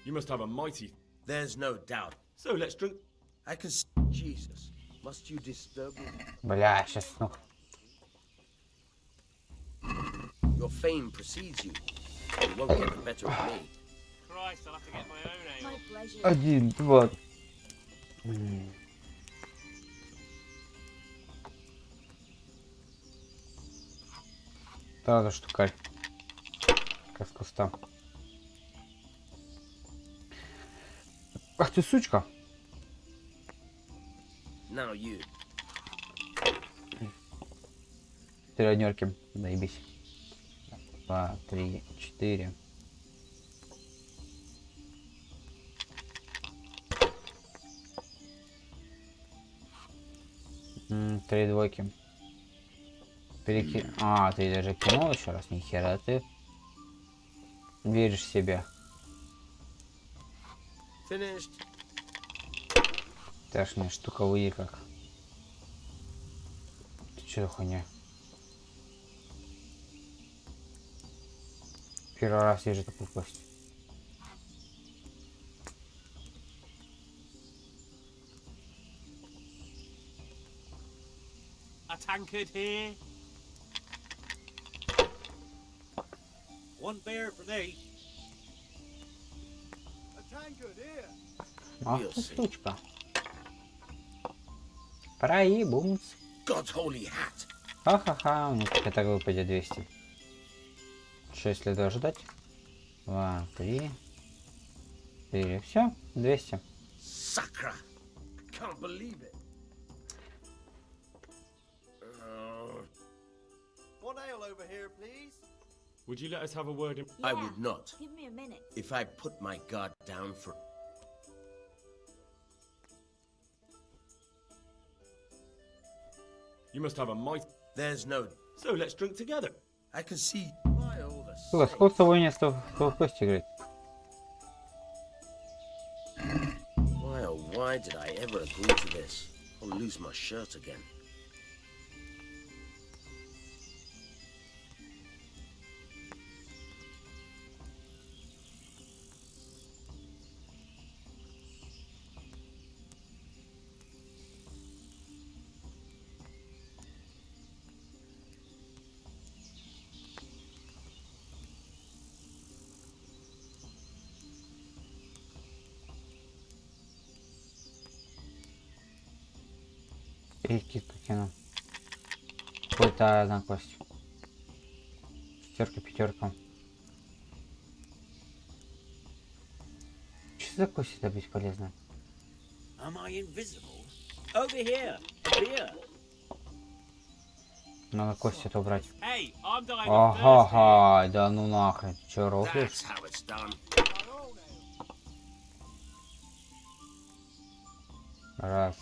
You must have a mighty... There's no doubt. So let's drink... I can... Jesus, must you disturb me? Бля, сейчас, ну. Your fame precedes you. You won't get the better of me. Christ, I'll have to get my own ale. My pleasure. Один, два. Да, штукарь. Как с куста. Ах ты, сучка. Now you. Тренерки, заебись. 2, 3, 4. Три двойки. А, ты даже кинул еще раз, нихера ты. Веришь в себя. Finished. Ты аж мне штука выйди как. Ты че за хуйня? Первый раз вижу такую кость. A tankard here. One beer for me. A tankard here. Ах ты, сучка. Проебумц. God's holy hat. Ха-ха-ха, у меня так выпадет 200. Что, если дождать? 2, 3, 4. Все, 200. Sacra. I can't believe it. One ale over here, please. Would you let us have a word in... I would not. Give me a minute. If I put my guard down for... You must have a mighty... There's no... So let's drink together. I can see why all the... Сука, сколько с тобой не с кости играть? Why oh why did I ever agree to this? I'll lose my shirt again. Перекидку кину. Какой-то одна кость. Четверка, пятерка. Что за кость это бесполезно? Am I invisible? Over here. Beer. Надо кость это убрать. Hey, I'm dying of Ага, да ну нахрен. Че, рофлишь? That's how it's done. Раз.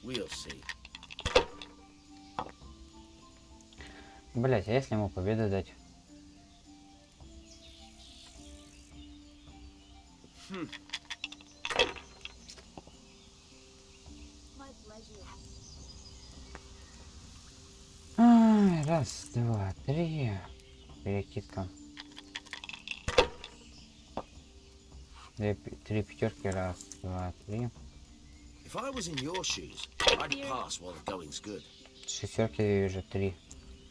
We'll see. Блять, а если ему победу дать? My pleasure. Раз, два, три. Перекидка. Три пятерки. Раз, два, три. If I was in your shoes, I'd pass while the going's good. Шестерки вижу. Три.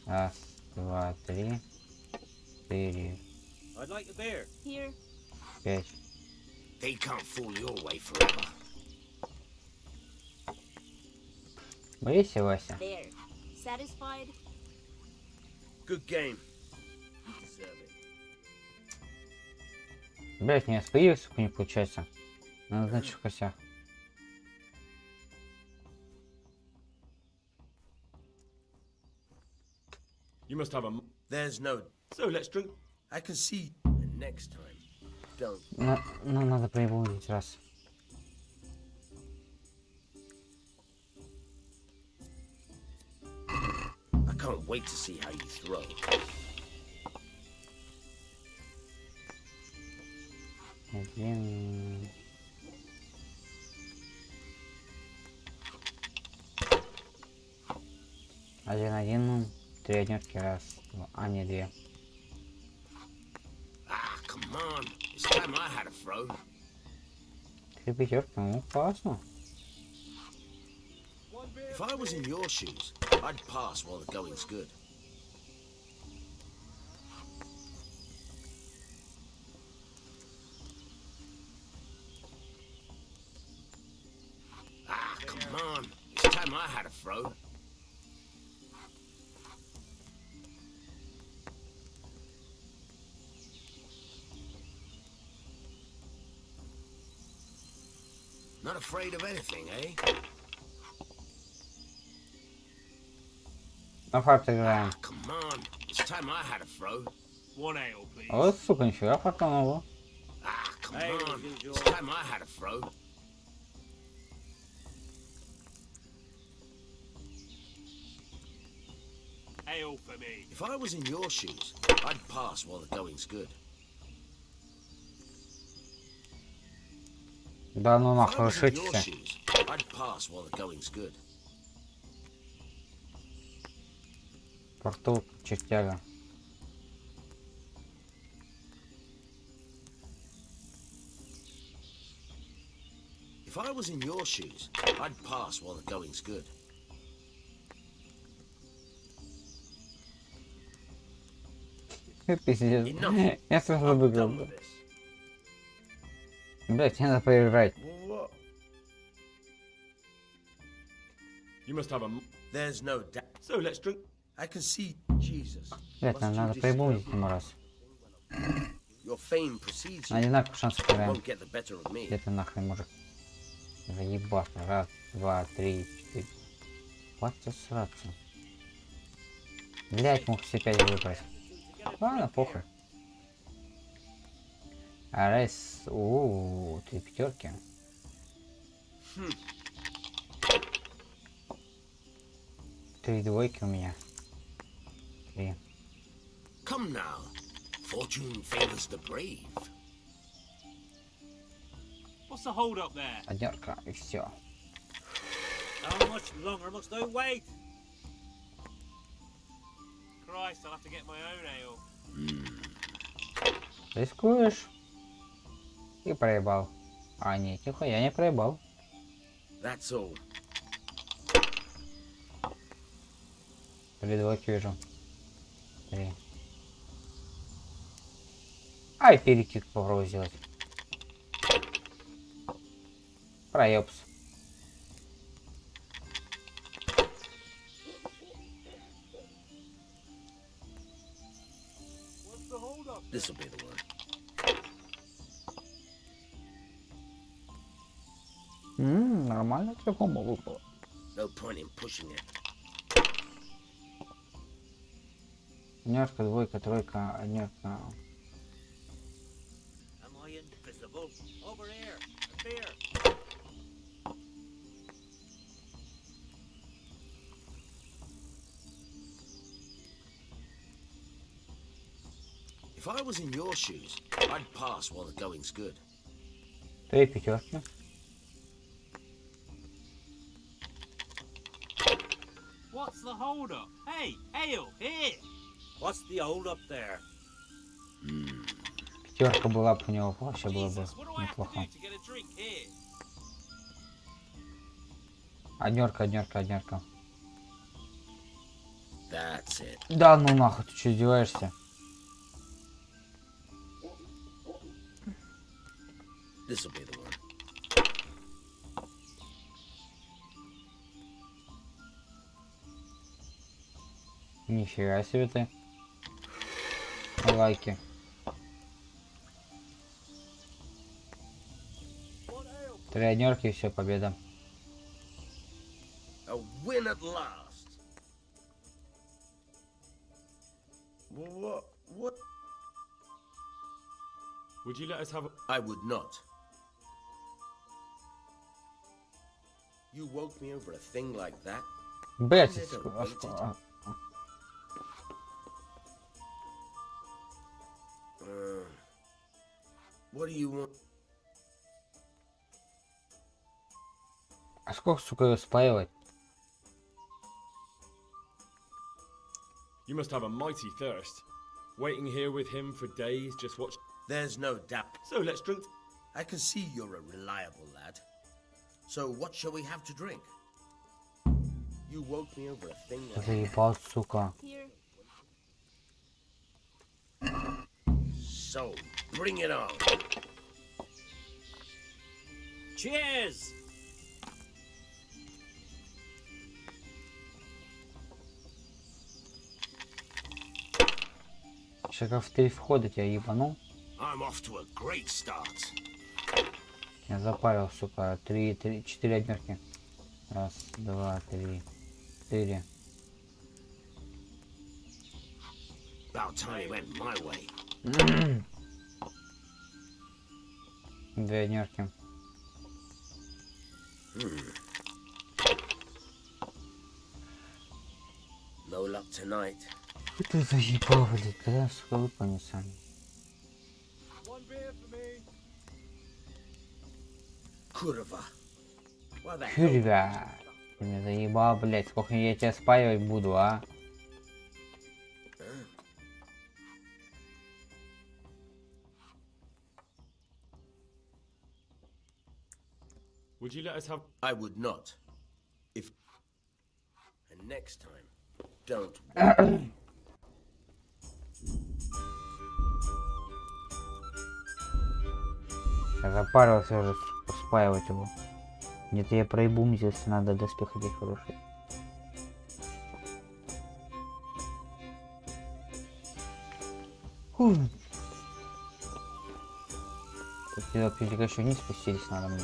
Раз, два, три. 4. I'd like a beer. Here. 5. They can't fool your way forever. Боишься, Вася? There. satisfied? Good game. You deserve it. Блять, не свои, сука, не получается. Надо знать, что косяк. You must have a... There's no... So let's drink. I can see... And next time, don't... Ну, надо проебывать раз. I can't wait to see how you throw. Один... Один, три однерки, раз, два, а не две. Ah, come on. It's time I had a throw. Три пятерки, ну классно. If I was in your shoes, I'd pass while the going's good. Ah, come on. It's time I had a throw. Not afraid of anything, eh? На фарт играем. Come on. It's time I had a throw. One ale, please. Вот, сука, нифига фартануло. Ah, come on. It's time I had a throw. Ale for me. If I was in your shoes, I'd pass while the going's good. Да ну If I нахуй, was in your шутите. shoes, I'd pass while the going's good. Порту, чертяга. If I was in your shoes, I'd pass while the going's good. Пиздец. Я сразу выиграл. Блять, надо поиграть. You must have a... There's no doubt. So let's drink. I can see Jesus. Блять, надо поебать ему раз. Your fame precedes you. Одинаковый шанс играем. Won't get the better of me. Где ты нахрен мужик? Заебаться. Раз, два, три, четыре. Хватит сраться. Блять, мог все 5 выбрать. Ладно, похуй. А раз... Ууу, 3 пятерки. Три двойки у меня. 3. Come now. Fortune favors the brave. What's the hold up there? Однерка и все. How much longer must I wait? Christ, I'll have to get my own ale. Рискуешь? И проебал. А нет, нихуя не проебал. That's all. Три двойки вижу. 3. Ай, перекид попробую сделать. Проебс. This'll be the one. Нормально трехома выпало. No point in pushing it. Однерка, двойка, тройка, однерка. Am I invisible? Over here. Appear. If I was in your shoes, I'd pass while the going's good. 3 пятерки. What's the hold up? Hey, ale, here. What's the hold up there? Пятерка была бы у него, вообще было бы Jesus, what do I have to неплохо. do to get a drink here? Однерка, однерка, однерка. That's it. Да ну нахуй, ты что, издеваешься? This'll be the one. Нифига себе ты. Лайки. Тренерки и все, победа. A win at last. What? Would you let us have a... I would not. You woke me over a thing like that? Блять, what do you want? а сколько, сука, ее спаивать? You must have a mighty thirst. Waiting here with him for days, just watch... There's no doubt. So let's drink... I can see you're a reliable lad. So what shall we have to drink? You woke me over a thing like Заебал, сука. So, bring it on. Cheers! Сейчас в 3 входа тебя ебанул. I'm off to a great start. Я запарил, сука. 4 однерки. Раз, два, три, 4. About time it went my way. 2 однерки. No luck tonight. Ты заебал, блядь, когда, сука, выполнил сам. Kurva. Курва. Ты меня заебал, блядь, сколько я тебя спаивать буду, а? Would you let us have... I would not. If... And next time, don't... Я запарился уже спаивать его. Нет, я проебу, если надо доспех одеть хороший. Тут еще вниз спустились надо мне.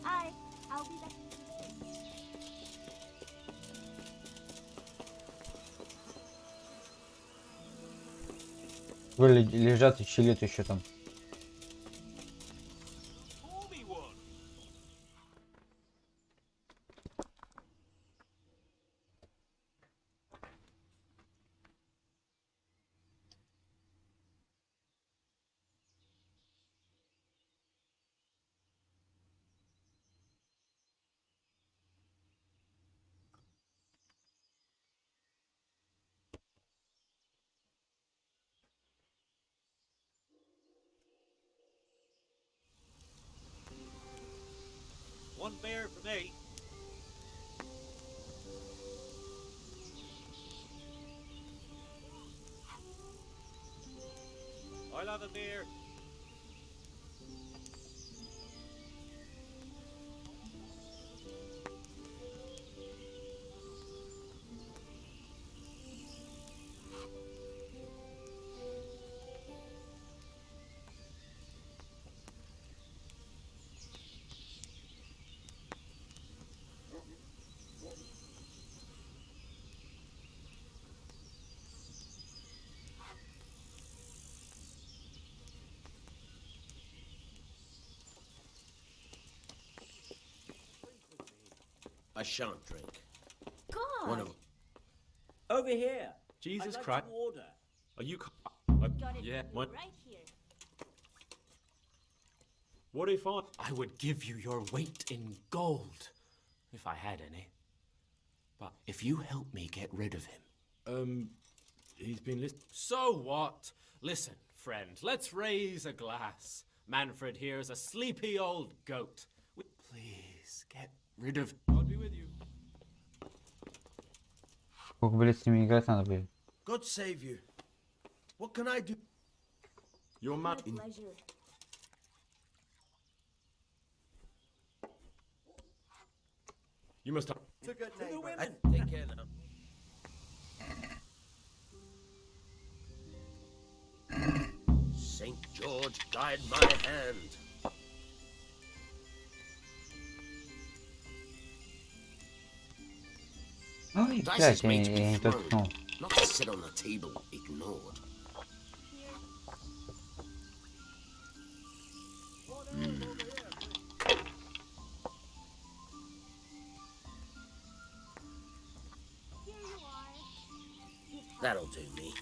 Hi, I'll be back. Лежат и чилят еще там. One beer for me. I'll have a beer. I shan't drink. God. One of over here. Jesus I'd like Christ. to order. Are you? Got it Yeah. right What? here. What if I? I would give you your weight in gold, if I had any. But if you help me get rid of him... He's been listening. So what? Listen, friend, let's raise a glass. Manfred here is a sleepy old goat. Please, get rid of... God be with you. Сколько, блядь, с ними играть надо, блядь? God save you. What can I do? You're mad. Pleasure. You must have. It's a good neighbor. Take care now. St. George, guide my hand. Ой, Dice блядь, is made to я be не thrown, толкнул. not to sit on the table ignored. That'll do me.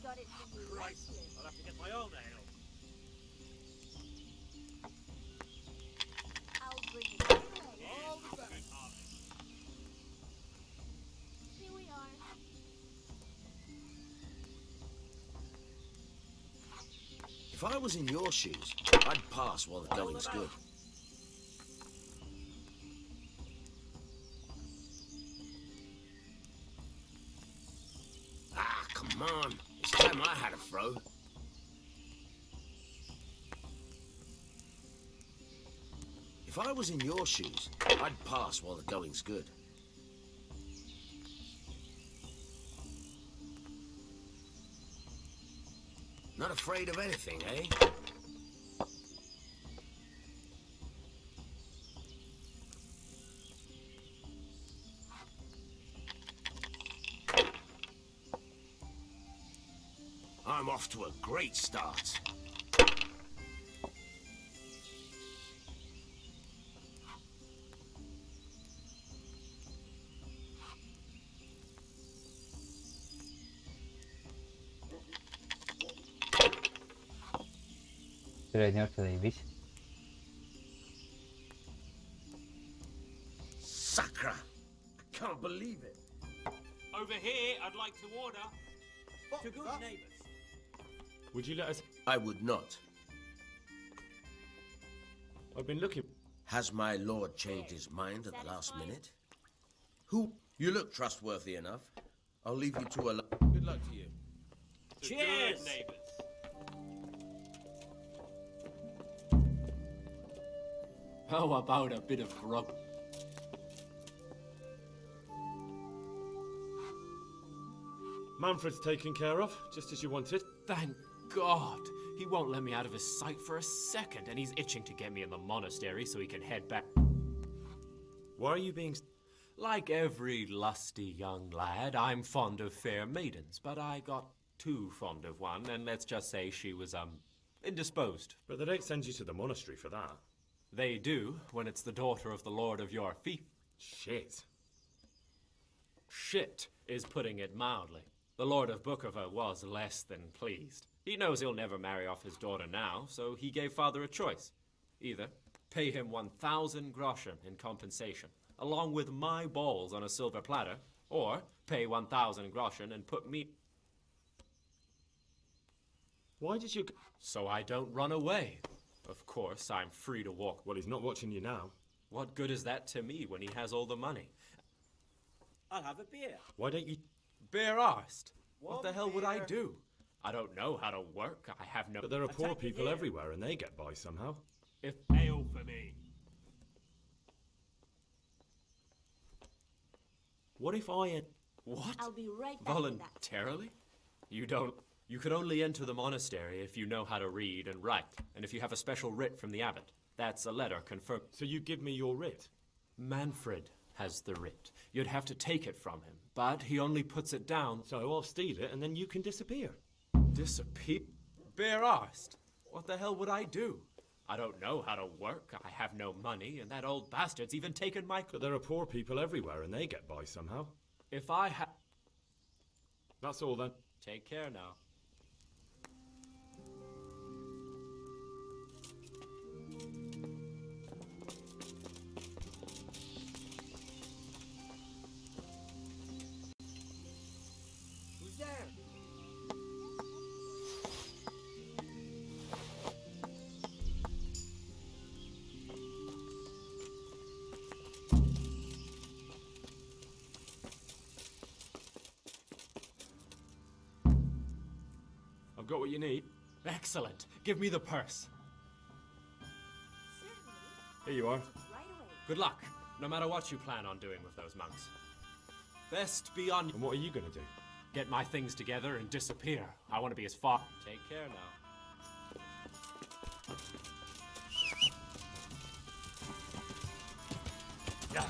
Got it for you. Right, I'll have to get my own ale. I'll bring it your way. All the better. Here we are. If I was in your shoes, I'd pass while the going's good. Ah, come on. It's time I had a throw. If I was in your shoes, I'd pass while the going's good. Not afraid of anything, eh? I'm off to a great start. Тренер-то заебись. Sacra! I can't believe it. Over here, I'd like to order... To good neighbours. Would you let us? I would not. I've been looking. Has my lord changed his mind at the last minute? Who? You look trustworthy enough. I'll leave you to alone. Good luck to you. Cheers! Good neighbours. How about a bit of grub? Manfred's taken care of, just as you wanted. Thank God. He won't let me out of his sight for a second, and he's itching to get me in the monastery so he can head back. Why are you being... Like every lusty young lad, I'm fond of fair maidens, but I got too fond of one, and let's just say she was, indisposed. But they don't send you to the monastery for that. They do, when it's the daughter of the lord of your fief. Shit. Shit is putting it mildly. The Lord of Bookover was less than pleased. He knows he'll never marry off his daughter now, so he gave father a choice. Either pay him 1,000 groschen in compensation, along with my balls on a silver platter, or pay 1,000 groschen and put me... Why did you... So I don't run away. Of course, I'm free to walk. Well, he's not watching you now. What good is that to me when he has all the money? I'll have a beer. Why don't you... Bare arsed. What One the hell would I beer. do? I don't know how to work. I have no... But there are poor Attack people here. everywhere and they get by somehow. If... Ale for me. What if I had... What? I'll be right back with that. Voluntarily? You don't... You could only enter the monastery if you know how to read and write, and if you have a special writ from the abbot. That's a letter confirmed. So you give me your writ? Manfred has the writ. You'd have to take it from him, but he only puts it down. So I'll steal it and then you can disappear. Disappear? Bare arsed. What the hell would I do? I don't know how to work, I have no money, and that old bastard's even taken my... But there are poor people everywhere and they get by somehow. If I had... That's all then. Take care now. Who's there? I've got what you need. Excellent. Give me the purse. Here you are. Good luck, no matter what you plan on doing with those monks. Best be on... And what are you going to do? Get my things together and disappear. I want to be as far... Take care now. Yeah.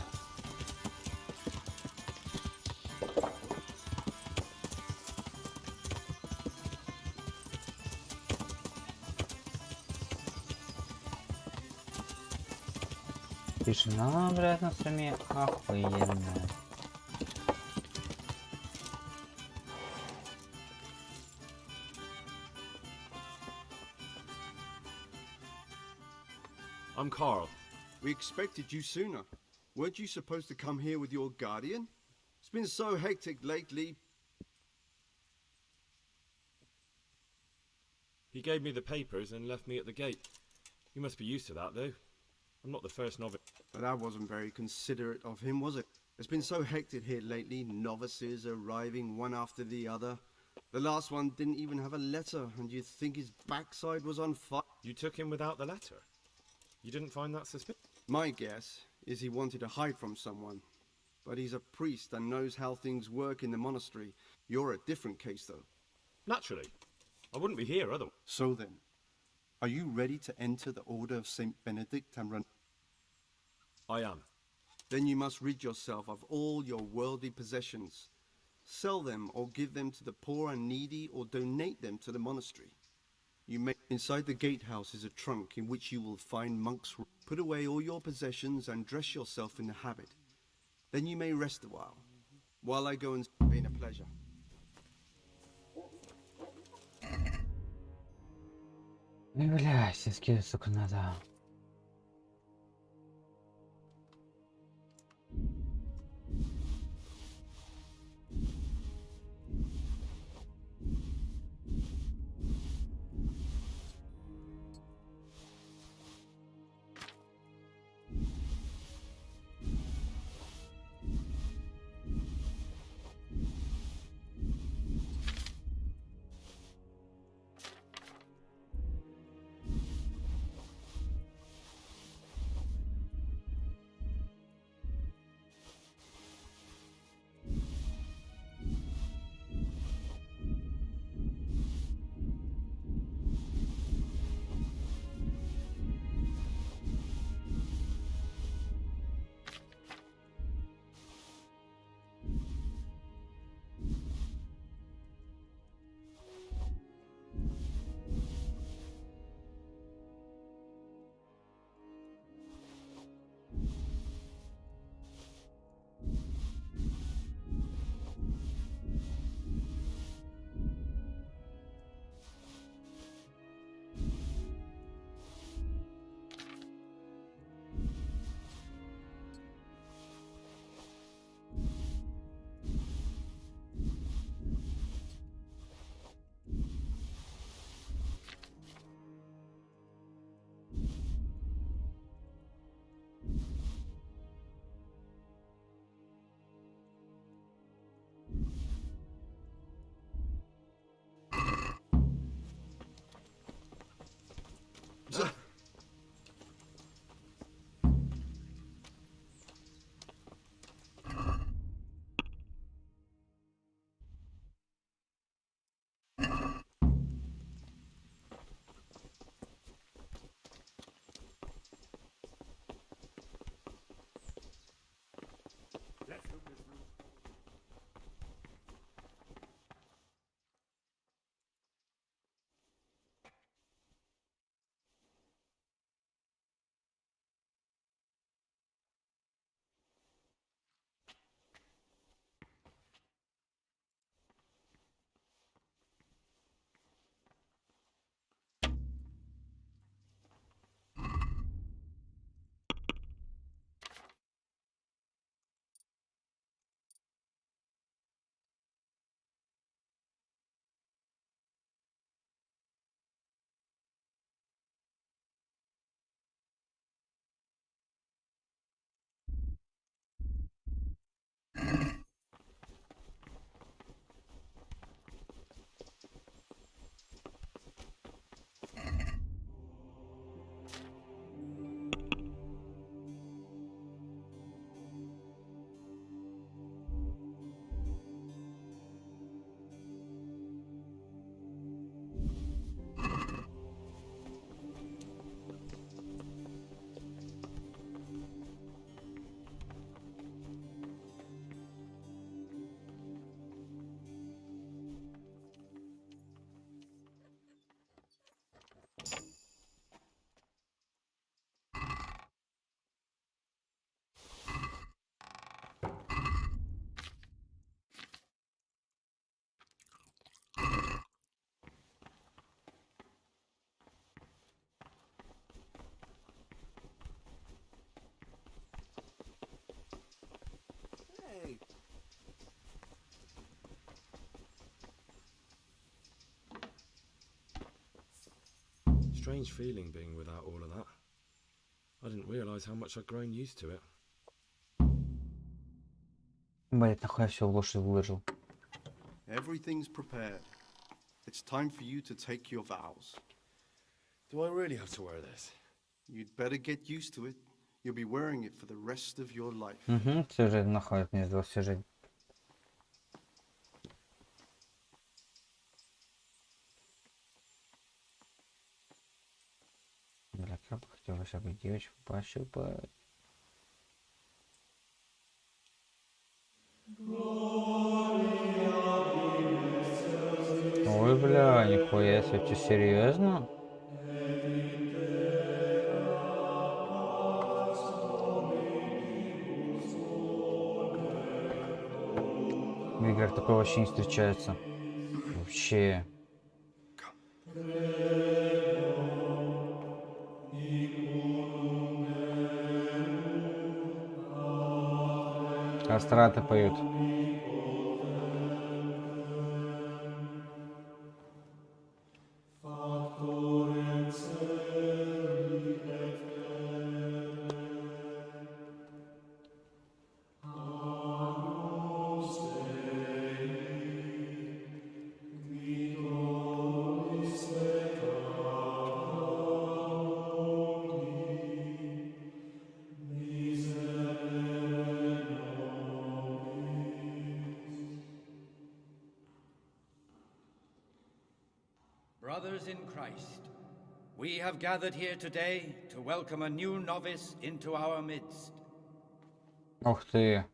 Тишина, блядь, на стриме охуенная. I'm Carl. We expected you sooner. Weren't you supposed to come here with your guardian? It's been so hectic lately. He gave me the papers and left me at the gate. You must be used to that, though. I'm not the first novice. But that wasn't very considerate of him, was it? It's been so hectic here lately, novices arriving one after the other. The last one didn't even have a letter, and you'd think his backside was on fire. You took him without the letter? You didn't find that suspicious? My guess is he wanted to hide from someone. But he's a priest and knows how things work in the monastery. You're a different case, though. Naturally. I wouldn't be here otherwise. So then, are you ready to enter the Order of St. Benedict and run? I am. Then you must rid yourself of all your worldly possessions. Sell them or give them to the poor and needy or donate them to the monastery. You may... Inside the gatehouse is a trunk in which you will find monks. Put away all your possessions and dress yourself in the habit. Then you may rest a while I go and... Been a pleasure. Блядь, сиськи, сука, надо. strange feeling being without all of that. I didn't realize how much I'd grown used to it. Блять, нахуй я все в лошадь выложил. Everything's prepared. It's time for you to take your vows. Do I really have to wear this? You'd better get used to it. You'll be wearing it for the rest of your life. Сюжет находит мне сдал сюжет. Бля, как бы хотел всякую девочку пощупать. Ой, бля, нихуя себе, ты серьезно? В играх такое вообще не встречается. Вообще. Кастраты поют. Brothers in Christ, we have gathered here today to welcome a new novice into our midst. Ух ты.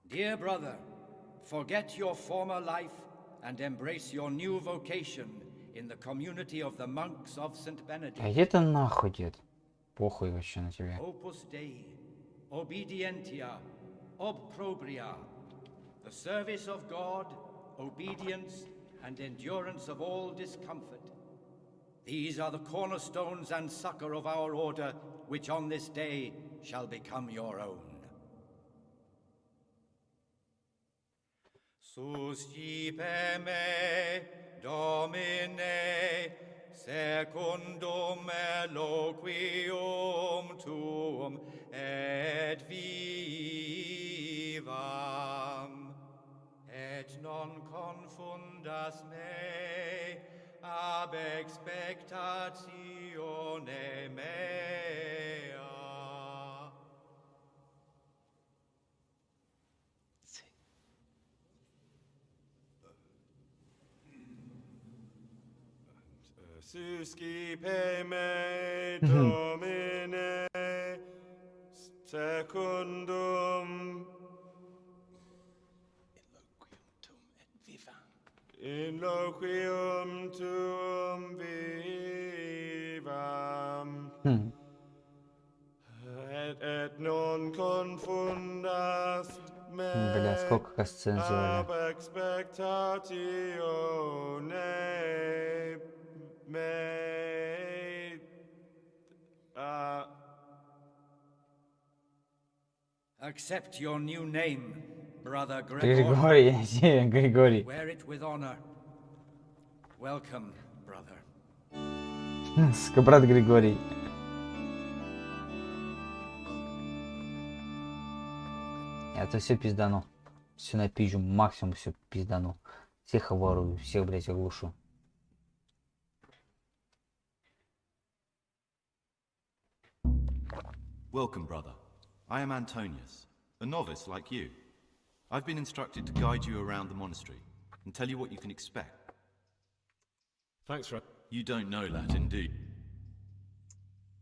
Dear brother, forget your former life and embrace your new vocation in the community of the monks of St. Benedict. А где ты нахуй, дед? Похуй вообще на тебя. Opus Dei, obedientia, obprobria, the service of God, obedience, and endurance of all discomfort. These are the cornerstones and succor of our order, which on this day shall become your own. Suscipe me, Domine, secundum eloquium tuum, et vivam, et non confundas me ab expectatione mea. Suscipe me, Domine, secundum in loquium tuum vivam, et non confundas me Бля, сколько касцен сделали. ab expectatione mea. Accept your new name, Brother Gregor. Григорий, Григорий. Wear it with honor. Welcome, brother. Брат Григорий. Я-то все пиздану. Все напизжу, максимум все пиздану. Всех ворую, всех, блять, оглушу. Welcome, brother. I am Antonius, a novice like you. I've been instructed to guide you around the monastery and tell you what you can expect. Thanks, Red. You don't know Latin, do you?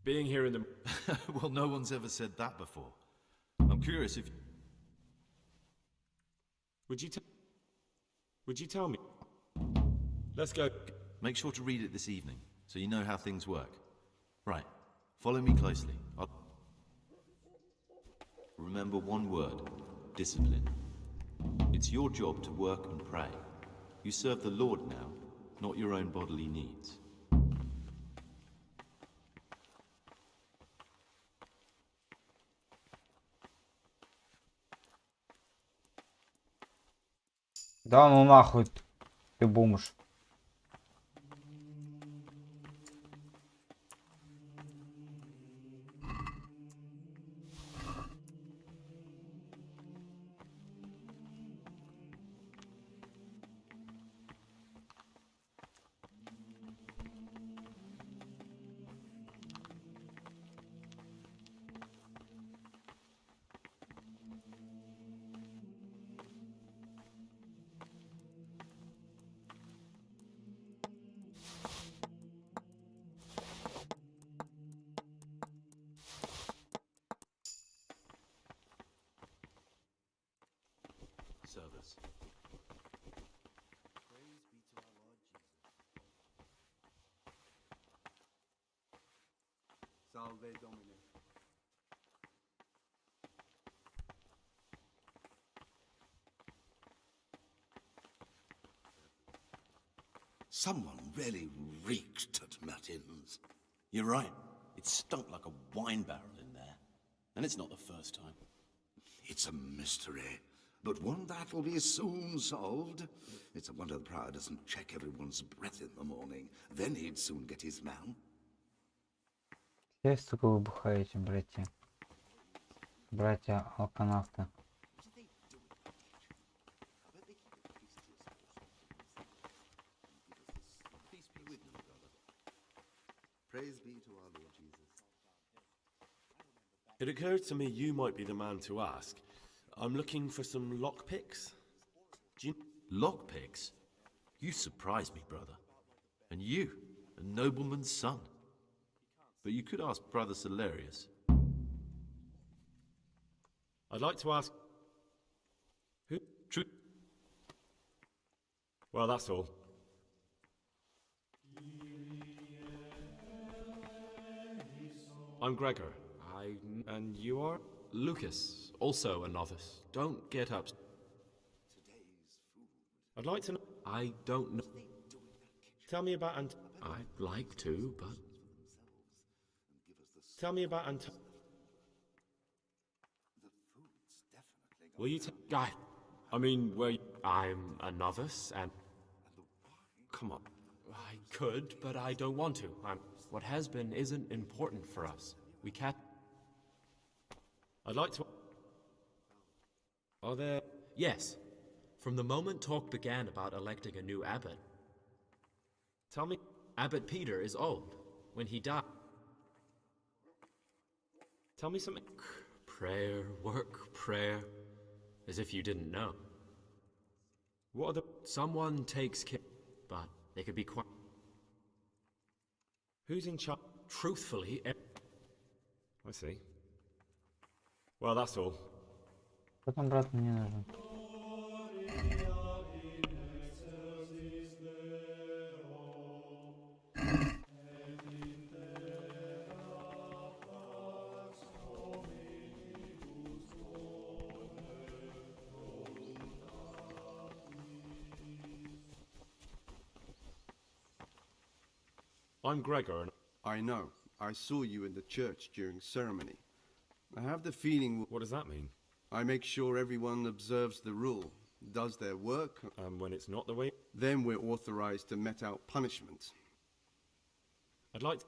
Being here in the... Well, no one's ever said that before. I'm curious if... Would you tell me? Let's go. Make sure to read it this evening, so you know how things work. Right. Follow me closely. Remember one word. Discipline. It's your job to work and pray. You serve the Lord now, not your own bodily needs. Да ну нахуй, ты бомж. service. Praise be to our Lord Jesus. Salve Domine. Someone really reeked at Martin's. You're right. It stunk like a wine barrel in there. And it's not the first time. It's a mystery, but one that'll be soon solved. It's a wonder the prior doesn't check everyone's breath in the morning. Then he'd soon get his man. Все, сука, вы бухаете, братья. Братья-алканавты. Praise be to our Lord Jesus. It occurred to me you might be the man to ask. I'm looking for some lockpicks. Lockpicks? You surprise me, brother. And you, a nobleman's son. But you could ask Brother Salarius. I'd like to ask... Who? True. Well, that's all. I'm Gregor. And you are? Lucas, also a novice. Don't get up. I'd like to know... I don't know. Tell me about I'd like to, but... Tell me about Will you Guy. I mean, where I'm a novice, and... Come on. I could, but I don't want to. What has been isn't important for us. We can't... I'd like to... Are there... Yes. From the moment talk began about electing a new abbot. Tell me... Abbot Peter is old. When he died... Tell me something... Prayer, work, prayer. As if you didn't know. What are the... Someone takes care... But they could be quite... Who's in charge? Truthfully... I see. Well, that's all. Потом брат мне нужен. I'm Gregor and... I know. I saw you in the church during ceremony. I have the feeling... What does that mean? I make sure everyone observes the rule, does their work. And when it's not the way... Then we're authorized to mete out punishment. I'd like to...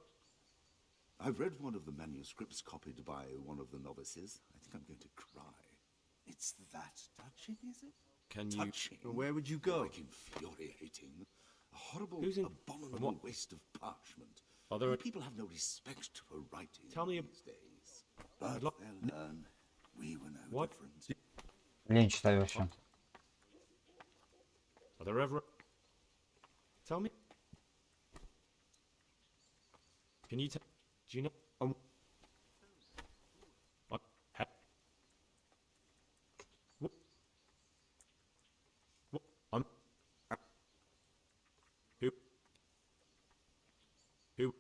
I've read one of the manuscripts copied by one of the novices. I think I'm going to cry. It's that touching, is it? Can you... Touching. Where would you go? Like infuriating. A horrible, Who's in... abominable waste of parchment. Are there... People have no respect for writing Tell me... these days. But they'll learn. We were no What? different. Лень читаю вообще. Are there ever... Tell me... Can you tell... Do you know... What? I'm... Who? Who?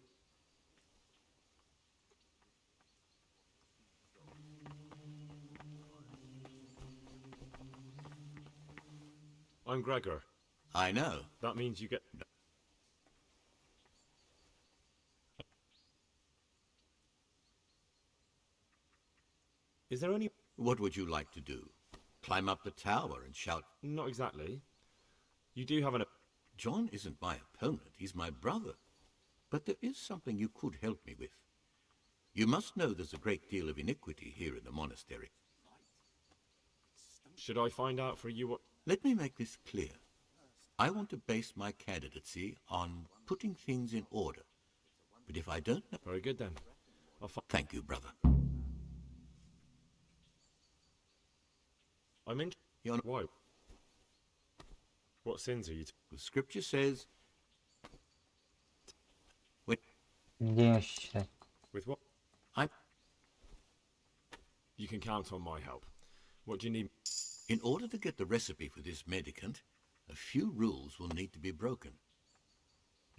I'm Gregor. I know. That means you get... Is there any... What would you like to do? Climb up the tower and shout? Not exactly. You do have an... John isn't my opponent, he's my brother. But there is something you could help me with. You must know there's a great deal of iniquity here in the monastery. Should I find out for you what... Let me make this clear. I want to base my candidacy on putting things in order. But if I don't know... Very good then. Thank you, brother. I'm in... Why? What sins are you... The scripture says... Где вообще читать? With what? You can count on my help. What do you need? In order to get the recipe for this medicament, a few rules will need to be broken.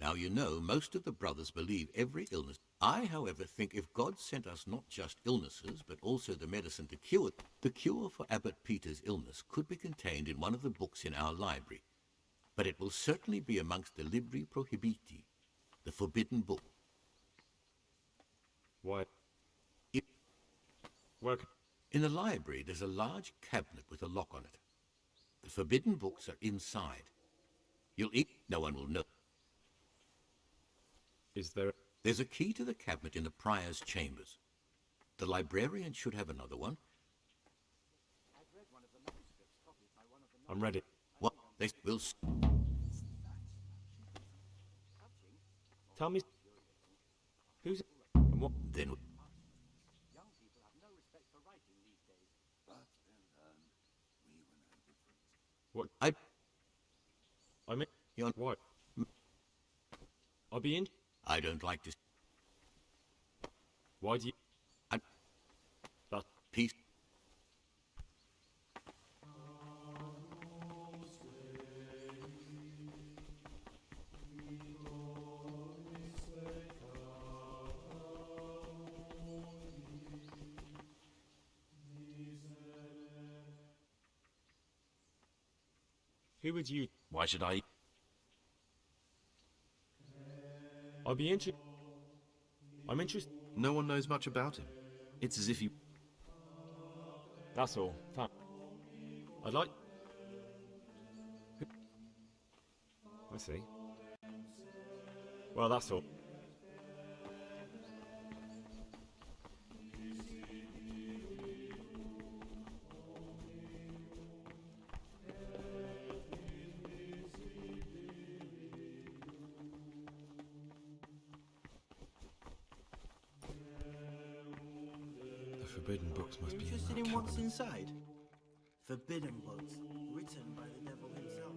Now, you know, most of the brothers believe every illness. I, however, think if God sent us not just illnesses, but also the medicine to cure it, the cure for Abbot Peter's illness could be contained in one of the books in our library. But it will certainly be amongst the Libri Prohibiti, the forbidden book. Why? In the library, there's a large cabinet with a lock on it. The forbidden books are inside. You'll eat, no one will know. Is there... There's a key to the cabinet in the prior's chambers. The librarian should have another one. I'm ready. What? They will... Tell me... Who's... And what... Then... What? I mean... You're... What? I'll be in... I don't like to... Why do you... But... Peace... Who would you... Why should I... I'll be interested... I'm interested... No one knows much about him. It's as if he... That's all. Fine. I'd like... I see. Well, that's all. Forbidden books must be Interested in in that what's cabinet. inside? Forbidden books, written by the devil himself.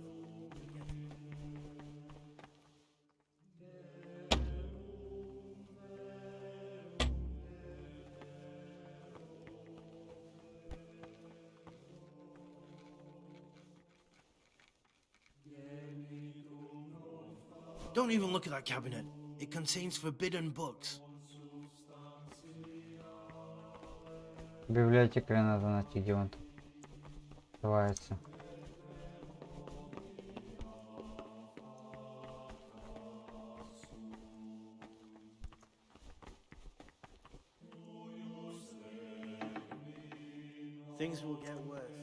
Don't even look at that cabinet. It contains forbidden books. Библиотека надо найти, где он открывается. Things will get worse.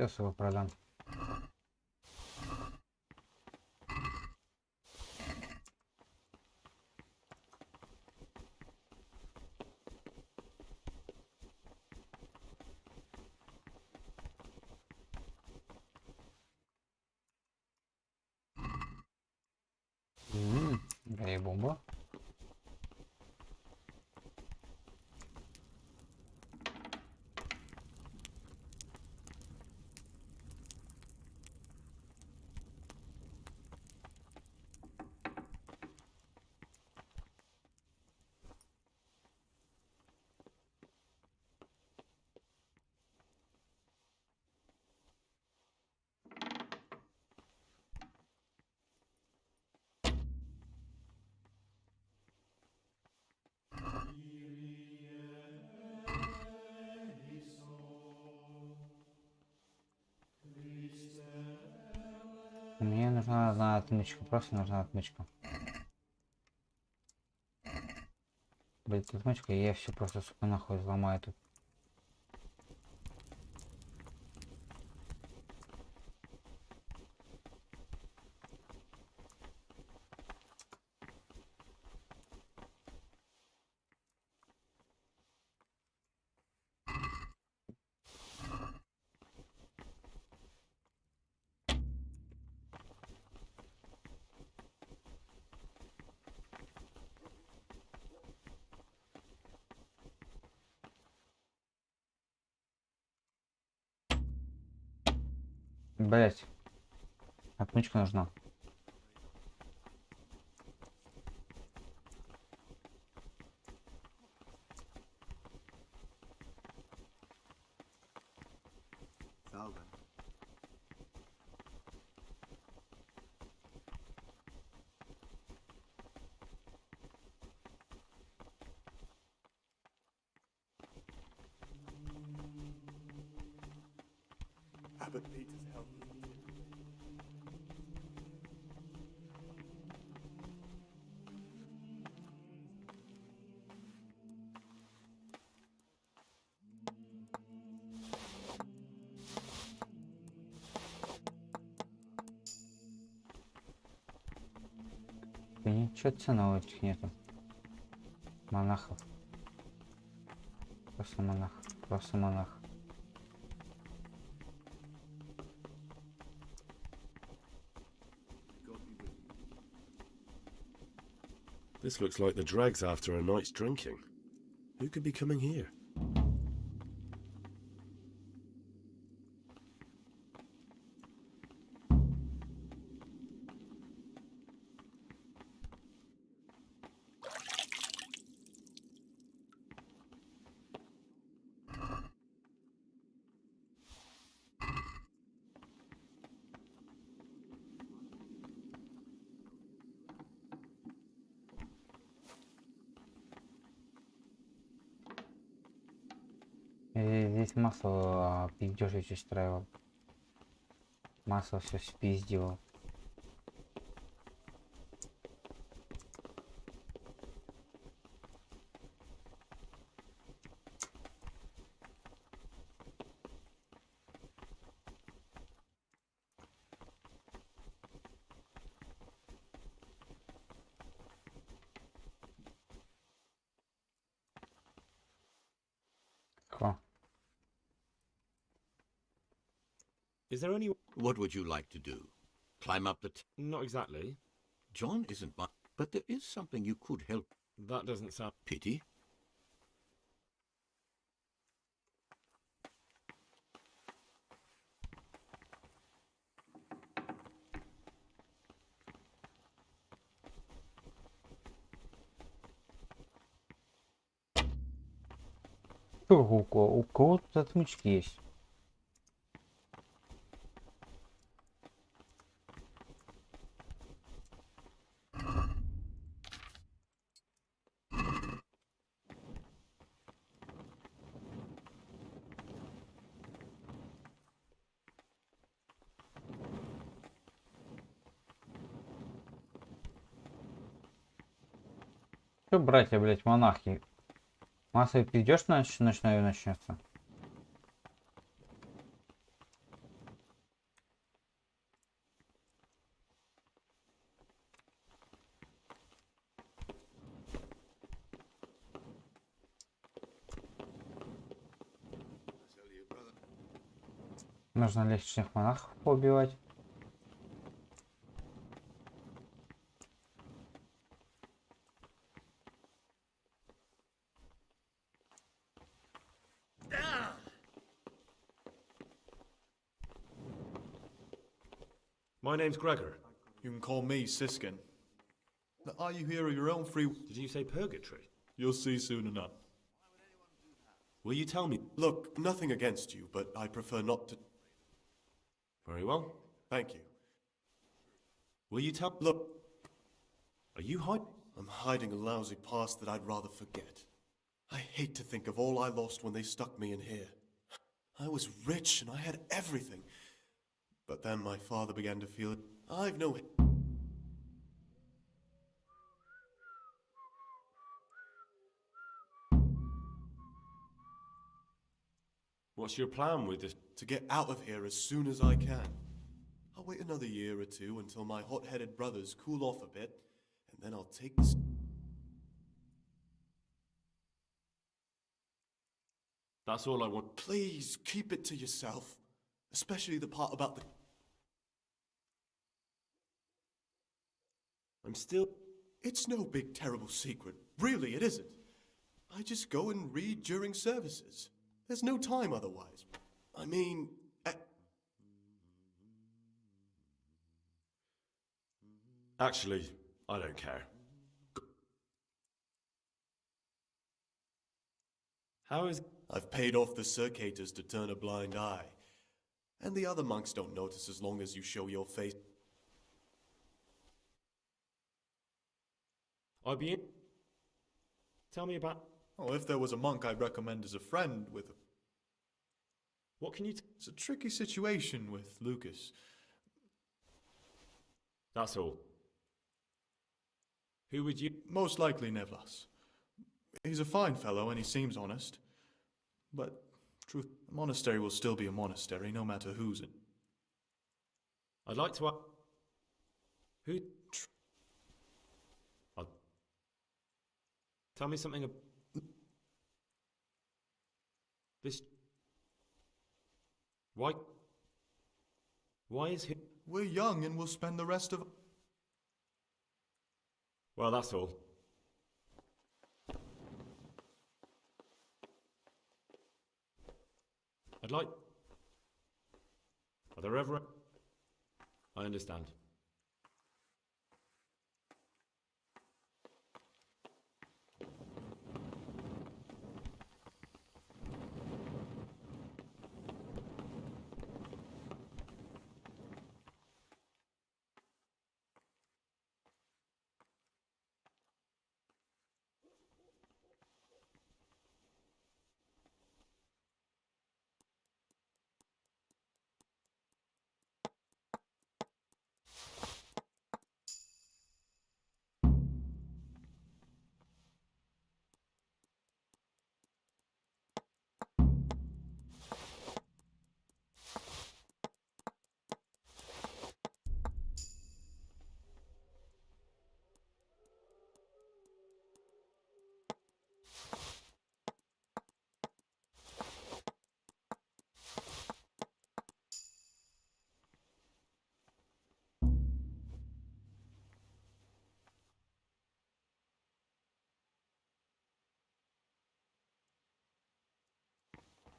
Сейчас его продам. Эй, бомба. Мне нужна одна отмычка, просто нужна отмычка. Блять, отмычка, я все просто, сука, нахуй взломаю тут. Блять, отмычка нужна. Abbot Peter's help. Ничего ценного этих нету. Монахов. Просто монах. Просто монах. This looks like the dregs after a night's drinking. Who could be coming here? Здесь масло пиздеж я устраивал. Масло все спиздил. Is there any... What would you like to do? Climb up the... Not exactly. John isn't much, but there is something you could help. That doesn't sound... Pity? У кого тут отмычки есть? Что, братья, блять, монахи? Массовый пиздеж ночной начнется? Нужно лишних монахов поубивать. My name's Gregor. You can call me Siskin. Are you here of your own free... Did you say purgatory? You'll see soon enough. Will you tell me? Look, nothing against you, but I prefer not to... Very well. Thank you. Will you tell... Look. Are you hiding? I'm hiding a lousy past that I'd rather forget. I hate to think of all I lost when they stuck me in here. I was rich and I had everything. But then my father began to feel it. I've no... What's your plan with this? To get out of here as soon as I can. I'll wait another year or two until my hot-headed brothers cool off a bit, and then I'll take this. That's all I want. Please, keep it to yourself. Especially the part about the... I'm still... It's no big terrible secret. Really, it isn't. I just go and read during services. There's no time otherwise. I mean... Actually, I don't care. How is... I've paid off the circators to turn a blind eye. And the other monks don't notice as long as you show your face. I'd be in... Tell me about... Oh, if there was a monk I'd recommend as a friend with... What can you... It's a tricky situation with Lucas. That's all. Who would you... Most likely Nevlas. He's a fine fellow and he seems honest. But, truth, a monastery will still be a monastery, no matter who's in. I'd like to... Who... Tell me something about... This... Why is he... We're young and we'll spend the rest of... Well, that's all. I'd like... Are there ever... I understand.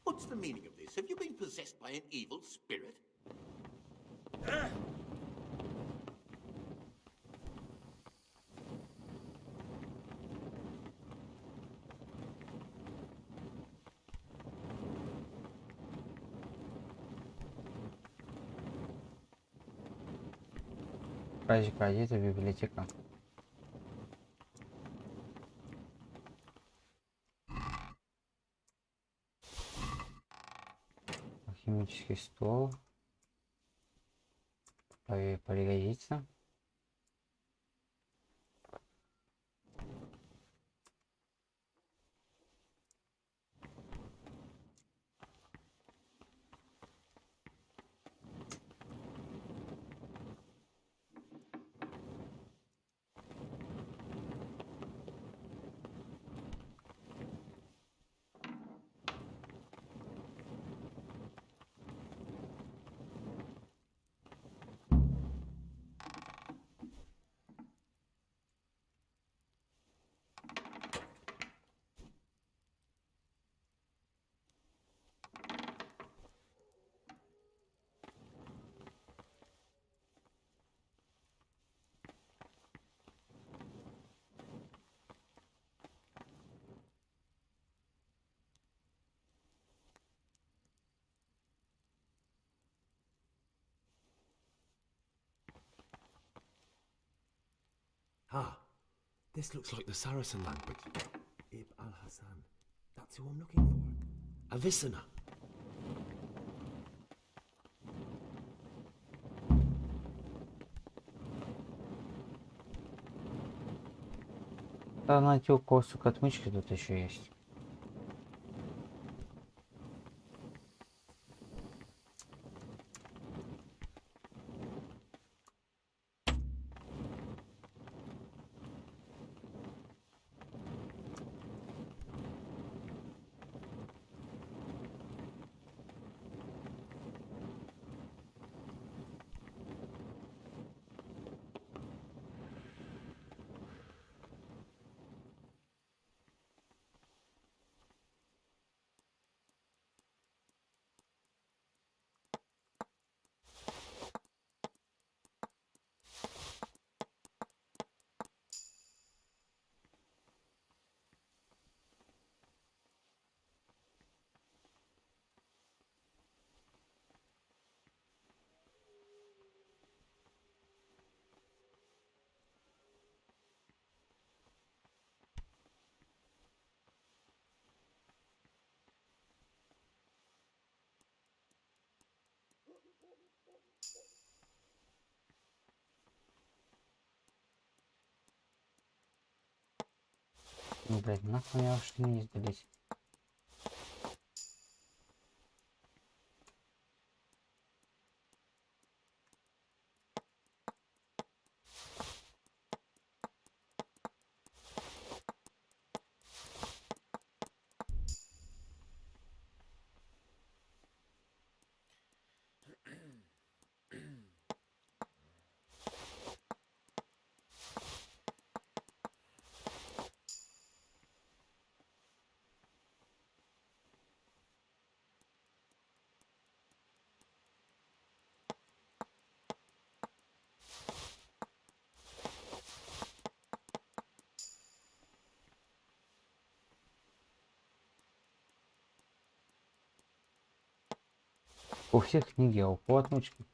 What's the meaning of this? Have you been possessed by an evil spirit? Пройдите библиотека. Химический стол. Пригодится. Ah, this looks like the Saracen language. Ibn al-Hassan. That's who I'm looking for. Avicenna. Да, найти косу к отмычке тут еще есть. Ну, блядь, нахуй я уж не сдались. У всех книги, а у кого отмычки?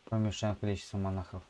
Помешаем количество монахов.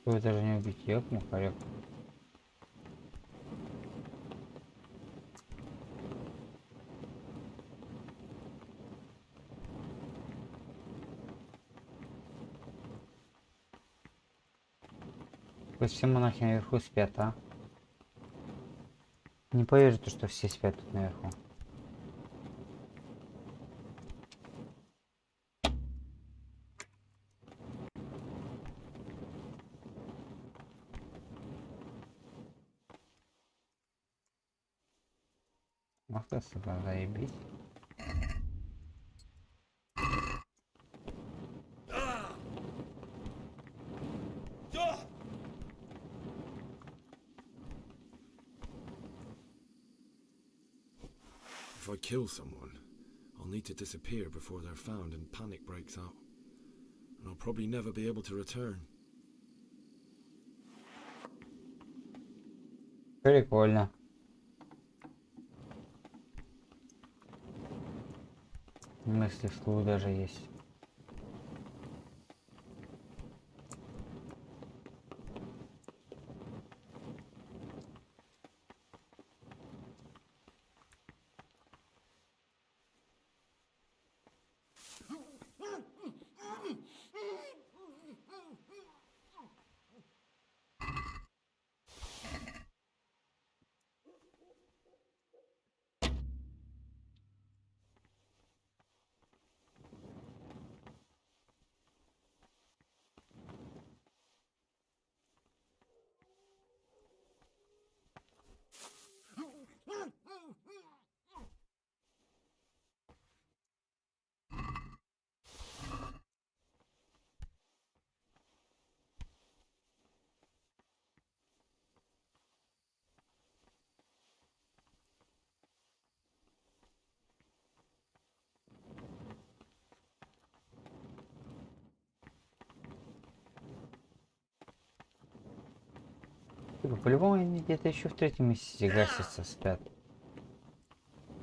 Вы даже не убить яку, коряк. Пусть все монахи наверху спят, а? Не поверите, что все спят тут наверху. Ах ты, сука, заебись. If I kill someone, I'll need to disappear before they're found and panic breaks out. And I'll probably never be able to return. Прикольно. Мысли вслух даже есть. Типа, по-любому они где-то еще в третьем месяце гасятся, спят.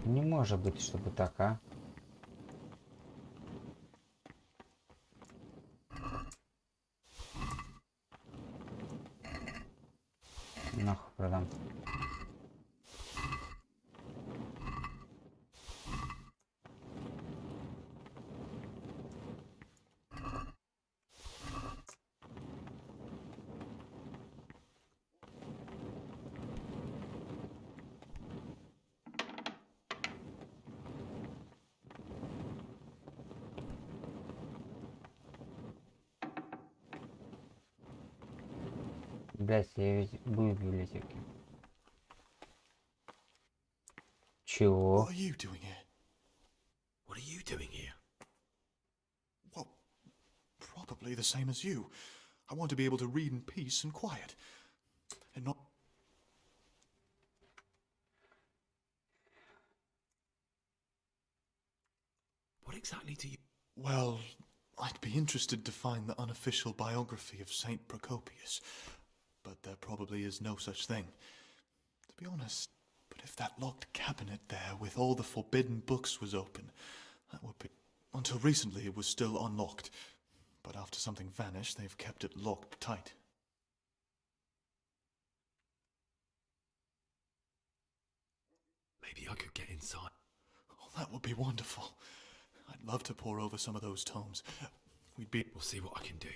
Не может быть, чтобы так, а? Нахуй продам. Блять, я ведь был в библиотеке. Чего? What are you doing here? What are you doing here? Well, probably the same as you. I want to be able to read in peace and quiet. And not... What exactly do you... Well, I'd be interested to find the unofficial biography of Saint Procopius. But there probably is no such thing. To be honest, but if that locked cabinet there with all the forbidden books was open, that would be... Until recently it was still unlocked. But after something vanished, they've kept it locked tight. Maybe I could get inside. Oh, that would be wonderful. I'd love to pore over some of those tomes. We'd be... We'll see what I can do.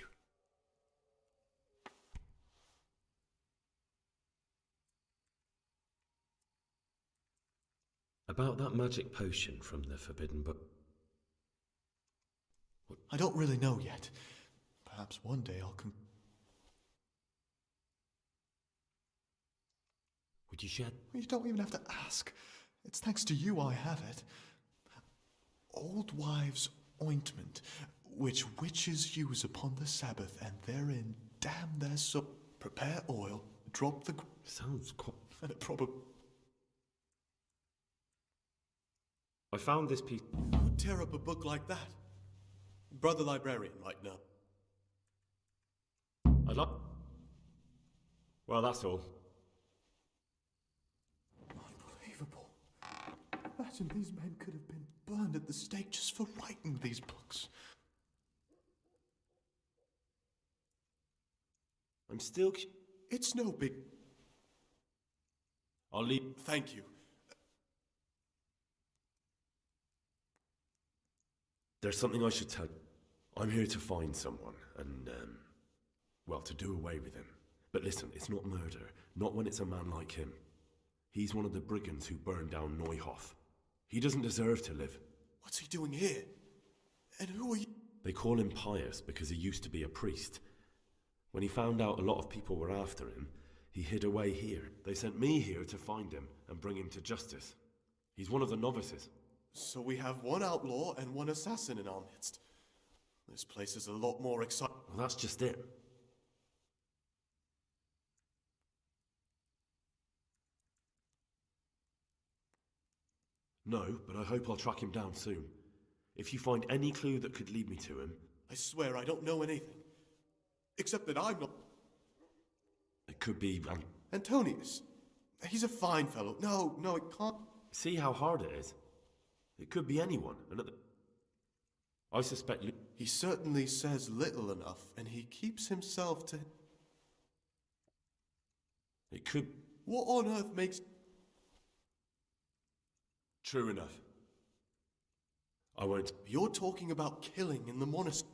About that magic potion from the Forbidden Book. I don't really know yet. Perhaps one day I'll Would you share? You don't even have to ask. It's thanks to you I have it. Old wives' ointment, which witches use upon the Sabbath, and therein damn their soul. Prepare oil, drop the... Sounds quite... And it probably... I found this piece... Who'd tear up a book like that? Brother librarian right now. I'd like... Well, that's all. Unbelievable. Imagine these men could have been burned at the stake just for writing these books. I'm still... It's no big... I'll leave... Thank you. There's something I should tell you. I'm here to find someone, and, well, to do away with him. But listen, it's not murder, not when it's a man like him. He's one of the brigands who burned down Neuhof. He doesn't deserve to live. What's he doing here? And who are you? They call him pious because he used to be a priest. When he found out a lot of people were after him, he hid away here. They sent me here to find him and bring him to justice. He's one of the novices. So we have one outlaw and one assassin in our midst. This place is a lot more exciting. Well, that's just it. No, but I hope I'll track him down soon. If you find any clue that could lead me to him... I swear I don't know anything. Except that I'm not... It could be... Antonius. He's a fine fellow. No, it can't. See how hard it is? It could be anyone, and I suspect He certainly says little enough, and he keeps himself to... It could... What on earth makes... True enough. I won't... You're talking about killing in the monastery.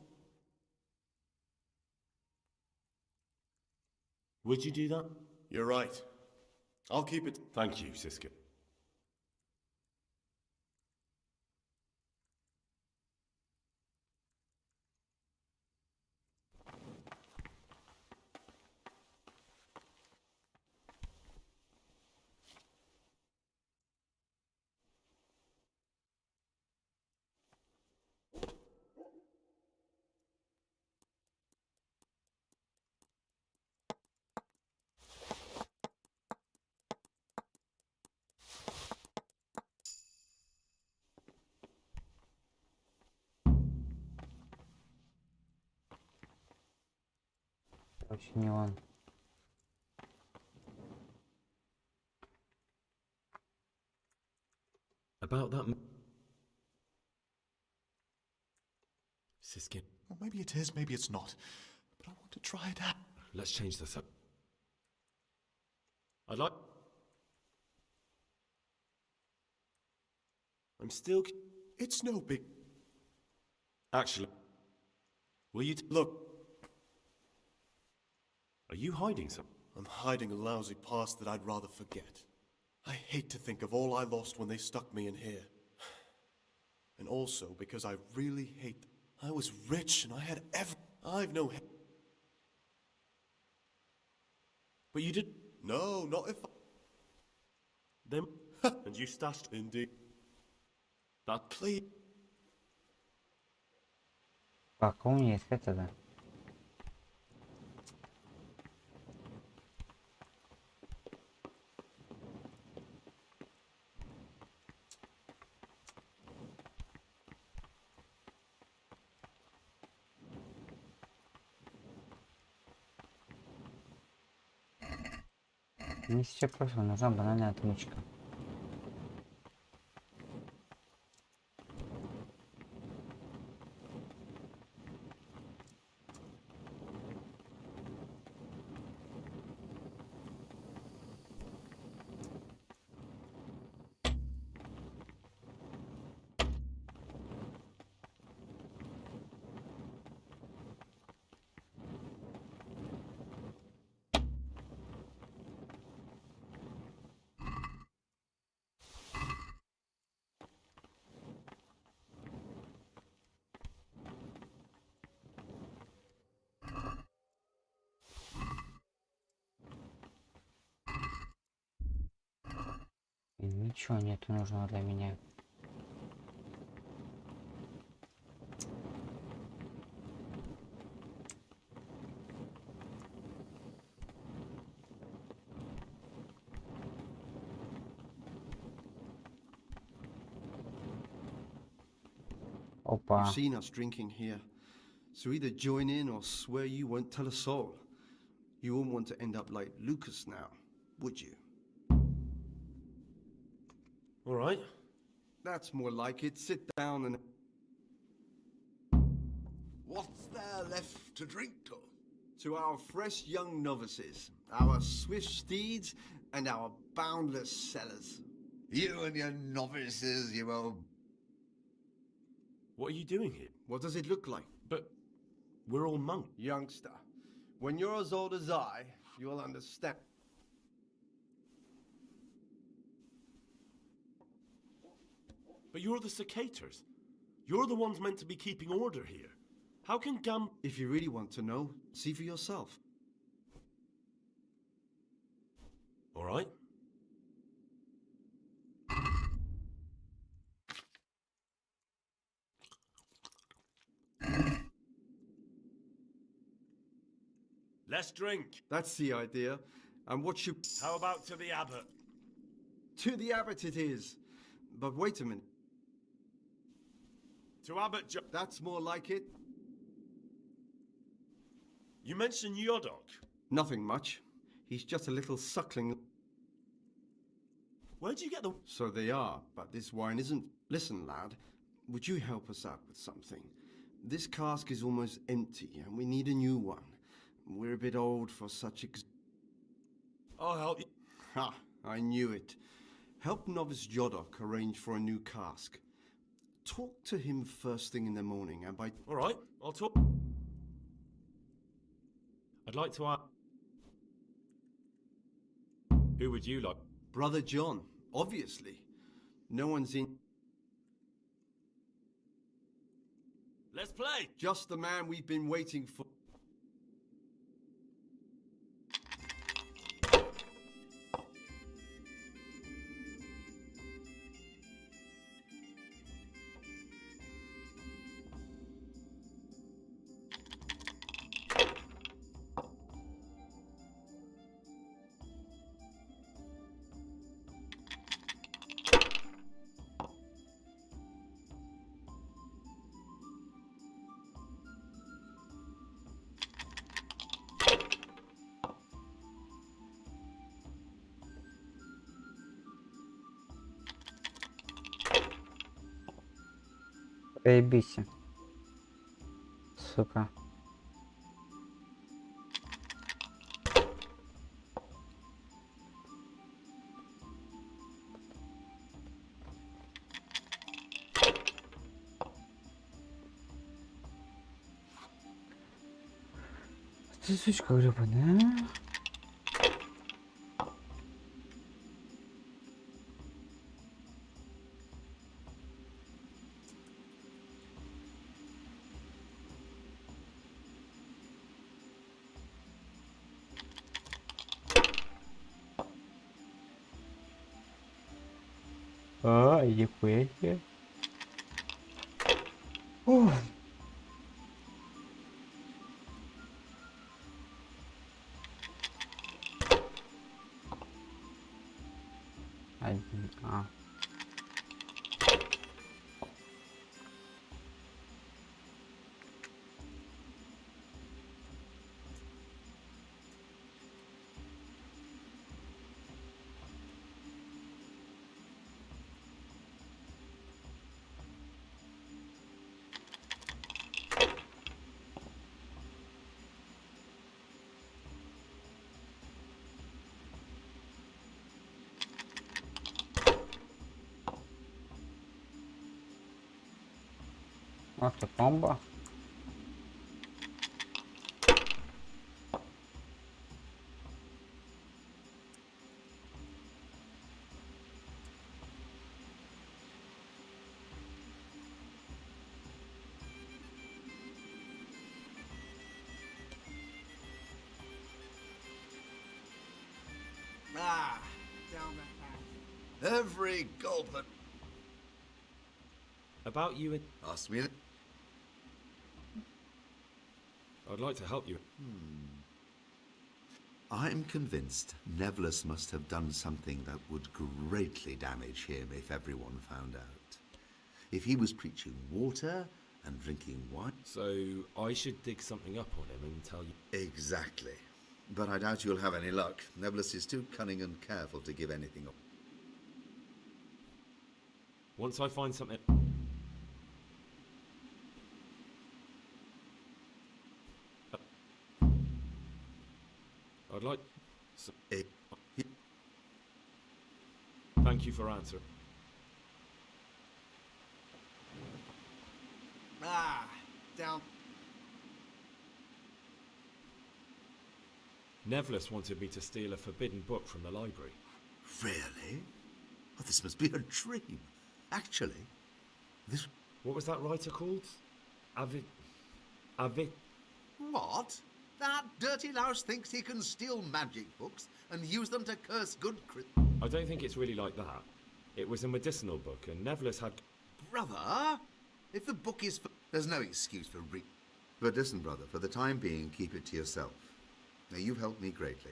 Would you do that? You're right. I'll keep it... Thank you, Siska. Короче, не он. About that... Siskin. Well, maybe it is, maybe it's not. But I want to try it out. Let's change this up. I'd like... I'm still... It's no big... Actually... Will you... Look... Are you hiding something? I'm hiding a lousy past that I'd rather forget. I hate to think of all I lost when they stuck me in here. And also because I really hate... I was rich and I had I've no... But you did... No, not if... Then... And you stashed... Indeed. That... Please... Пока у меня искать тогда. Мне сейчас просто нужна банальная отмычка. Ничего нет нужного для меня. Опа. You've seen us drinking here, so either join in or swear you won't tell a soul. You won't want to end up like Lucas now, would you? All right. That's more like it. Sit down and... What's there left to drink to? To our fresh young novices, our swift steeds, and our boundless cellars. You and your novices, you old... What are you doing here? What does it look like? But we're all monks. Youngster, when you're as old as I, you'll understand. But you're the cicators. You're the ones meant to be keeping order here. How can If you really want to know, see for yourself. All right. Let's drink. That's the idea. And what should... How about to the abbot? To the abbot it is. But wait a minute. To Abbot That's more like it. You mentioned Yodok. Nothing much. He's just a little suckling. Where'd you get the... So they are, but this wine isn't... Listen, lad, would you help us out with something? This cask is almost empty, and we need a new one. We're a bit old for such I'll help you. Ha! I knew it. Help Novice Jodok arrange for a new cask. Talk to him first thing in the morning, and by... All right, I'll talk... I'd like to ask... Who would you like? Brother John, obviously. No one's in... Let's play! Just the man we've been waiting for. Заебись. Сука. Ты сучка гребаная, а? А, нихуя себе. Ух. А. Автобомба. Ah, down that path. Every gulp that... About you and... Ask me... I'd like to help you. I'm convinced Nevlus must have done something that would greatly damage him if everyone found out. If he was preaching water and drinking wine... So I should dig something up on him and tell you... Exactly. But I doubt you'll have any luck. Nevlus is too cunning and careful to give anything up. Once I find something... I'd like... Thank you for answering. Ah, down... Nevlus wanted me to steal a forbidden book from the library. Really? Oh, this must be a dream. Actually, this... What was that writer called? Avid... What? That dirty louse thinks he can steal magic books and use them to curse good I don't think it's really like that. It was a medicinal book, and Nevlus had... Brother, if the book is for... There's no excuse for But listen, brother, for the time being, keep it to yourself. Now, you've helped me greatly,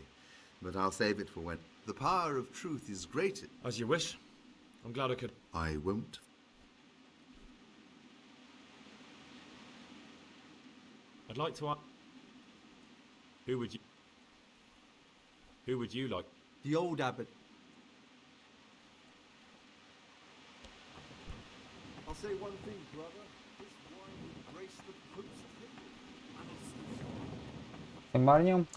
but I'll save it for when... The power of truth is greater. As you wish. I'm glad I could... I won't... I'd like to ask... Who would you like? The old abbot. I'll say one thing, brother. This wine would grace the Pope's table. Марнем.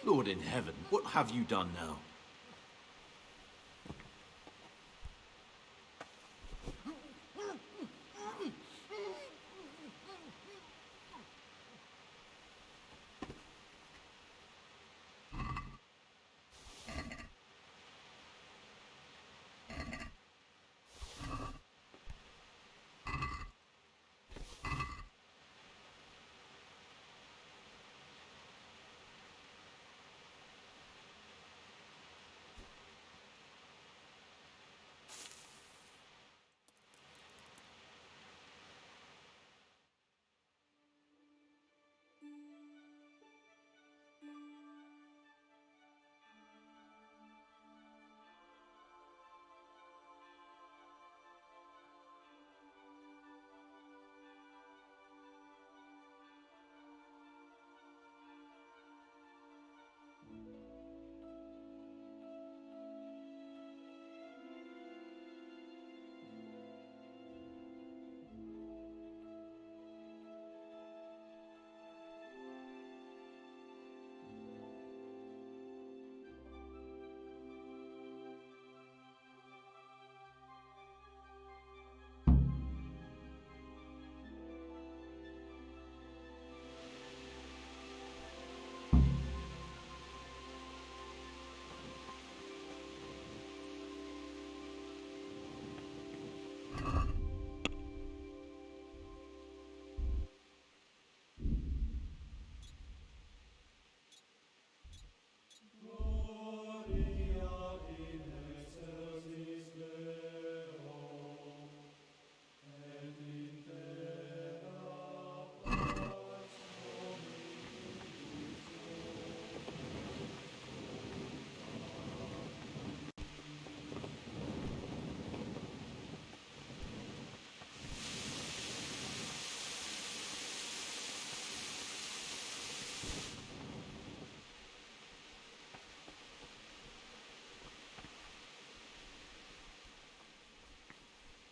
Lord in heaven, what have you done now?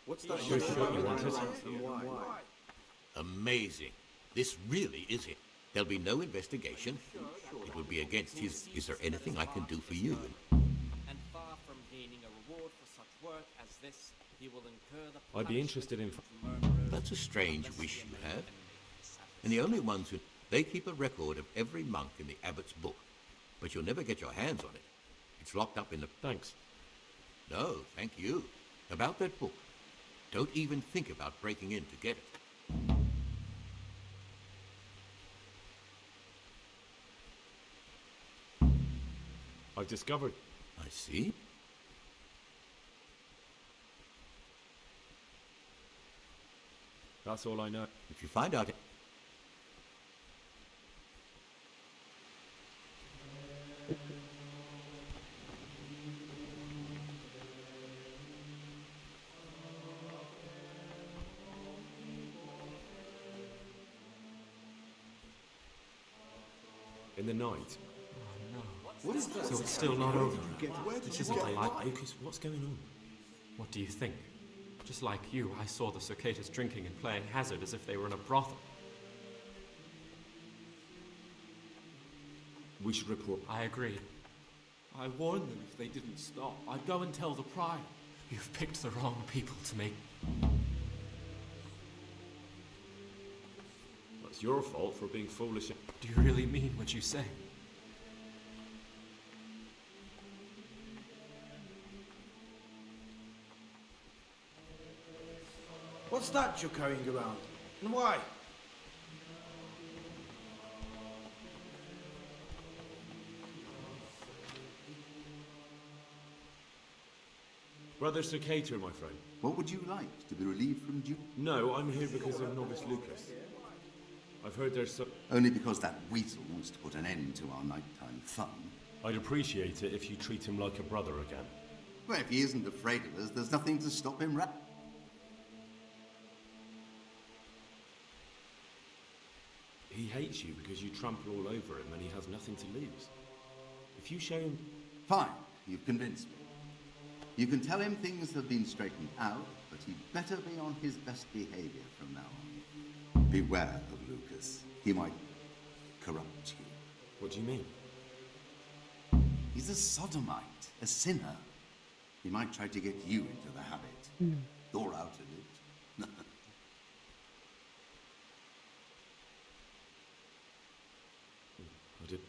What's that? Sure what you wanted. And why? Amazing. This really is it. There'll be no investigation. It would be against his... Is there anything I can do for you? And far from gaining a reward for such work as this, he will incur the... I'd be interested in... That's a strange wish you have. And the only ones who... They keep a record of every monk in the abbot's book. But you'll never get your hands on it. It's locked up in the... Thanks. No, thank you. About that book. Don't even think about breaking in to get it. I've discovered... I see. That's all I know. If you find out... In the night. Oh, no. What is that? So it's still not over. This isn't a lie. Lucas, what's going on? What do you think? Just like you, I saw the cicadas drinking and playing hazard as if they were in a brothel. We should report. I agree. I warned them if they didn't stop. I'd go and tell the prior. You've picked the wrong people to make... It's your fault for being foolish. Do you really mean what you say? What's that you're carrying around? And why? Brother Cicator, my friend. What would you like? To be relieved from duty? No, I'm here because of Novice Lucas. I've heard there's some... Only because that weasel wants to put an end to our nighttime fun. I'd appreciate it if you treat him like a brother again. Well, if he isn't afraid of us, there's nothing to stop him He hates you because you trample all over him and he has nothing to lose. If you show him... Fine, you've convinced me. You can tell him things have been straightened out, but he'd better be on his best behavior from now on. Beware of Lucas. He might corrupt you. What do you mean? He's a sodomite, a sinner. He might try to get you into the habit. Or out of it. I did...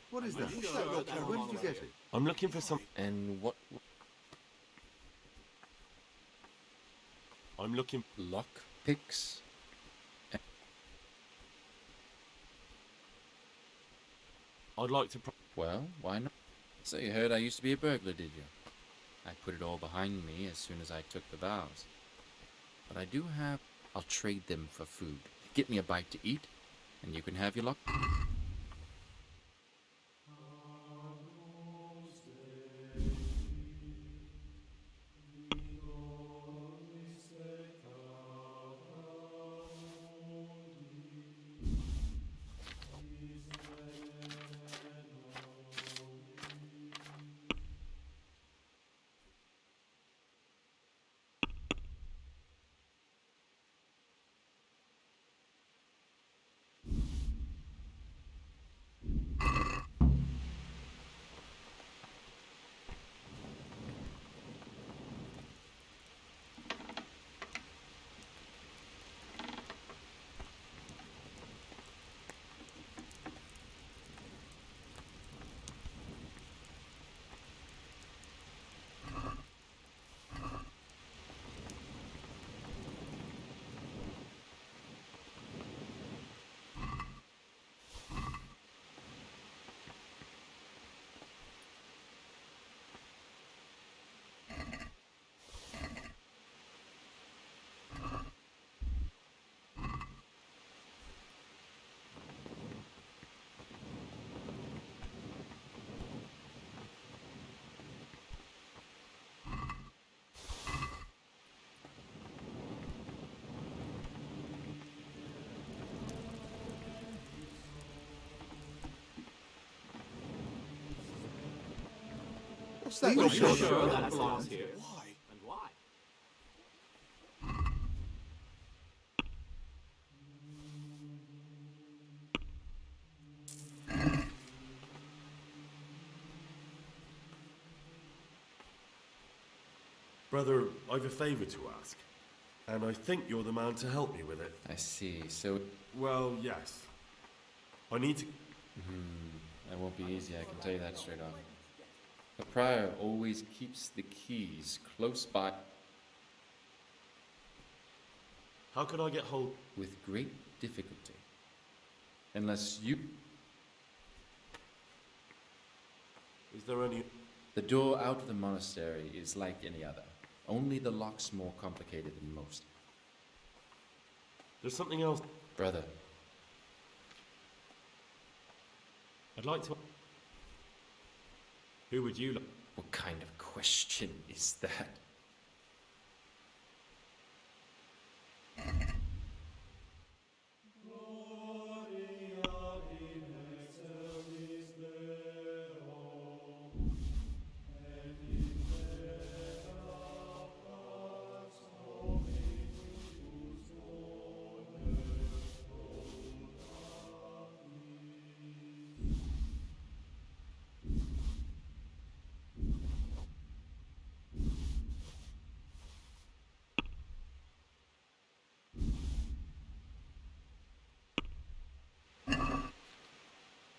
What is that? Where did you get it? I'm looking for some... And what? I'm looking... Lock picks? I'd like to... Well, why not? So you heard I used to be a burglar, did you? I put it all behind me as soon as I took the vows. But I do have... I'll trade them for food. Get me a bite to eat, and you can have your luck. Are you sure that belongs here? Why? And why? Brother, I've a favour to ask. And I think you're the man to help me with it. I see, so... Well, yes. I need to... That won't be easy, I can tell you that straight off. The prior always keeps the keys close by. How could I get hold... With great difficulty. Unless you... Is there any... The door out of the monastery is like any other. Only the lock's more complicated than most. There's something else... Brother. I'd like to... Who would you like? What kind of question is that?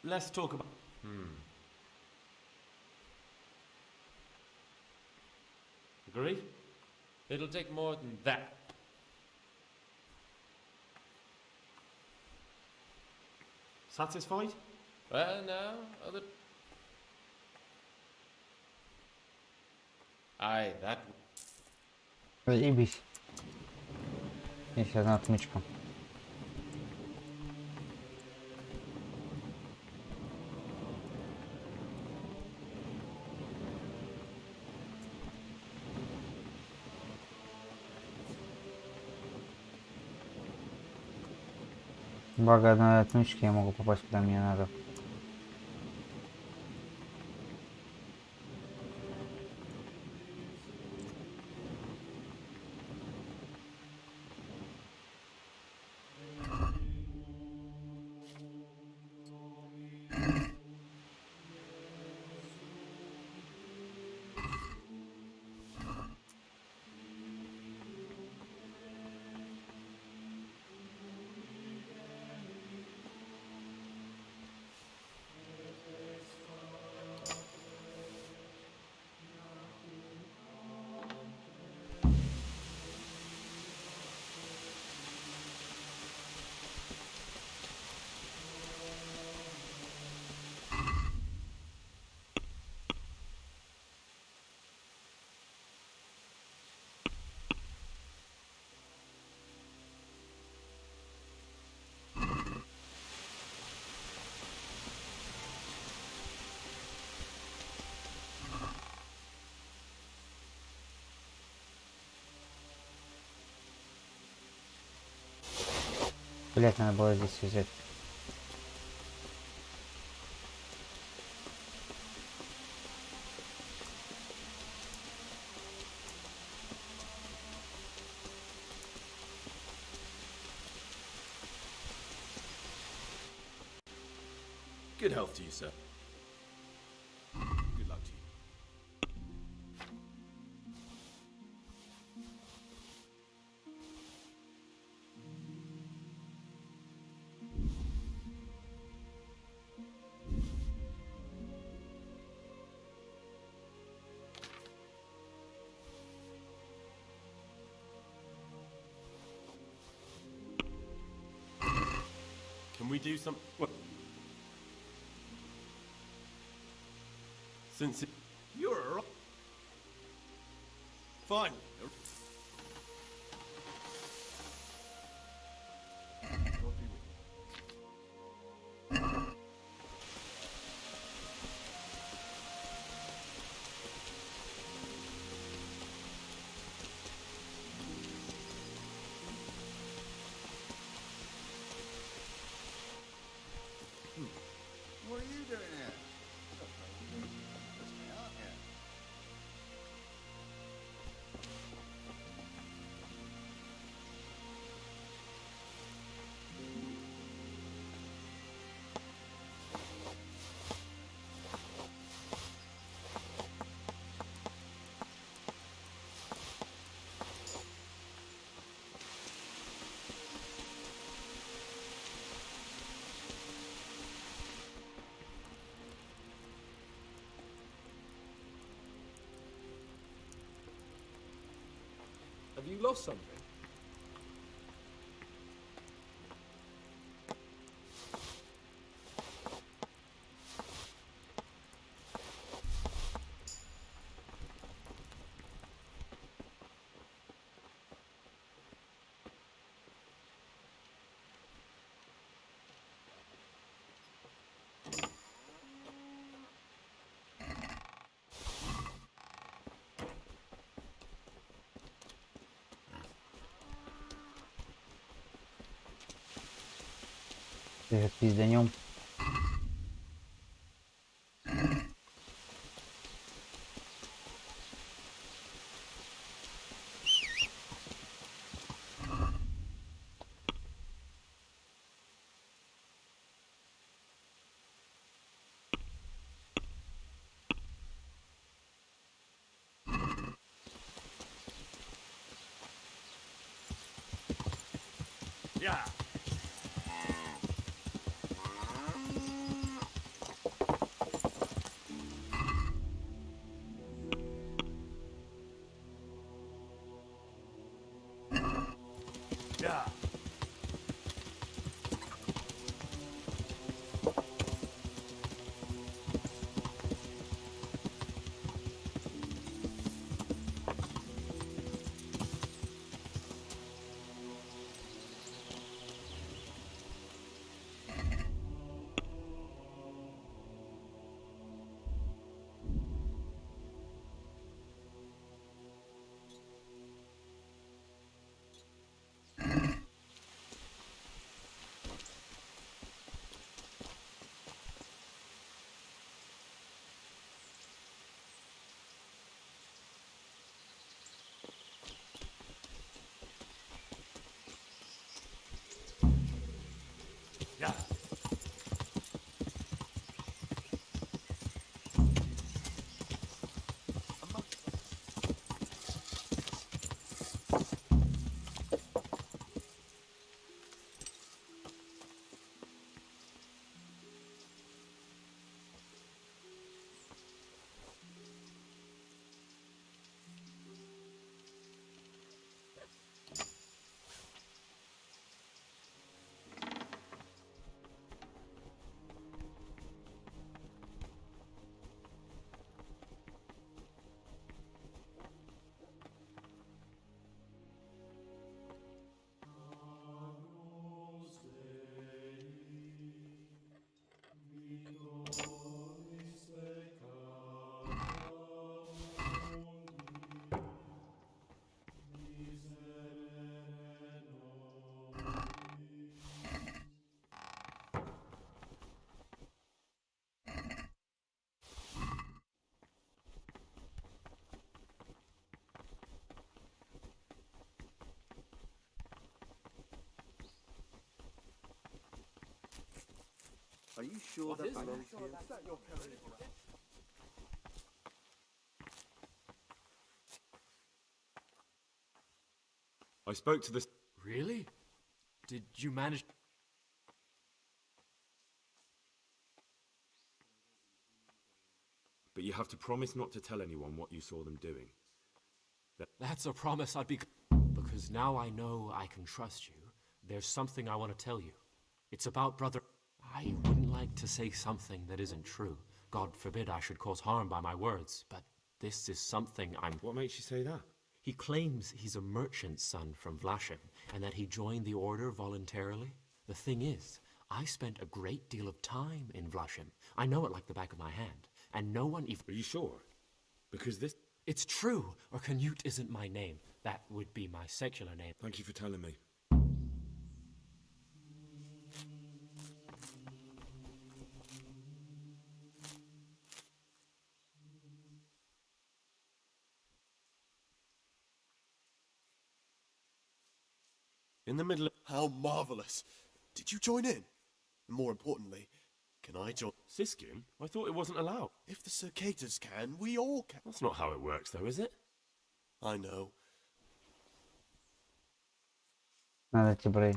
Let's talk about... Agree? It'll take more than that. Satisfied? Well, no, other... Aye, that... Заебись. Есть одна отмычка. Благо на отмычке я могу попасть куда мне надо. Блять, надо было здесь взять. Good health to you, sir. Good luck to you. Can we do some... What? Since it... You're a... Fine. What are you doing here? Just me out here. Have you lost something? Пизданем. Yeah. Are you sure What that is belongs that? here? I spoke to the... Really? Did you manage... But you have to promise not to tell anyone what you saw them doing. That's a promise I'd be... Because now I know I can trust you. There's something I want to tell you. It's about Brother... I wouldn't like to say something that isn't true. God forbid I should cause harm by my words, but this is something I'm... What makes you say that? He claims he's a merchant's son from Vlashim, and that he joined the order voluntarily. The thing is, I spent a great deal of time in Vlashim. I know it like the back of my hand, and no one even... Are you sure? Because this... It's true, or Canute isn't my name. That would be my secular name. Thank you for telling me. In the middle of... How marvellous! Did you join in? More importantly, can I join? Siskin? I thought it wasn't allowed. If the cicadas can, we all can. That's not how it works, though, is it? I know. Надо тебе.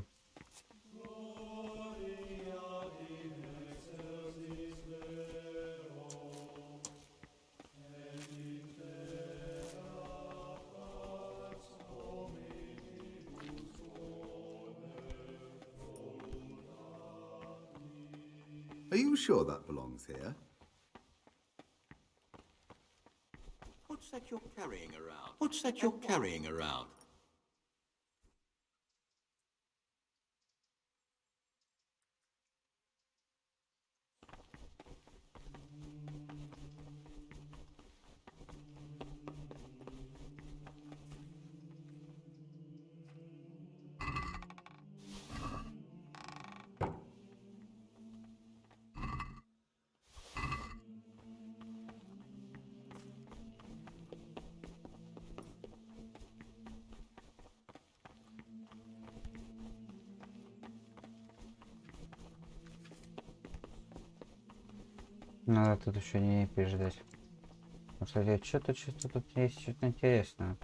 Are you sure that belongs here? What's that you're carrying around? What's that you're carrying around? Надо тут еще не переждать. Кстати, что-то тут есть, что-то интересное.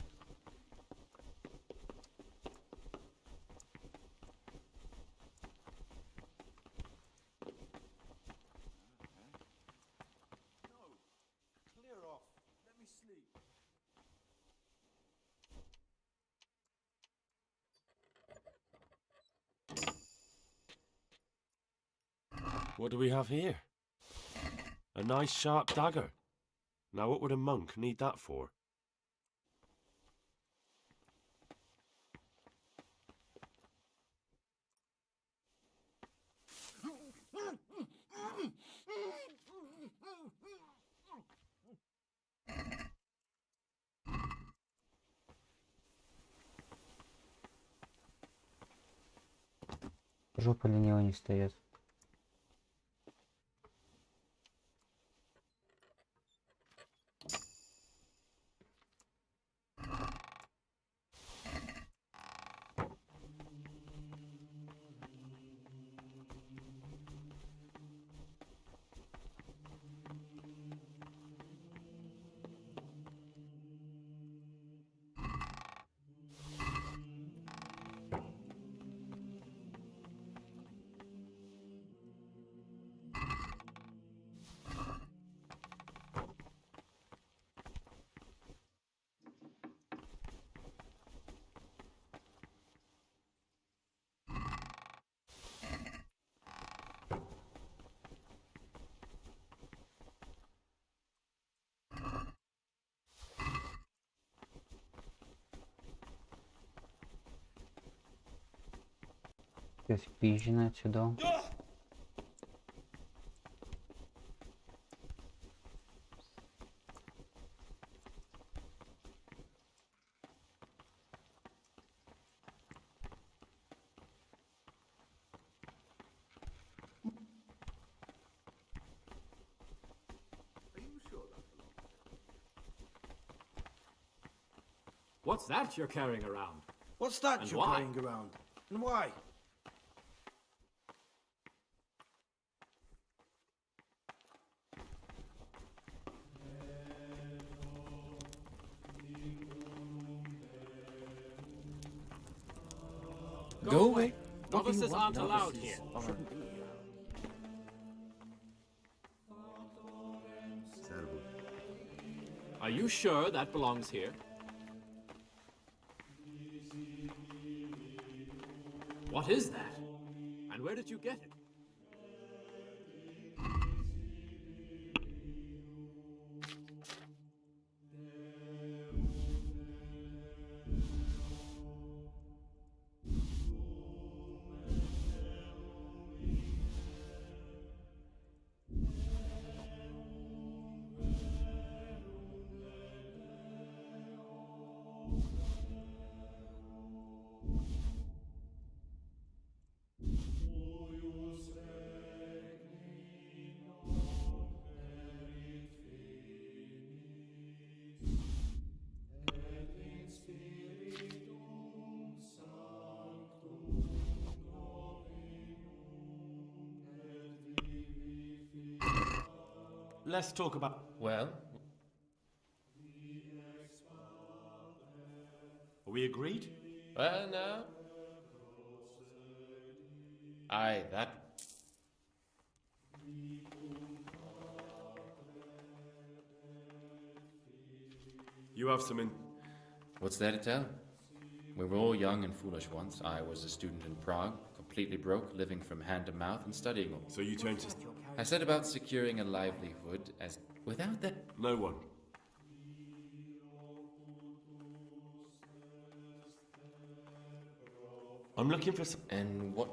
What do we have here? A nice sharp dagger. Now what would a monk need that for? Жопа лениво не стоит. Спизжено отсюда. What's that you're carrying around? What's that And you're why? carrying around? And why? Go away. Novices aren't allowed here. Are you sure that belongs here? What is that? And where did you get it? Let's talk about... Well? Are we agreed? Well, no. Aye, that... You have some in... What's there to tell? We were all young and foolish once. I was a student in Prague, completely broke, living from hand to mouth and studying. So you turned to... I set about securing a livelihood as... Without that... No one. I'm looking for some... And what...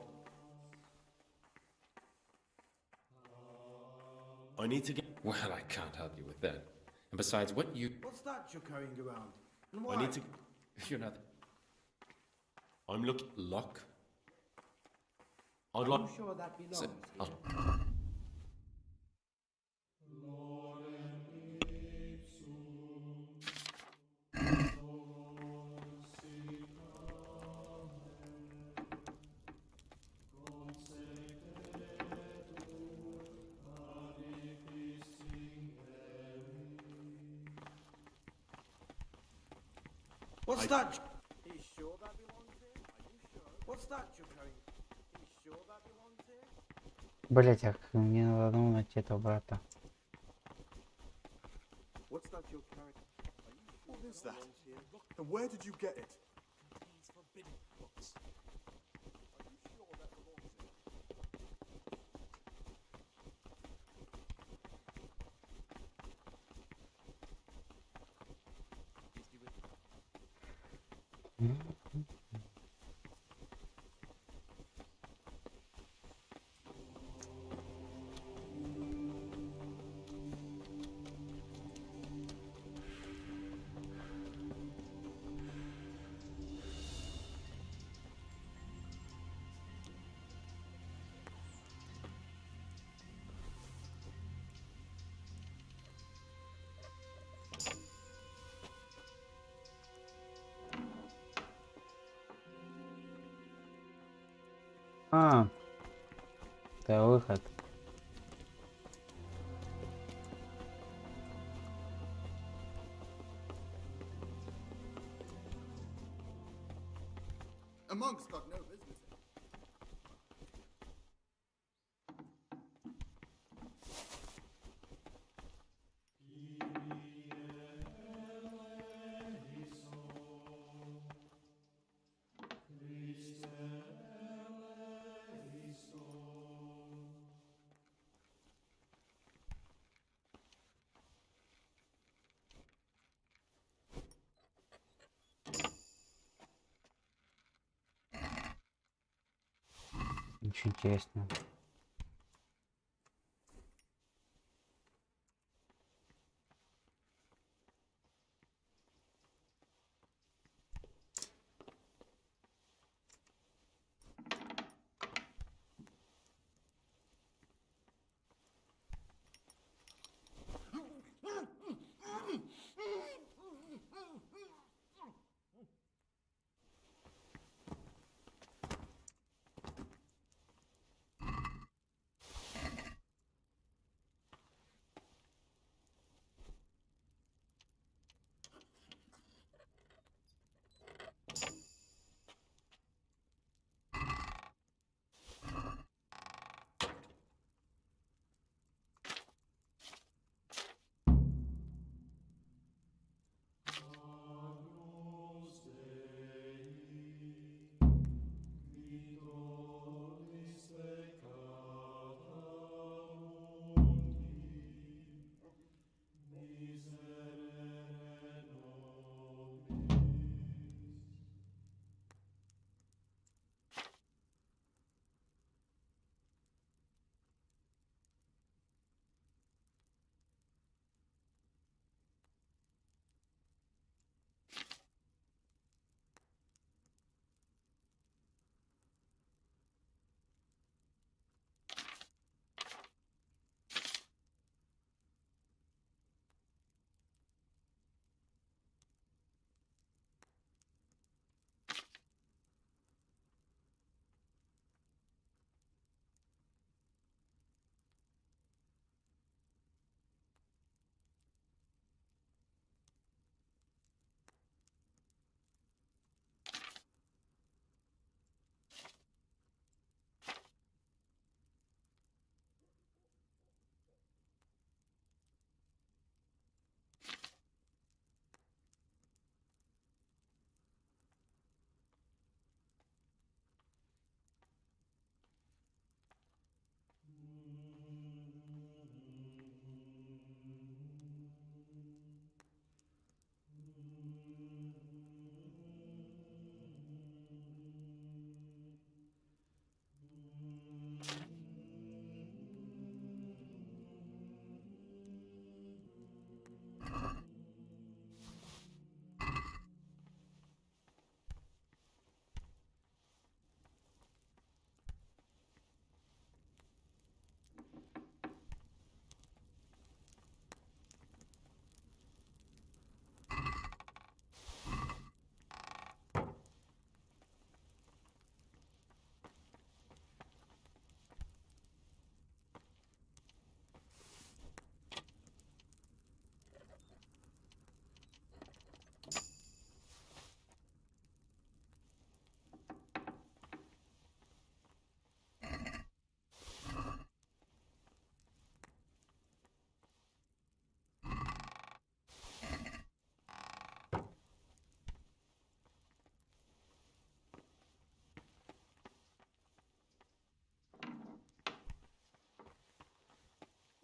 I need to get... Well, I can't help you with that. And besides, what you... What's that you're carrying around? And why? I need to... You're not... I'm looking... Lock? I'd Are like... you sure that belongs here? What's that? He's sure that belongs here? Are you sure? What's that you're carrying? He's sure that belongs here? Блять, ах, мне надо найти этого брата. What's that you're carrying? What is that? And where did you get it? These forbidden books. Are you sure that belongs here? А, это выход. A monk's got no business in. Очень интересно.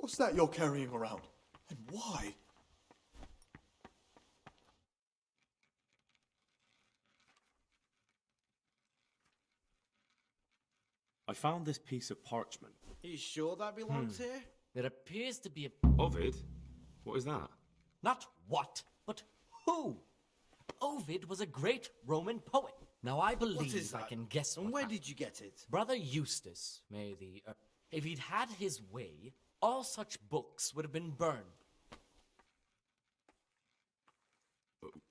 What's that you're carrying around? And why? I found this piece of parchment. Are you sure that belongs here? There appears to be a... Ovid? What is that? Not what, but who? Ovid was a great Roman poet. Now I believe I can guess and where did you get it? Brother Eustace, may the... if he'd had his way, all such books would have been burned.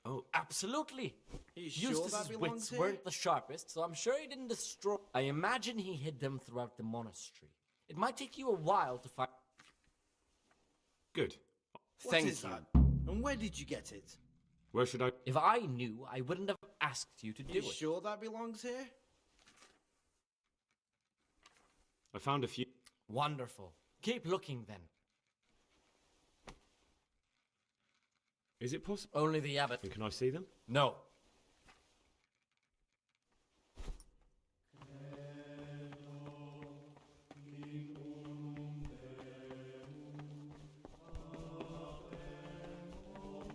Oh. Absolutely. Are you sure Eustace's that belongs wits here? weren't the sharpest, so I'm sure he didn't destroy... I imagine he hid them throughout the monastery. It might take you a while to find... Good. What is that? And where did you get it? Where should I... If I knew, I wouldn't have asked you to Are do you it. sure that belongs here? I found a few... Wonderful. Keep looking then. Is it possible? Only the abbot. And can I see them? No.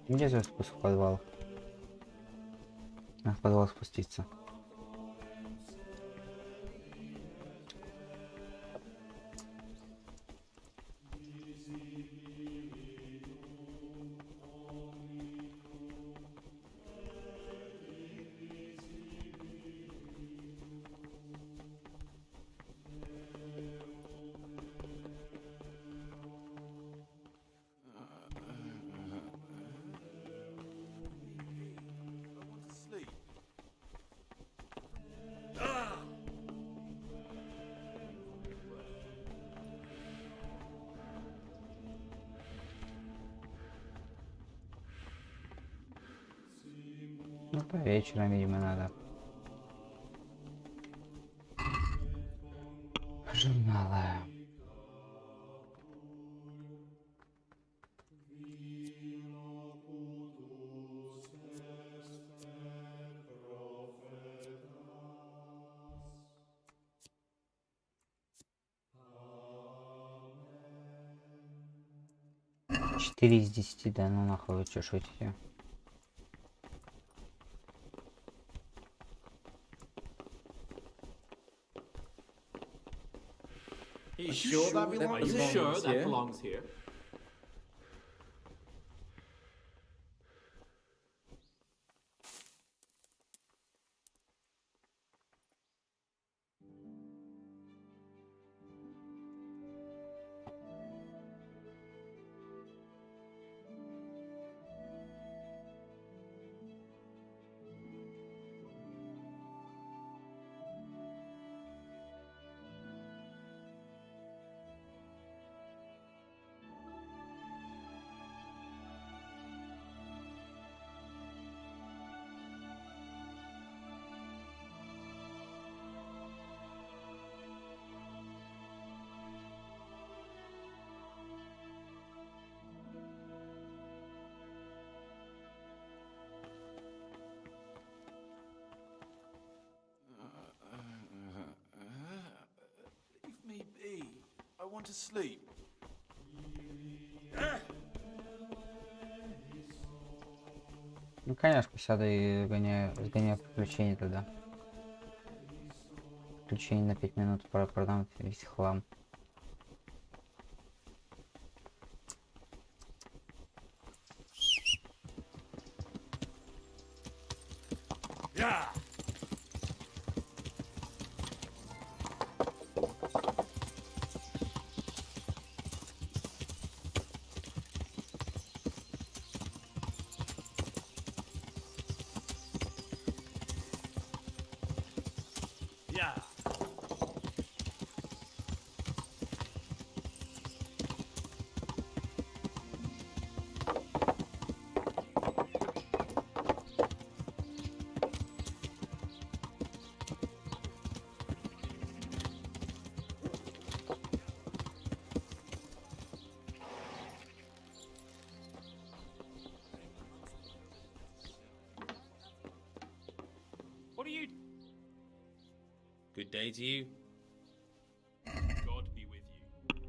Где же спуск в подвал? В подвал спуститься. Ну, по вечерам, видимо, надо. Журналы. Четыре из 10, да, ну нахуй, вы чё шутите? Are you sure that belongs here? Sure that belongs here? Leave me be. I want to sleep. Ну, конечно, сяду и сгоняю приключения тогда. Приключения на 5 минут, продам весь хлам. Yeah. Yeah. What are you... Good day to you. God be with you.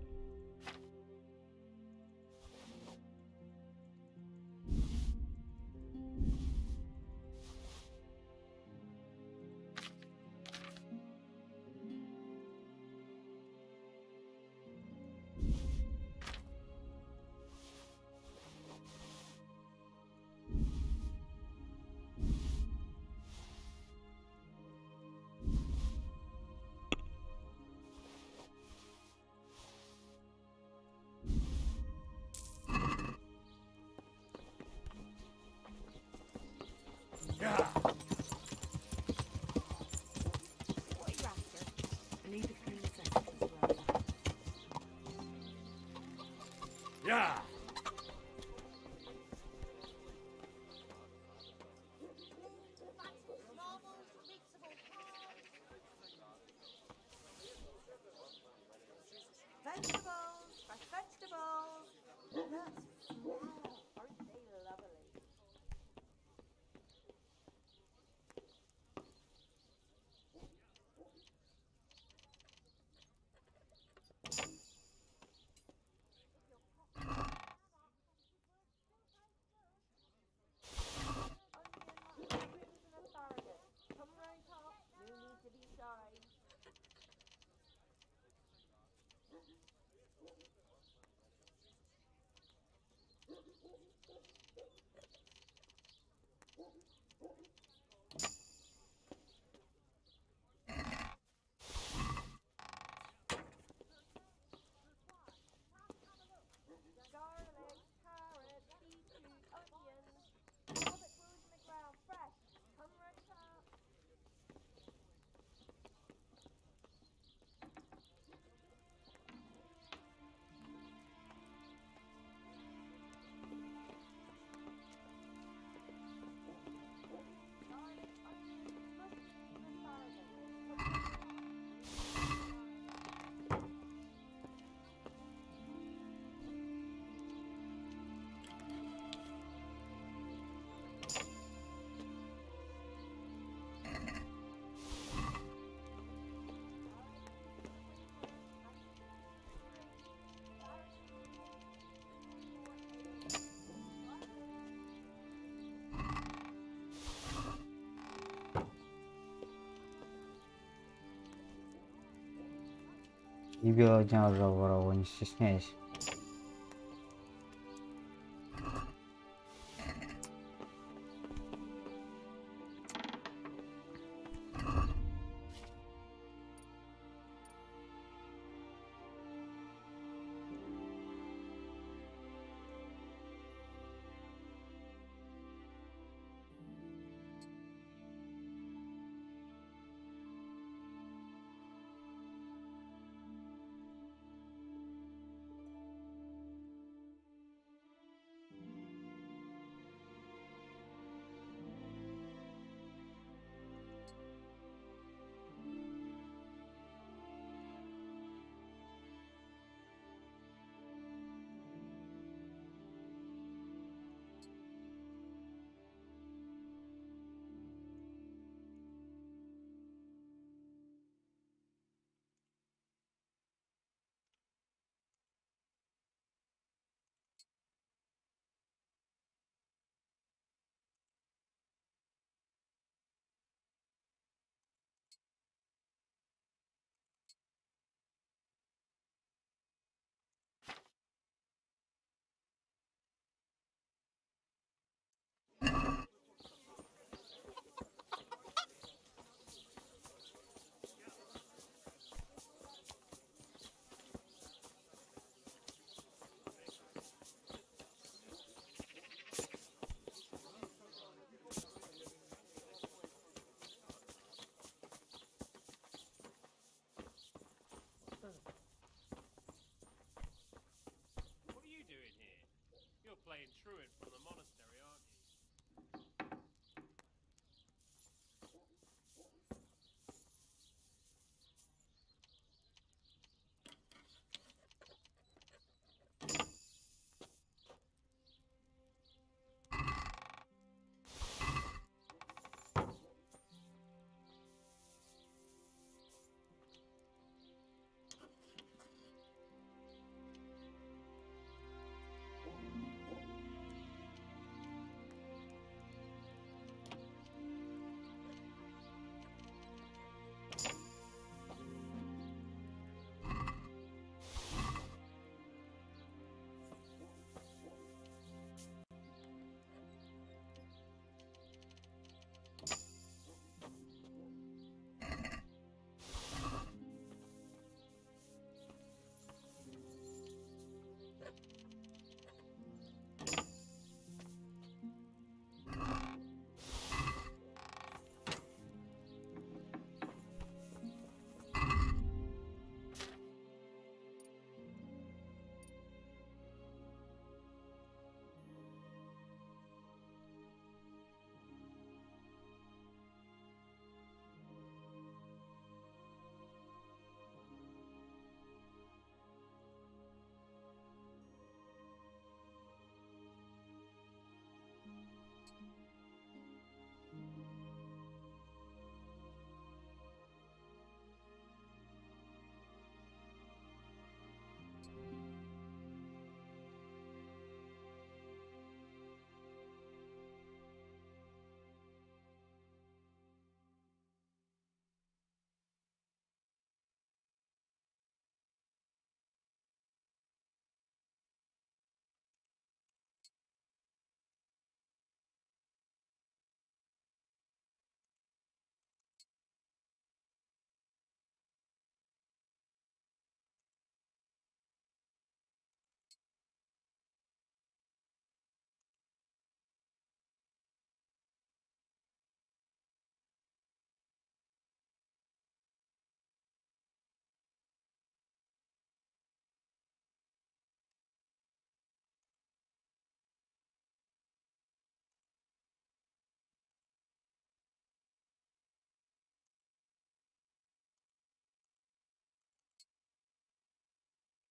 Vegetables, fresh vegetables. Look, aren't they lovely? Come right up, no need to be shy. Garlic, carrot, beetroot, onions, all that grows in the ground fresh. Come right up. Garlic, onions, mushrooms, and asparagus. И белого дня уже воровал, не стесняйся.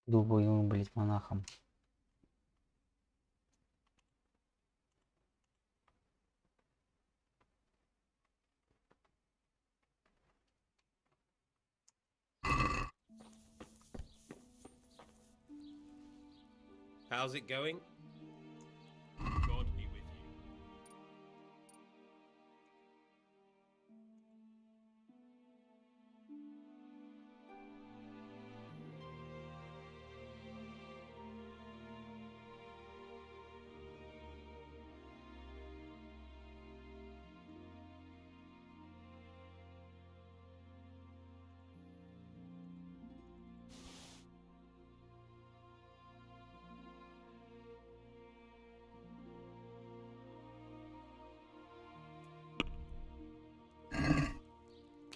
Думаю, быть монахом. How's it going? God be with you.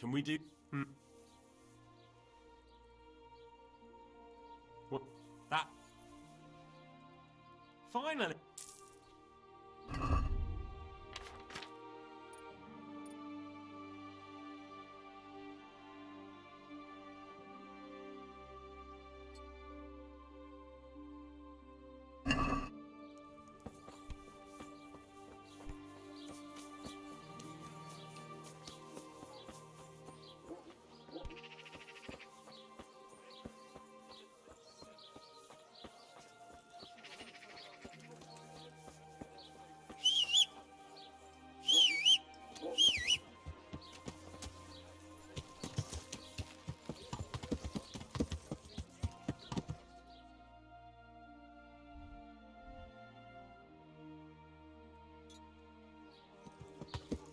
Can we do? What? That. Finally.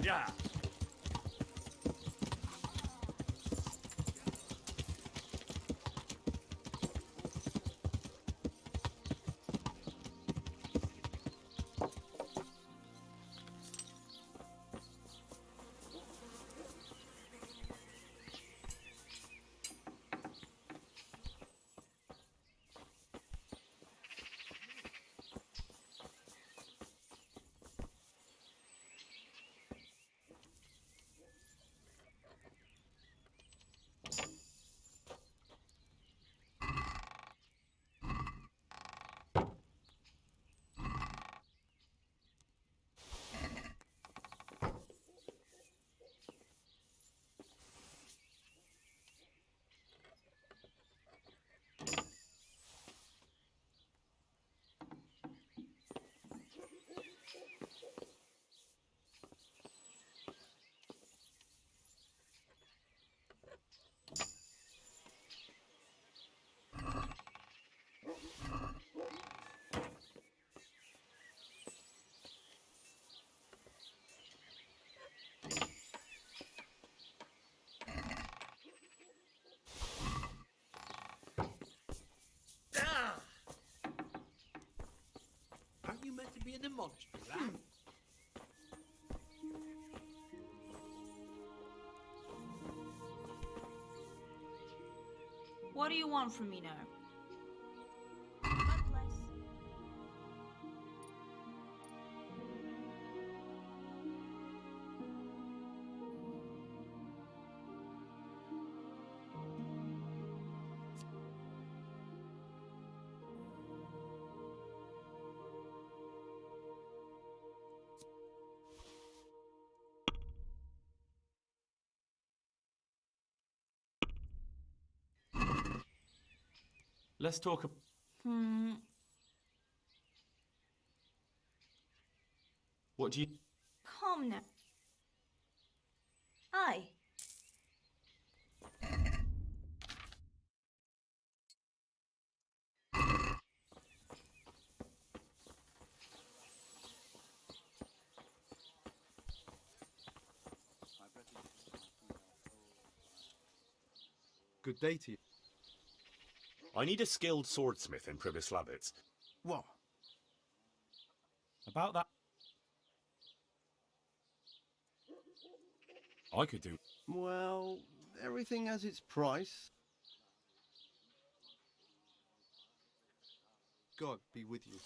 Yeah. Aren't you meant to be in the monastery, lad? What do you want from me now? Let's talk. What do you? Come now. Aye. Good day to you. I need a skilled swordsmith in Pribyslavitz. What? About that. I could do. Well, everything has its price. God be with you.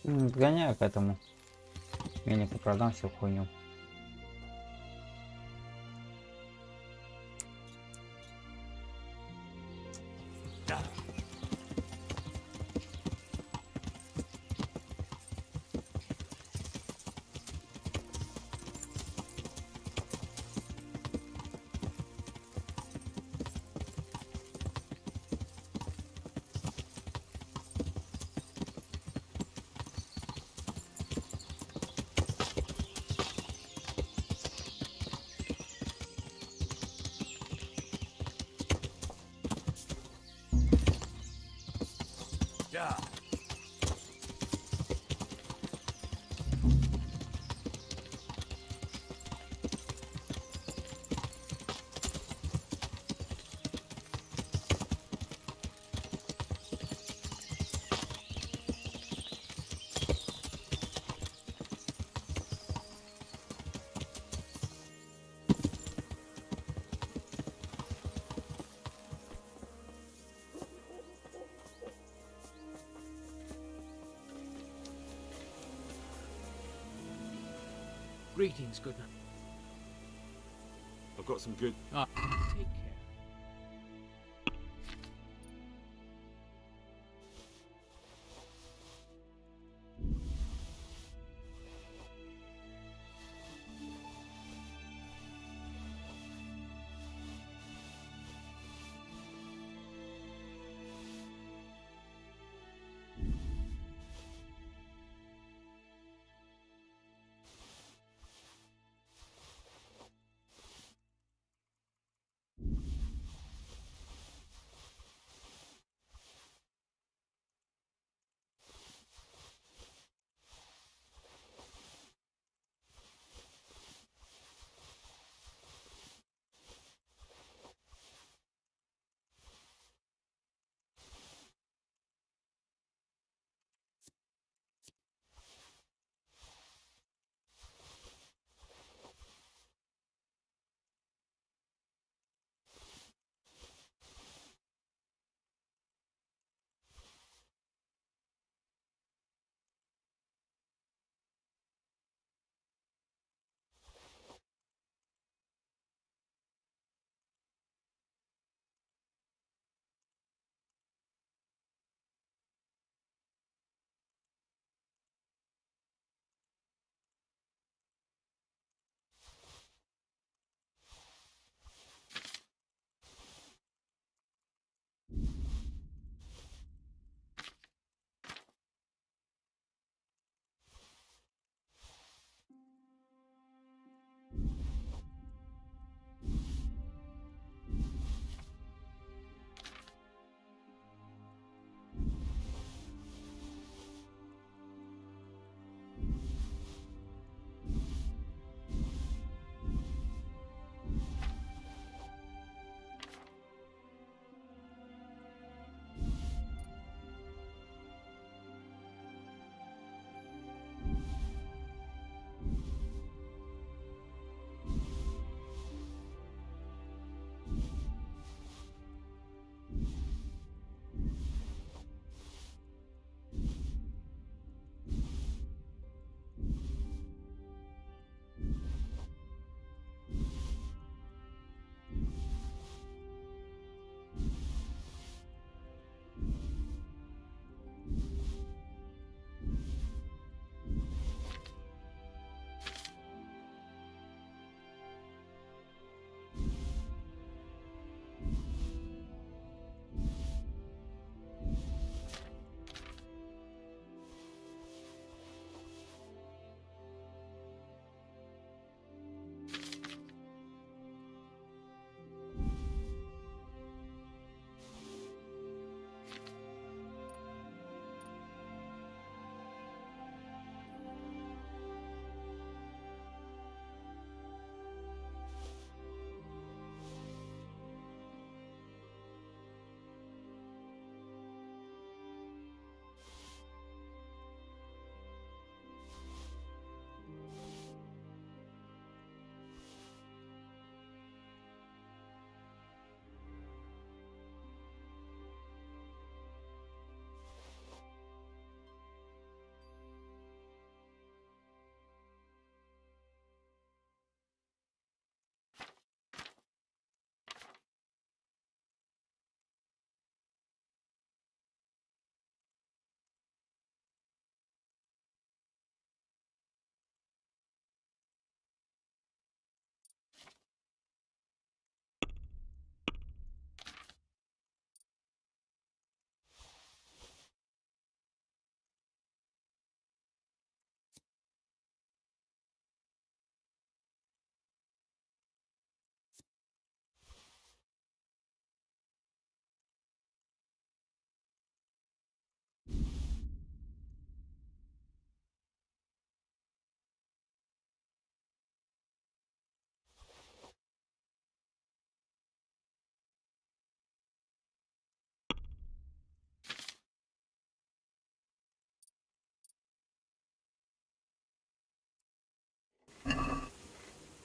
Сгоняю к этому. Минику продам всю хуйню. Greetings, good night. I've got some good... Take care.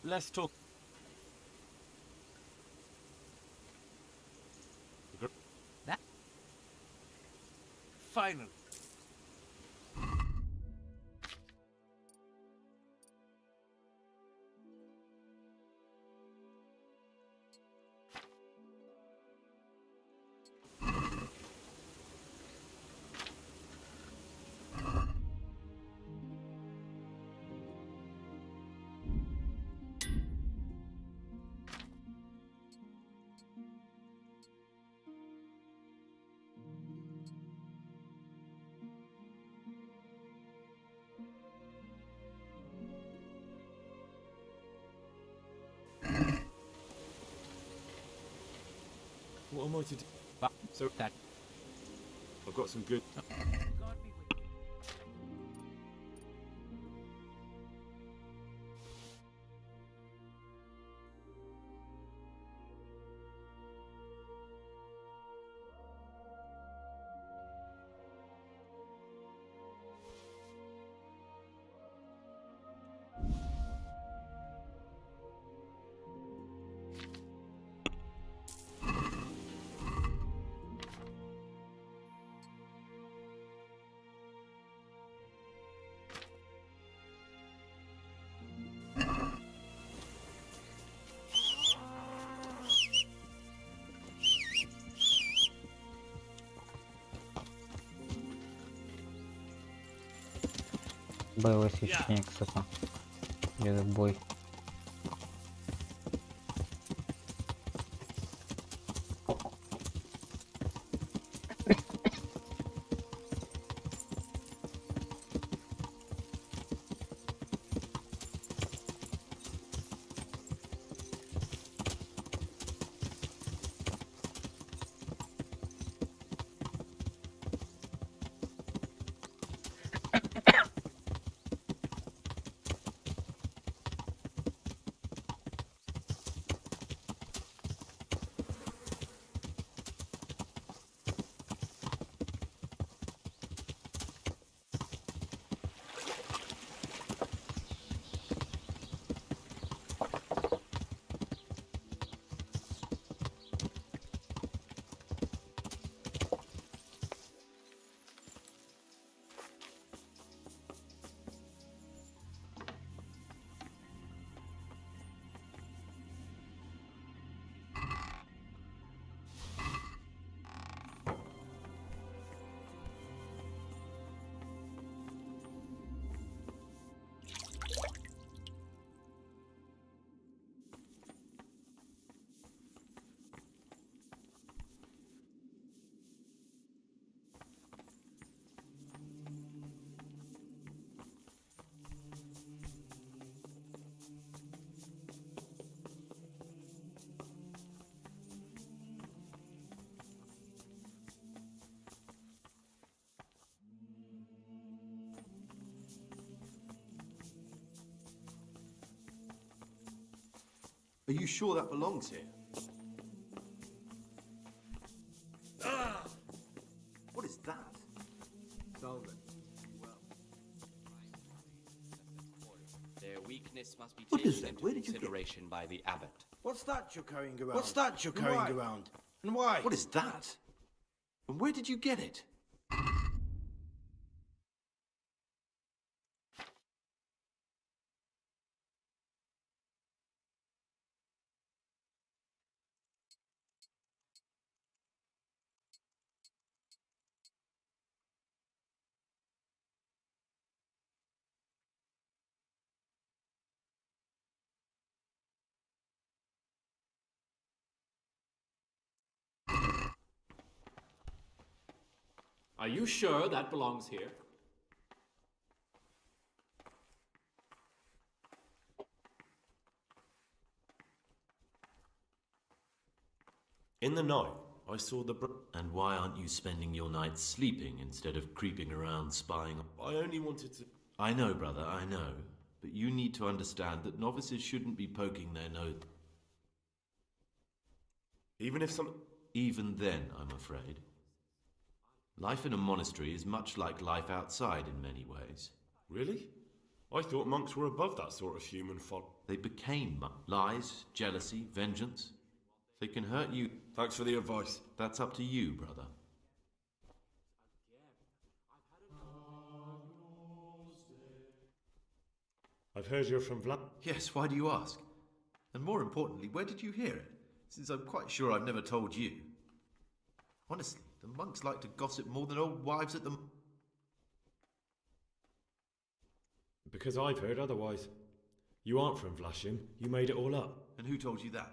Let's talk. That? Finally. What am I to do? So that I've got some good. Боевой священник, кстати. Идет в бой. Are you sure that belongs here? What is that? Salve. Their weakness must be What is taken that? into Where did you get- consideration by the abbot. What's that you're carrying around? What's that you're And carrying why? around? And why? What is that? And where did you get it? Are you sure that belongs here? In the night, I saw the. And why aren't you spending your nights sleeping instead of creeping around spying? I only wanted to. I know, brother, I know. But you need to understand that novices shouldn't be poking their nose. Even if some. Even then, I'm afraid. Life in a monastery is much like life outside in many ways. Really? I thought monks were above that sort of human folly. They became lies, jealousy, vengeance. They can hurt you. Thanks for the advice. That's up to you, brother. I've heard you're from Vlad. Yes, why do you ask? And more importantly, where did you hear it? Since I'm quite sure I've never told you. Honestly, the monks like to gossip more than old wives at the... Because I've heard otherwise. You aren't from Vlashim. You made it all up. And who told you that?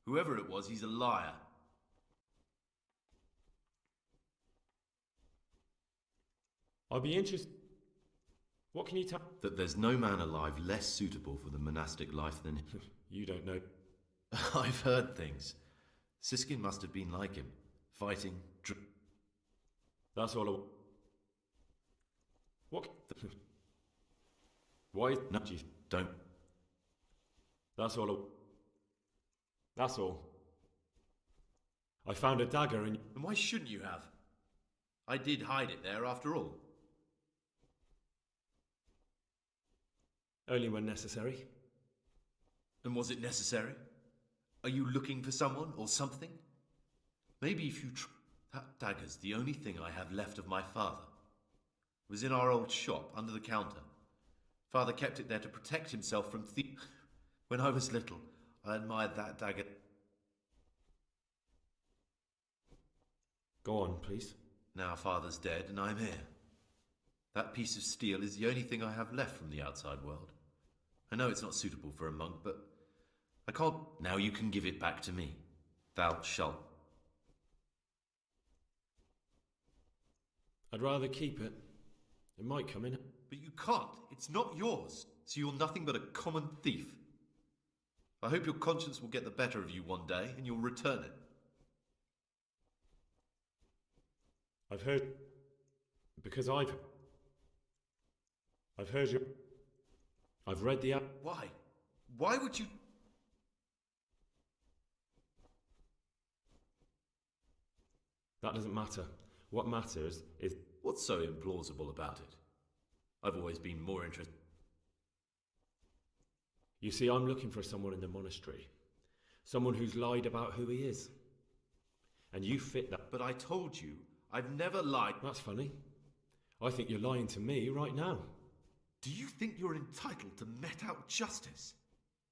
Whoever it was, he's a liar. I'd be interested... What can you tell... That there's no man alive less suitable for the monastic life than him. You don't know. I've heard things. Siskin must have been like him. Fighting, That's all I... What... Why... No, don't. That's all I... That's all. I found a dagger and... And why shouldn't you have? I did hide it there after all. Only when necessary. And was it necessary? Are you looking for someone or something? Maybe if you that dagger's the only thing I have left of my father. It was in our old shop under the counter. Father kept it there to protect himself from thieves. When I was little, I admired that dagger. Go on, please. Now father's dead and I'm here. That piece of steel is the only thing I have left from the outside world. I know it's not suitable for a monk, but I can't... Now you can give it back to me. Thou shalt. I'd rather keep it. It might come in. But you can't. It's not yours. So you're nothing but a common thief. I hope your conscience will get the better of you one day and you'll return it. I've heard... Because I've heard you... I've read the... Why? Why would you... That doesn't matter. What matters is... What's so implausible about it? I've always been more interested... You see, I'm looking for someone in the monastery. Someone who's lied about who he is. And you fit that. But I told you, I've never lied. That's funny. I think you're lying to me right now. Do you think you're entitled to met out justice?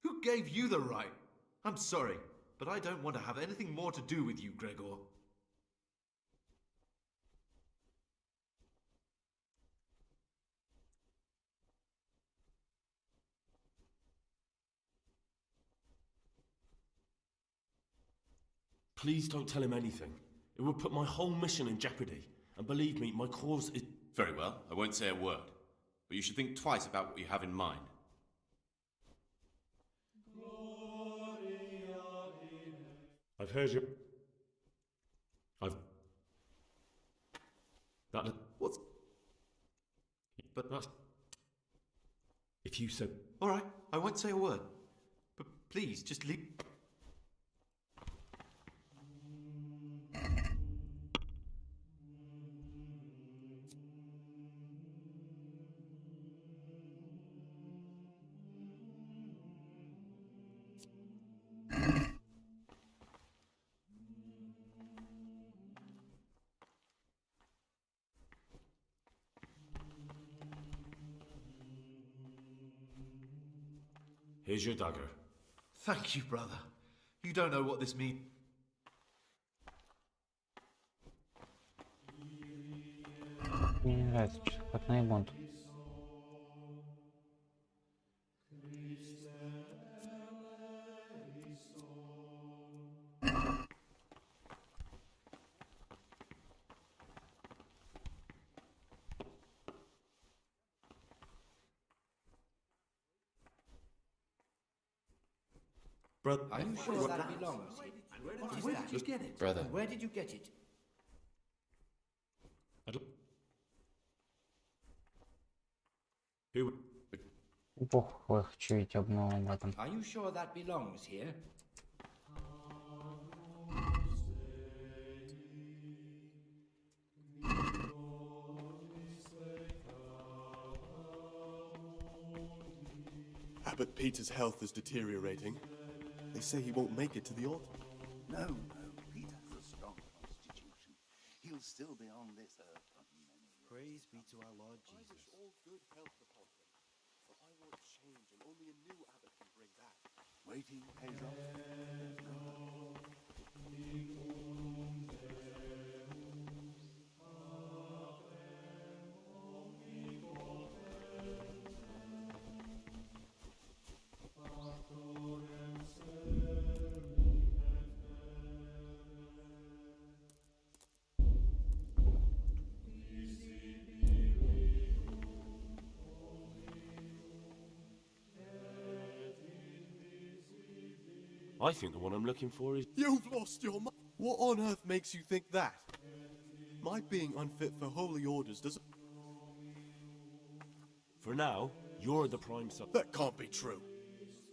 Who gave you the right? I'm sorry, but I don't want to have anything more to do with you, Gregor. Please don't tell him anything. It would put my whole mission in jeopardy. And believe me, my cause is... Very well, I won't say a word. But you should think twice about what you have in mind. I've heard you... That... What's... But that's... If you so... Alright, I won't say a word. But please, just leave... Here's your dagger. Thank you, brother. You don't know what this means. Мне не нравится психопатный бунт. Brother, Are you sure that belongs here? Where did you get it? Brother. Where did you get it? Who... Бог, ой, хочу ведь обнову об этом. Are you sure that belongs here? Abbot Peter's health is deteriorating. They say he won't make it to the altar. No, Peter has a strong constitution. He'll still be on this earth for many years. Praise be to our Lord I Jesus. wish all good health upon him, for I want change, and only a new abbot can bring that. Waiting pays off. I think the one I'm looking for is... You've lost your mind. What on earth makes you think that? My being unfit for holy orders doesn't... For now, you're the prime sub... That can't be true.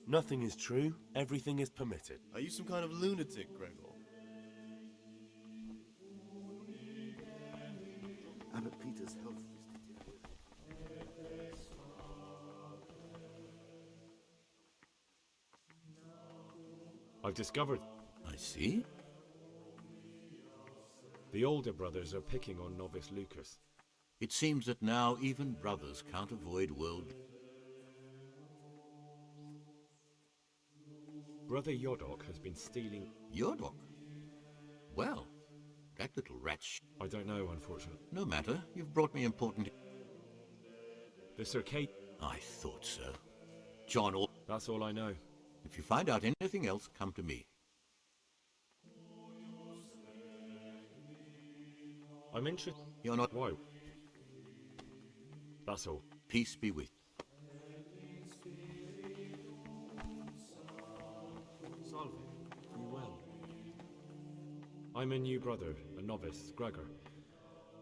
Nothing is true. Everything is permitted. Are you some kind of lunatic, Gregor? Abbot Peter's health is deteriorating. I've discovered I see. the older brothers are picking on novice Lucas. It seems that now even brothers can't avoid world... Brother Yodok has been stealing... Yodok? Well, that little rat I don't know, unfortunately. No matter, you've brought me important... The Circade... I thought so. John... That's all I know. If you find out anything else, come to me. I'm interested... You're not... Why? That's all. Peace be with Salve. You well? I'm a new brother, a novice, Gregor.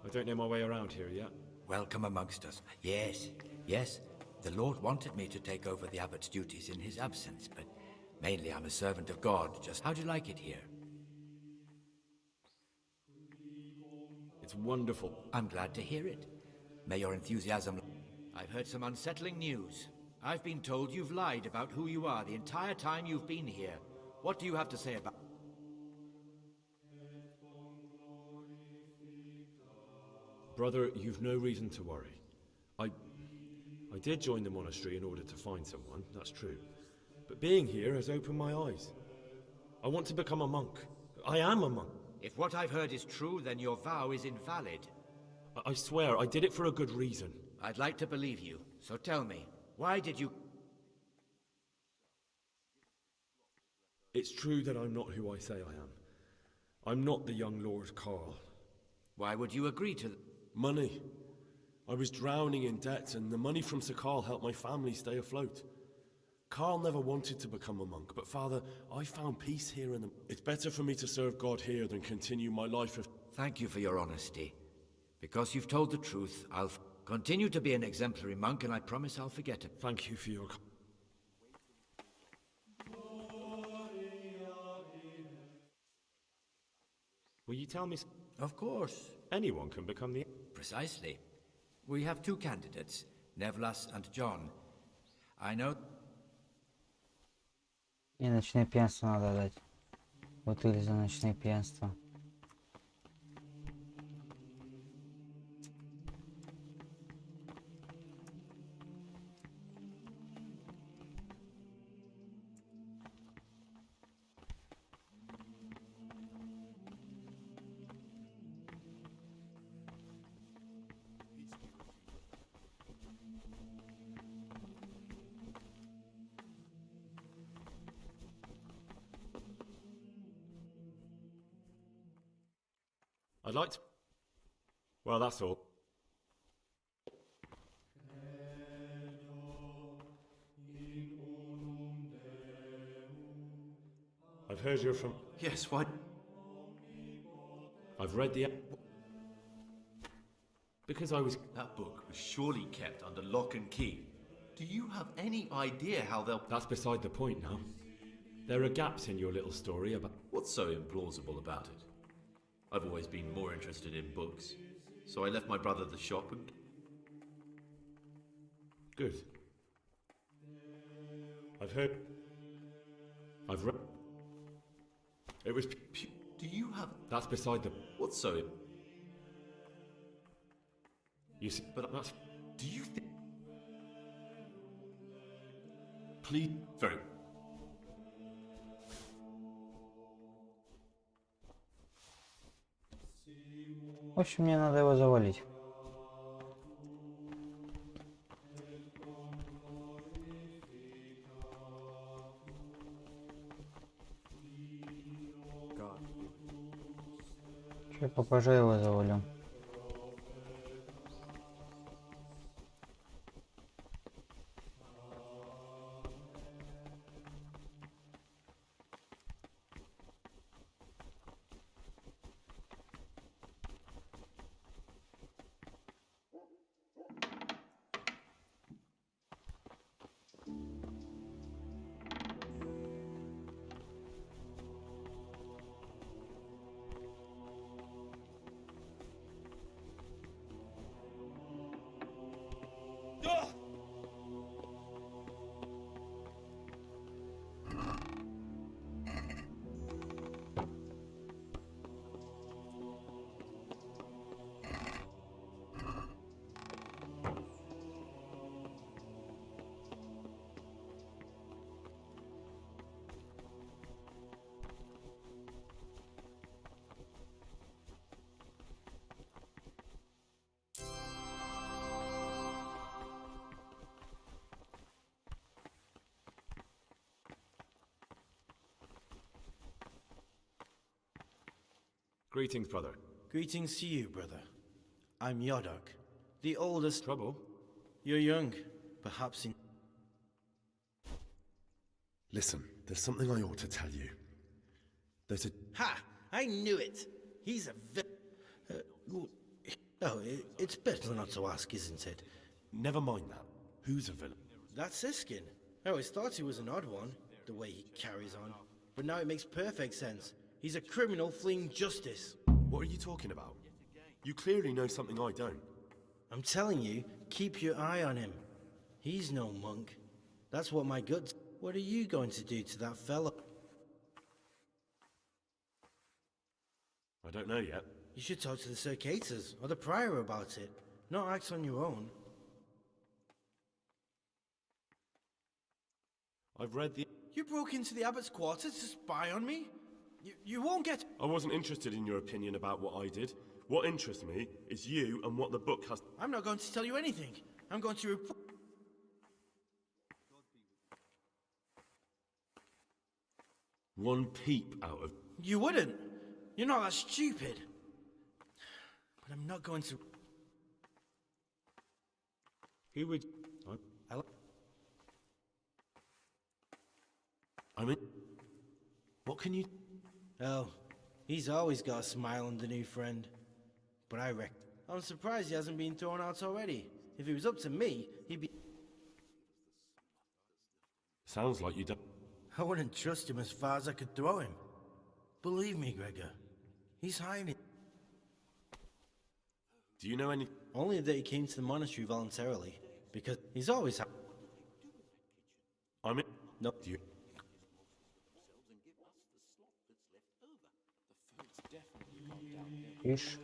I don't know my way around here yet. Welcome amongst us. Yes, yes. The Lord wanted me to take over the abbot's duties in his absence, but mainly I'm a servant of God. Just how do you like it here? It's wonderful. I'm glad to hear it. May your enthusiasm... I've heard some unsettling news. I've been told you've lied about who you are the entire time you've been here. What do you have to say about... Brother, you've no reason to worry. I did join the monastery in order to find someone, that's true. But being here has opened my eyes. I want to become a monk. I am a monk. If what I've heard is true, then your vow is invalid. I swear, I did it for a good reason. I'd like to believe you, so tell me, why did you... It's true that I'm not who I say I am. I'm not the young Lord Carl. Why would you agree to... Money. I was drowning in debt, and the money from Sir Carl helped my family stay afloat. Carl never wanted to become a monk, but Father, I found peace here in the... It's better for me to serve God here than continue my life of... Thank you for your honesty. Because you've told the truth, I'll continue to be an exemplary monk, and I promise I'll forget it. Thank you for your... Will you tell me... Of course. Anyone can become the... Precisely. We have two candidates, Nevlas and John. I know... И ночное пьянство надо дать. Бутыль за ночное пьянство. I'd like to... Well, that's all. I've heard you're from... Yes, why... I've read the... Because I was... That book was surely kept under lock and key. Do you have any idea how they'll... That's beside the point now. There are gaps in your little story about... What's so implausible about it? I've always been more interested in books, so I left my brother the shop and... Good. I've heard. I've read. It was. Do you have? That's beside the. What's so? You see, but that's. Do you think? Please, very. В общем, мне надо его завалить. Че, попозже его завалю. Greetings, brother. Greetings to you, brother. I'm Yodok, the oldest. Trouble? You're young, perhaps in. Listen, there's something I ought to tell you. There's a... Ha! I knew it! He's a it's better not to ask, isn't it? Never mind that. Who's a villain? That's Siskin. I always thought he was an odd one, the way he carries on. But now it makes perfect sense. He's a criminal fleeing justice. What are you talking about? You clearly know something I don't. I'm telling you, keep your eye on him. He's no monk. That's what my guts... What are you going to do to that fellow? I don't know yet. You should talk to the Circators or the Prior about it, not act on your own. I've read the... You broke into the Abbot's quarters to spy on me? You won't get... I wasn't interested in your opinion about what I did. What interests me is you and what the book has... I'm not going to tell you anything. I'm going to report... One peep out of... You wouldn't. You're not that stupid. But I'm not going to... Who would... I mean... What can you... Oh, he's always got a smile on the new friend. But I reckon... I'm surprised he hasn't been thrown out already. If it was up to me, he'd be... Sounds like you don't... I wouldn't trust him as far as I could throw him. Believe me, Gregor. He's hiding. Do you know any... Only that he came to the monastery voluntarily. Because he's always... I mean... No. Do you... Ишь.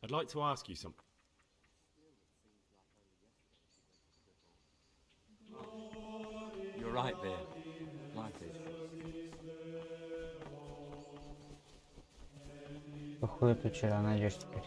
I'd like to ask you something. You're right there. Life is. Походу, ты вчера найдешь теперь.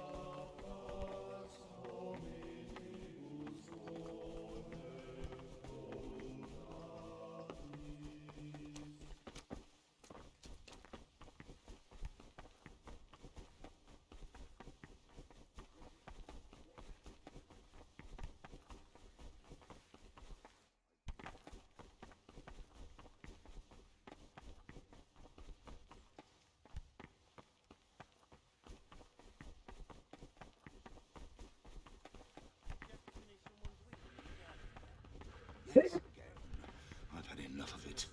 this again. I've had enough of it.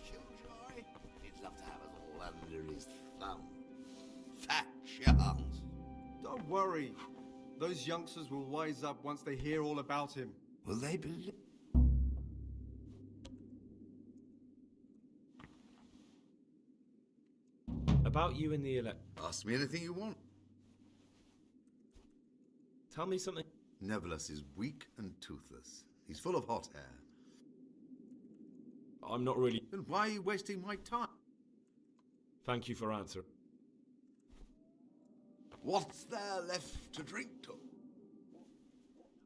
Killjoy, he'd love to have us all under his thumb. Fat chance. Don't worry. Those youngsters will wise up once they hear all about him. Will they believe? About you in the Ask me anything you want. Tell me something. Nevertheless is weak and toothless. He's full of hot air. I'm not really... Then why are you wasting my time? Thank you for answering. What's there left to drink to?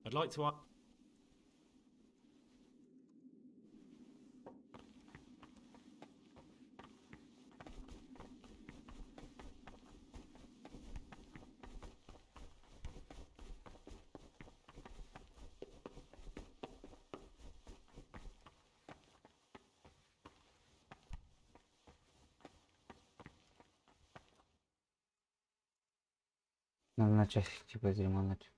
I'd like to... Надо начать типа изремонать.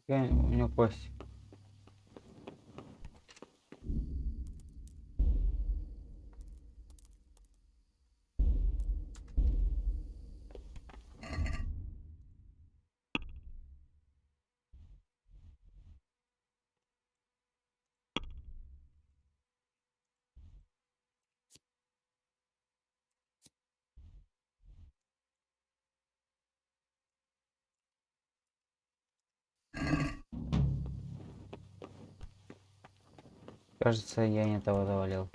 У него кость. Кажется, я не того завалил.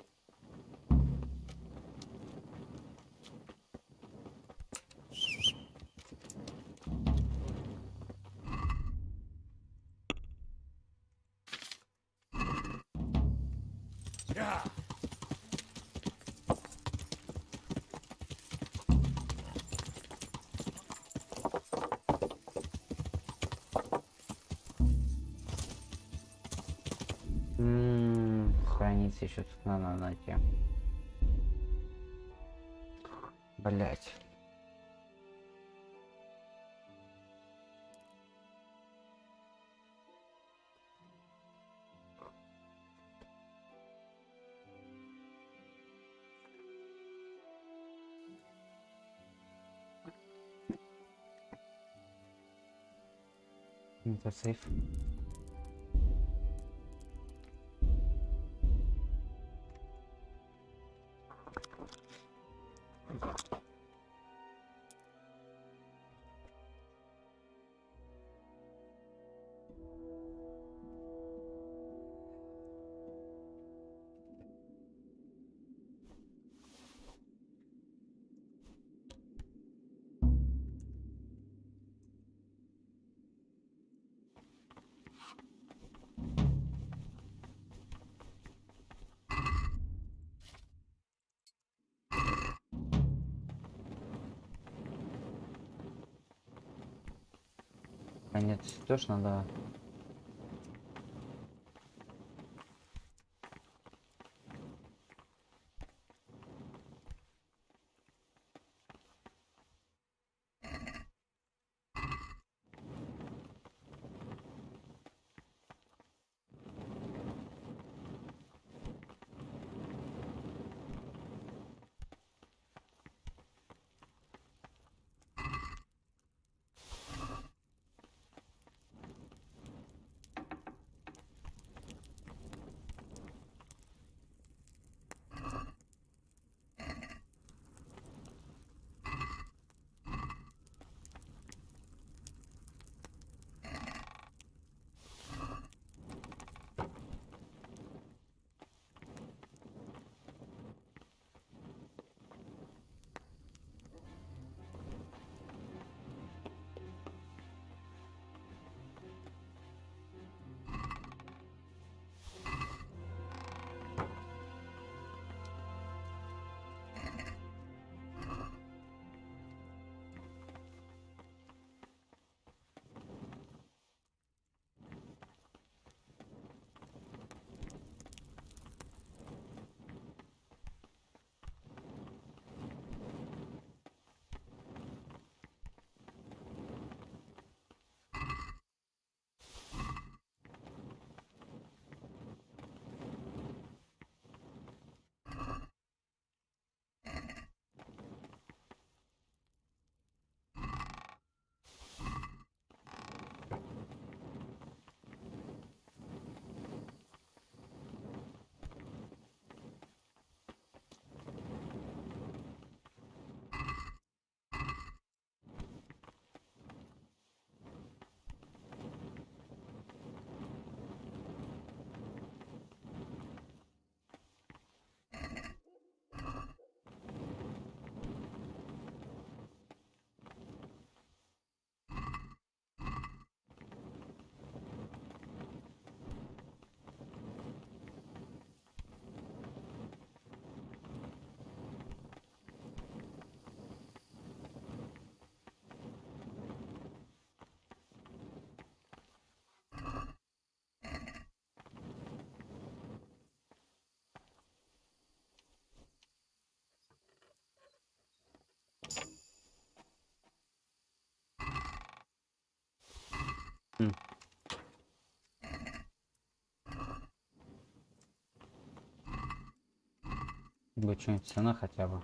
Хранится еще тут надо найти. Блять. Это сейф. Нет, тоже надо. Будет что-нибудь цена хотя бы.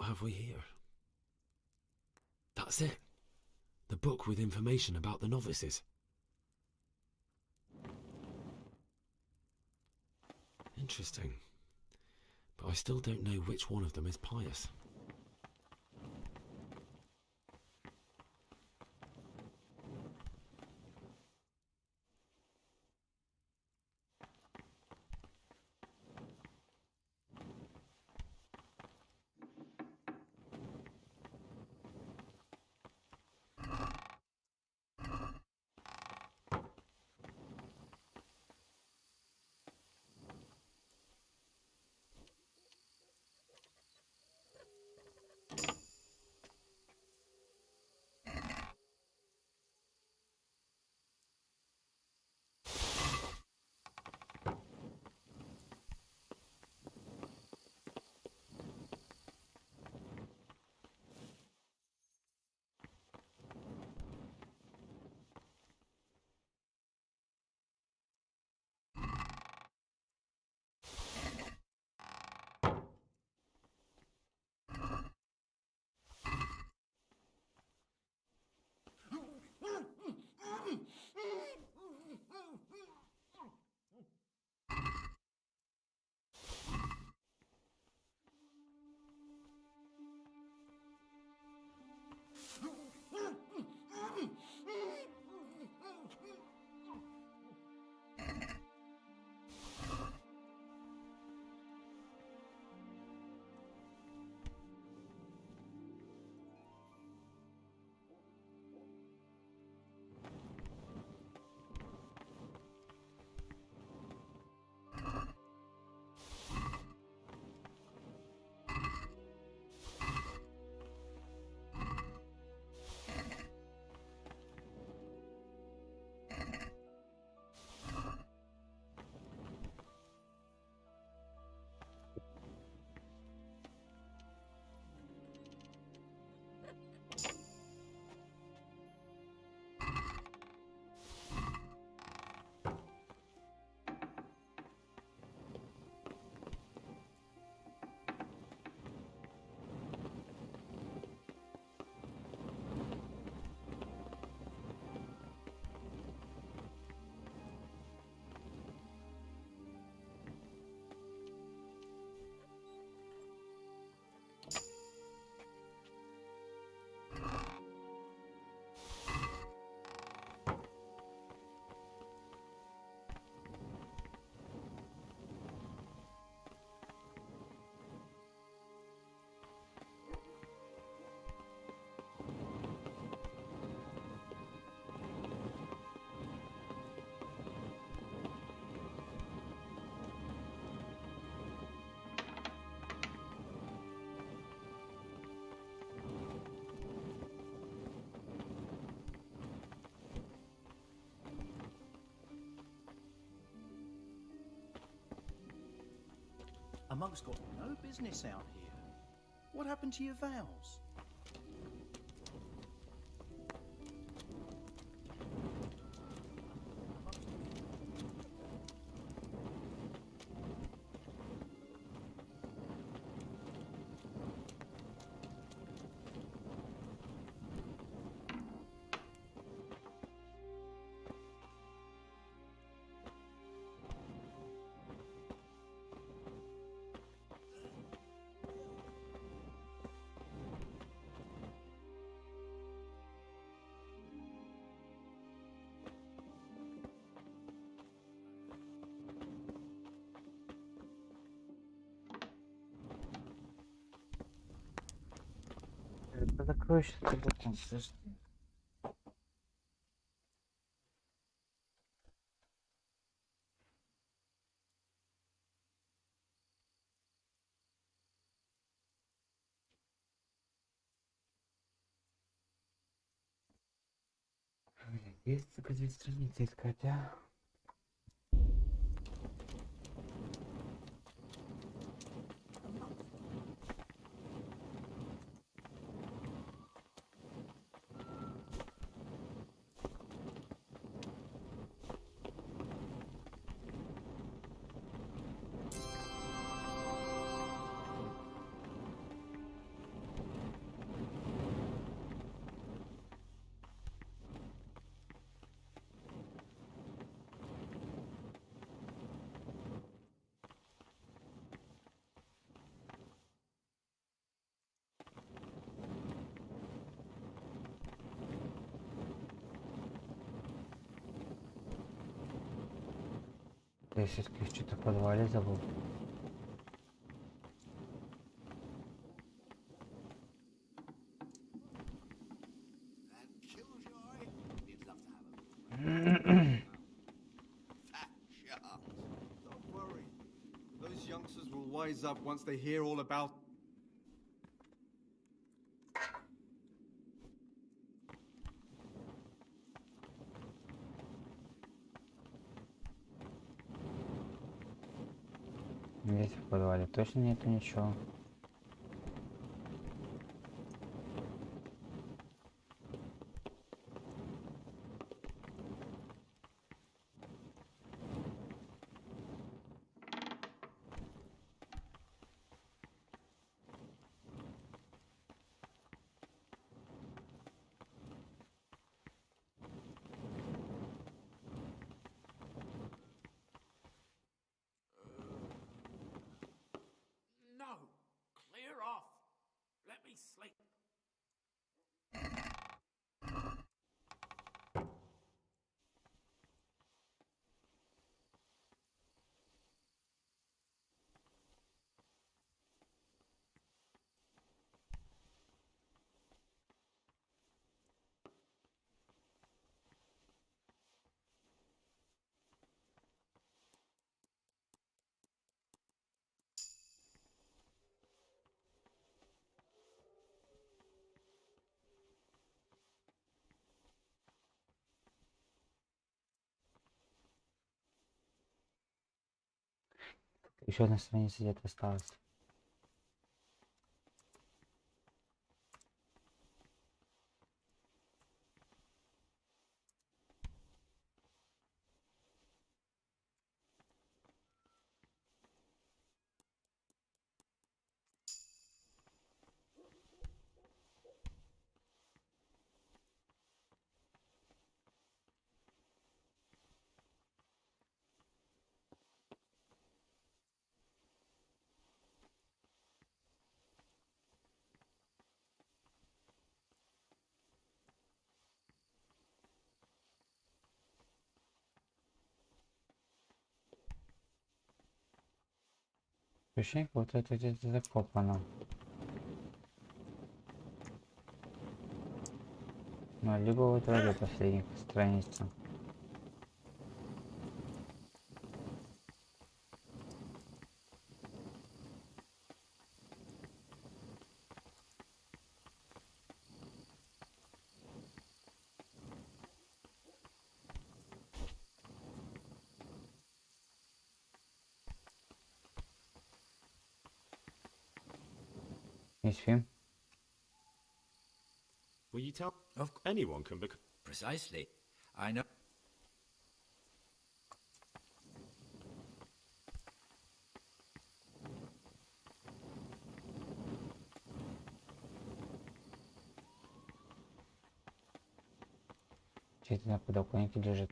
What have we here? That's it. The book with information about the novices. Interesting. But I still don't know which one of them is pious. A monk's got no business out here. What happened to your vows? Закрою сейчас телефон, подожди. Есть только 2 страницы искать, а? Я все-таки что-то в подвале забыл. Don't worry. Those youngsters will wise up once they hear all about. Здесь в подвале точно нету ничего. No! Clear off! Let me sleep! Еще одна страница где-то осталась. Ощущение, вот это где-то закопано. Ну, либо вот ради последних страница. Есть фильм? Will you tell? Anyone can become. Precisely. I know. Где-то на подоконнике лежит.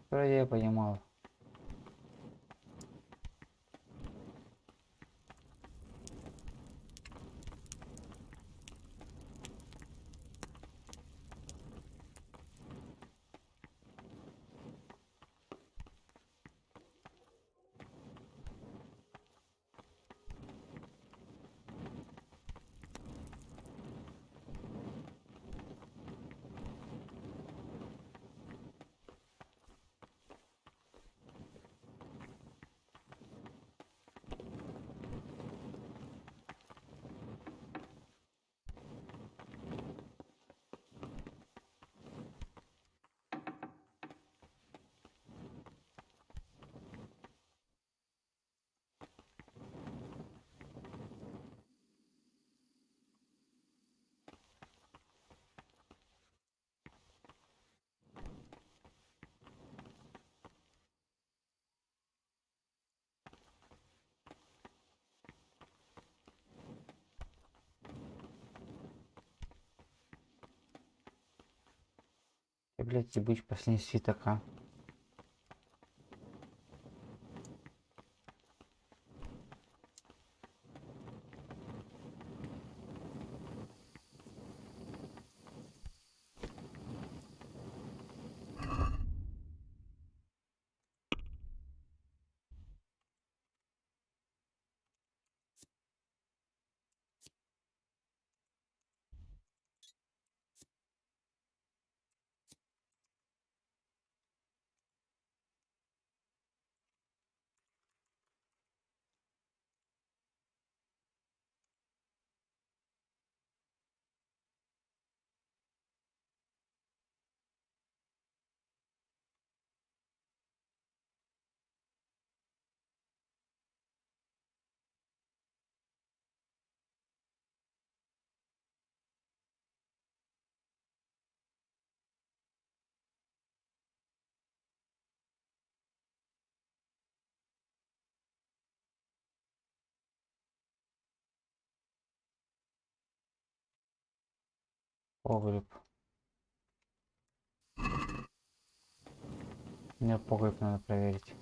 Вроде я понимал. Блять, ебучий последний свиток, а. Погреб. Мне погреб надо проверить.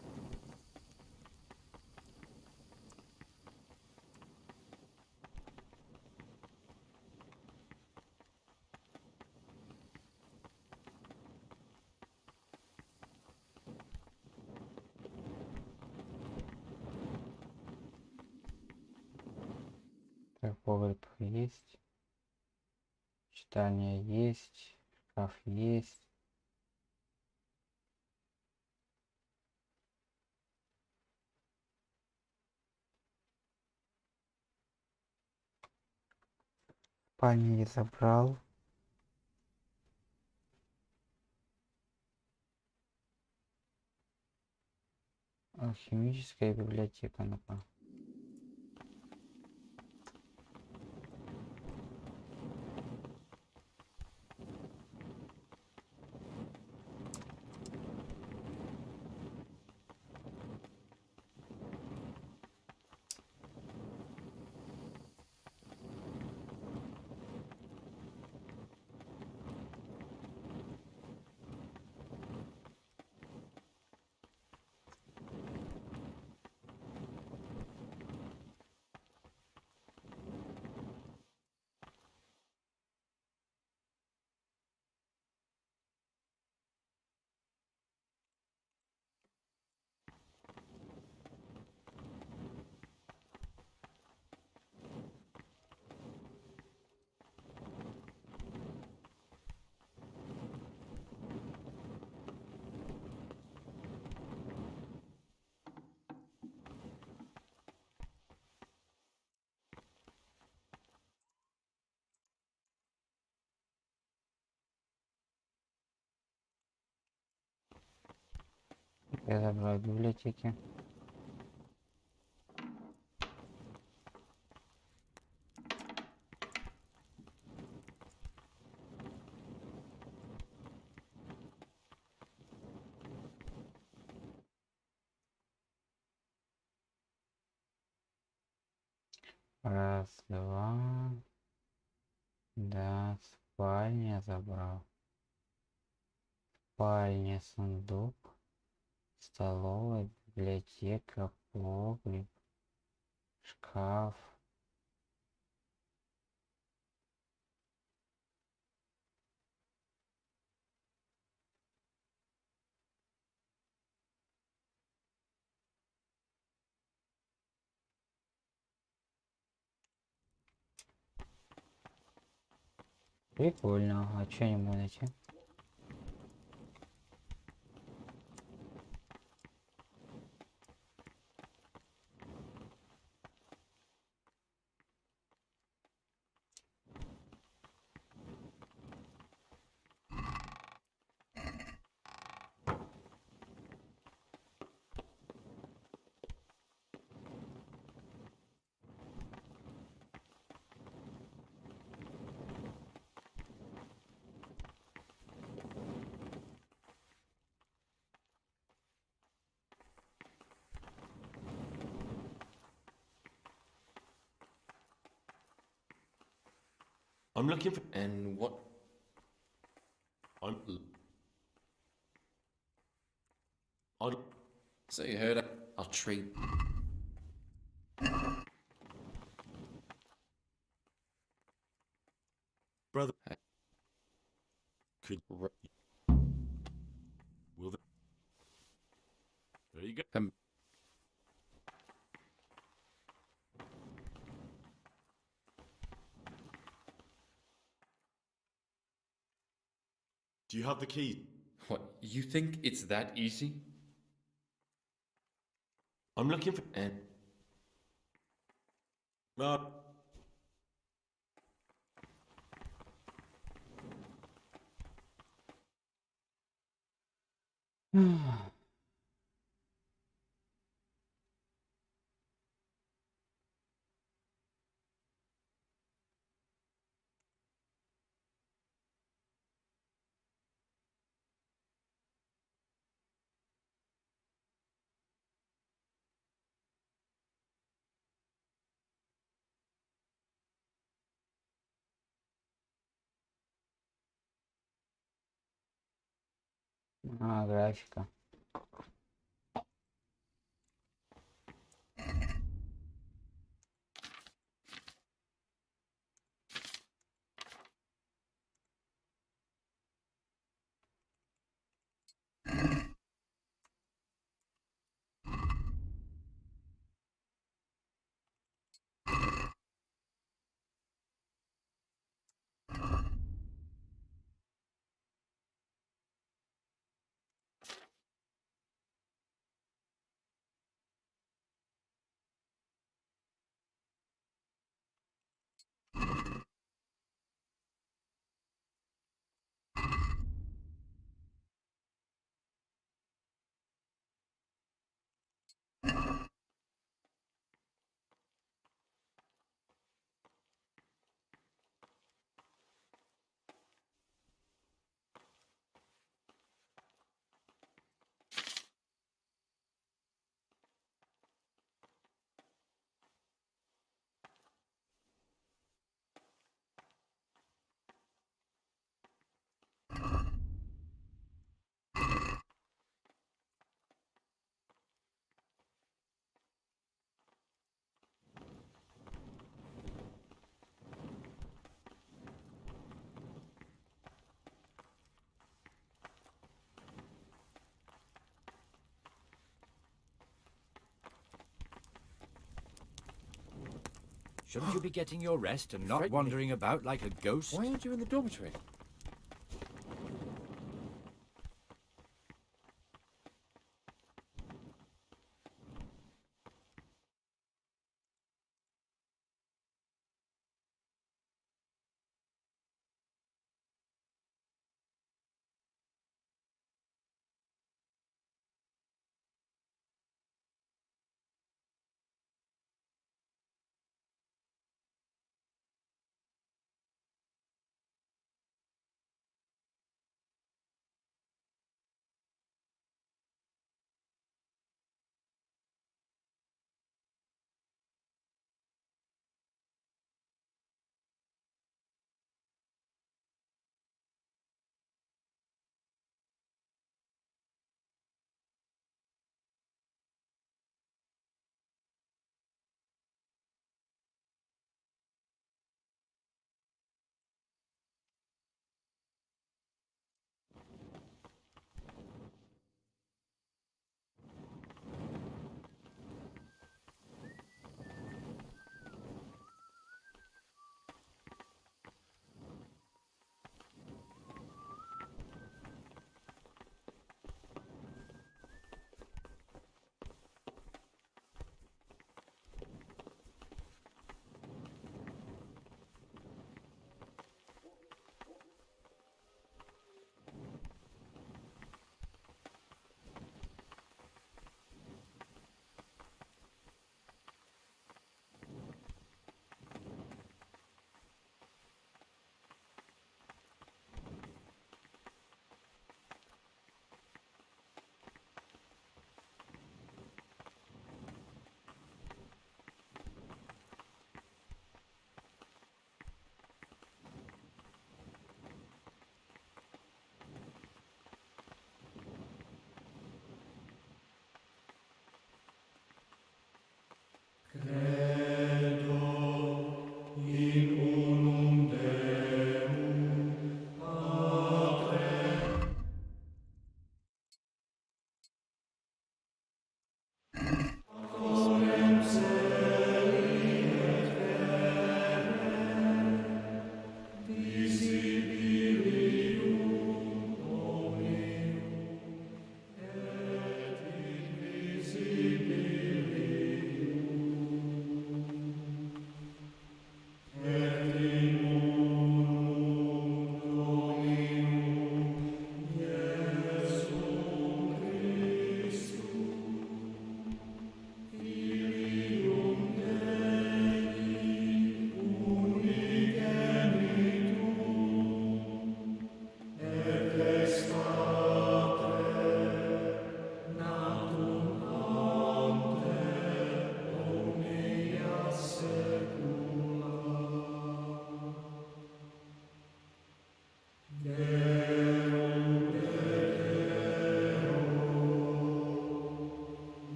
Так, погреб есть. Читание есть. Шкаф есть. Спальню я забрал. Химическая библиотека, ну-ка. Я забрал библиотеки. Раз, два. Да, спальня забрал. Спальня, сундук. Столовая, библиотека, погреб. Шкаф. Прикольно. А что не могу найти? I'm looking for... And what? I'm... So you heard I'll trade. Brother. Could... Will the... There you go. Do you have the key? What, you think it's that easy? I'm looking for... Графика. Shouldn't you be getting your rest and not wandering about like a ghost? Why aren't you in the dormitory?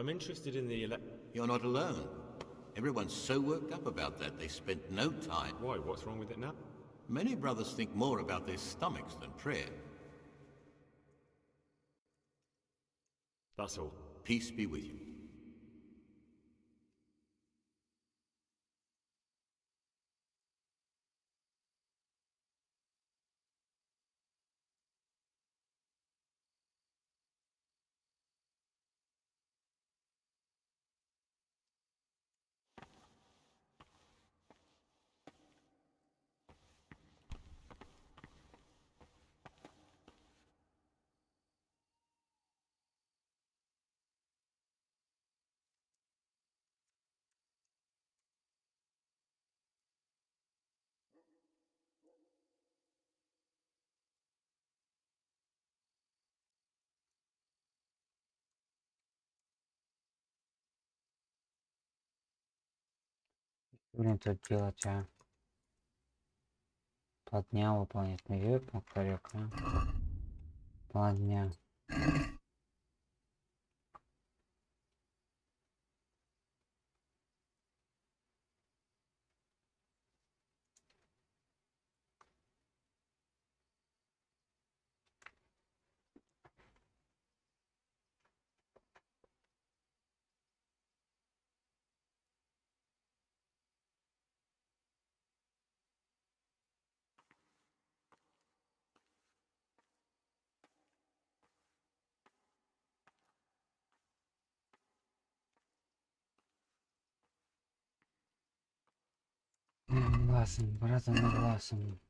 I'm interested in the You're not alone. Everyone's so worked up about that they spent no time. Why? What's wrong with it now? Many brothers think more about their stomachs than prayer. That's all. Peace be with you. Блин, тут делать, а? План дня выполнять век, века. План дня. Глазом, братом на глазом.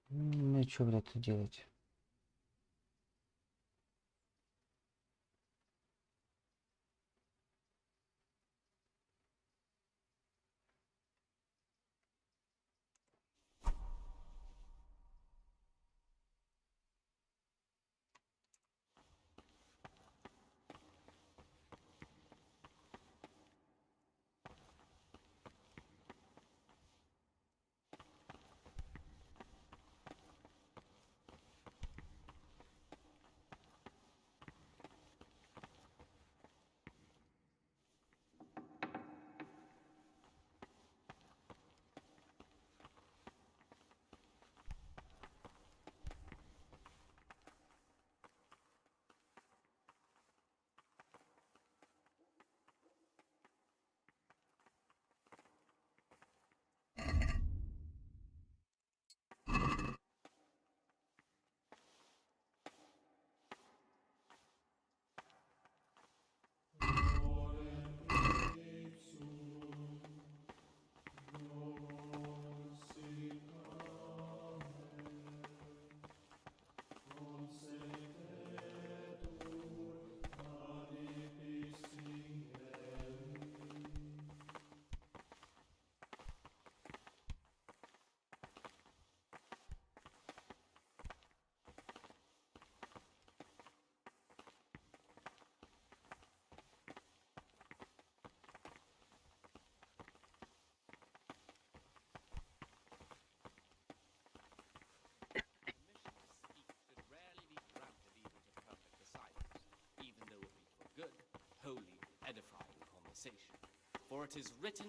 Ну что, блядь, тут делать? conversation. For it is written,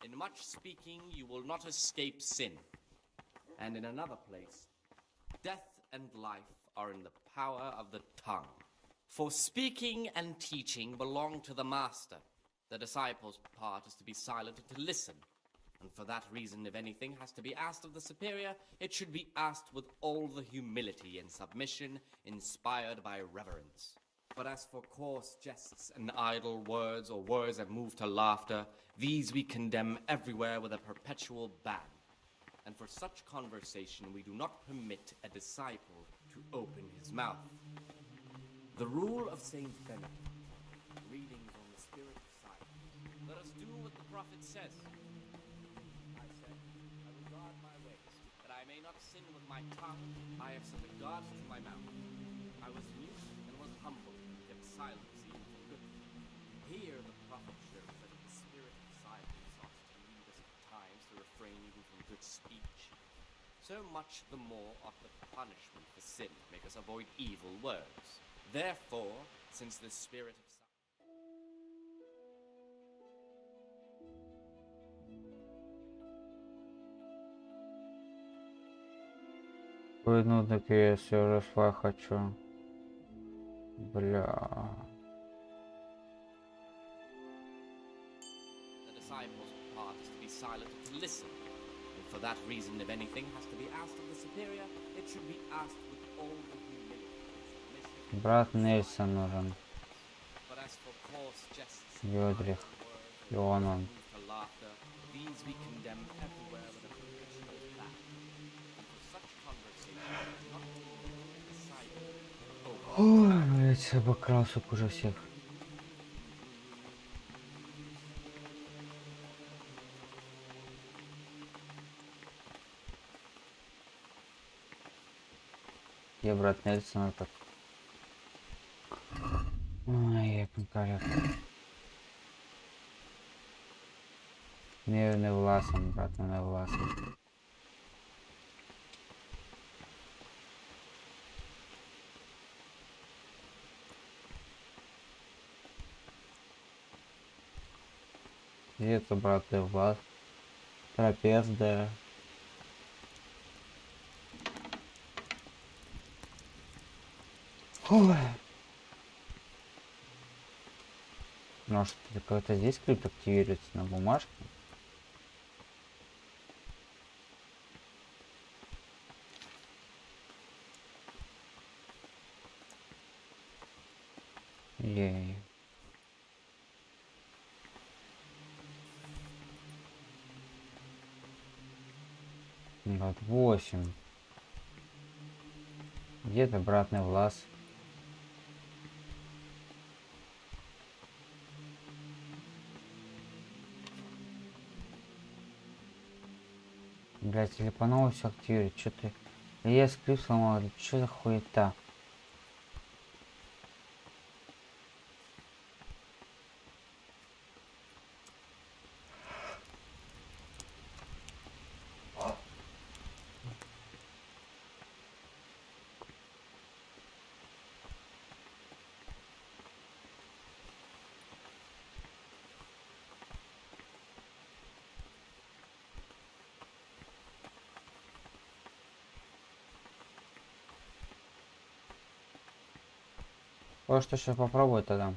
in much speaking you will not escape sin. And in another place, death and life are in the power of the tongue. For speaking and teaching belong to the master. The disciple's part is to be silent and to listen. And for that reason, if anything has to be asked of the superior, it should be asked with all the humility and submission inspired by reverence. But as for coarse jests and idle words, or words that move to laughter, these we condemn everywhere with a perpetual ban. And for such conversation we do not permit a disciple to open his mouth. The rule of Saint Benedict, readings on the spirit of silence. Let us do what the prophet says. I said, I will guard my ways, that I may not sin with my tongue. I have set a guard to my mouth. I was mute and was humble, and kept silence even from good. Here the prophet shows that the spirit of silence ought to lead us at times to refrain even from good speech. So much the more ought the punishment for sin make us avoid evil words. Therefore, since the spirit of Ой, ну так я все росла хочу. Бля. the disciple's part is to be silent and to listen. And for that reason, if anything has to be asked of the superior, it should be asked with all the humility and submission. Брат Нельсон нужен. But as for coarse jests, Йодрих. И он. move to laughter, these we condemn everywhere with a perpetual ban. And for such conversation, not to the disciple. Ой, блять, обокрал, сука, уже всех. Где брат Нельсон этот? Ой, я конкарек. Не власом, брат, не власом. Где это, брат, и влас? Трапезда. Ой. Может, как-то здесь скрипт активируется на бумажке? Ей. Вот 8. Где-то обратный влас. Блять, или по новой все активировать, что ты. Я скрипт сломал, что за хуета? Кое-что сейчас попробую тогда.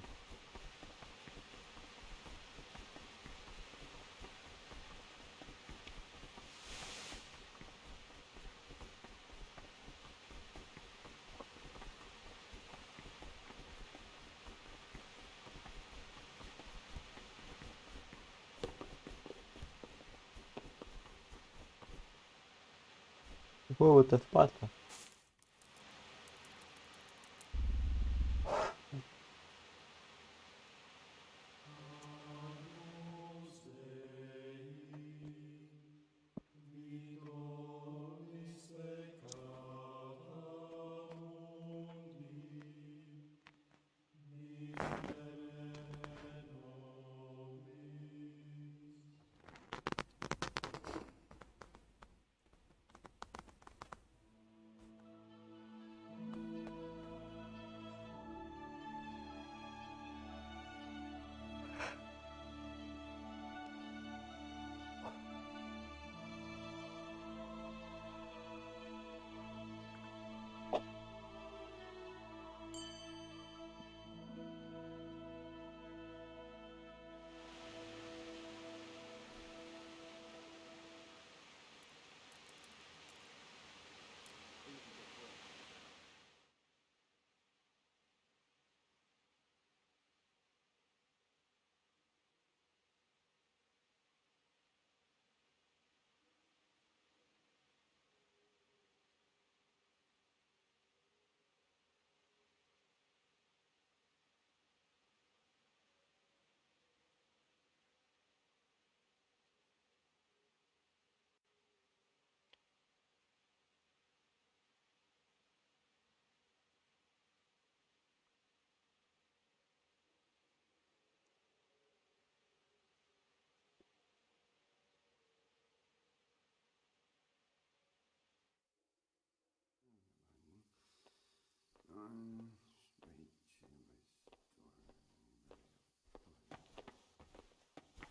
Какого-то спадка.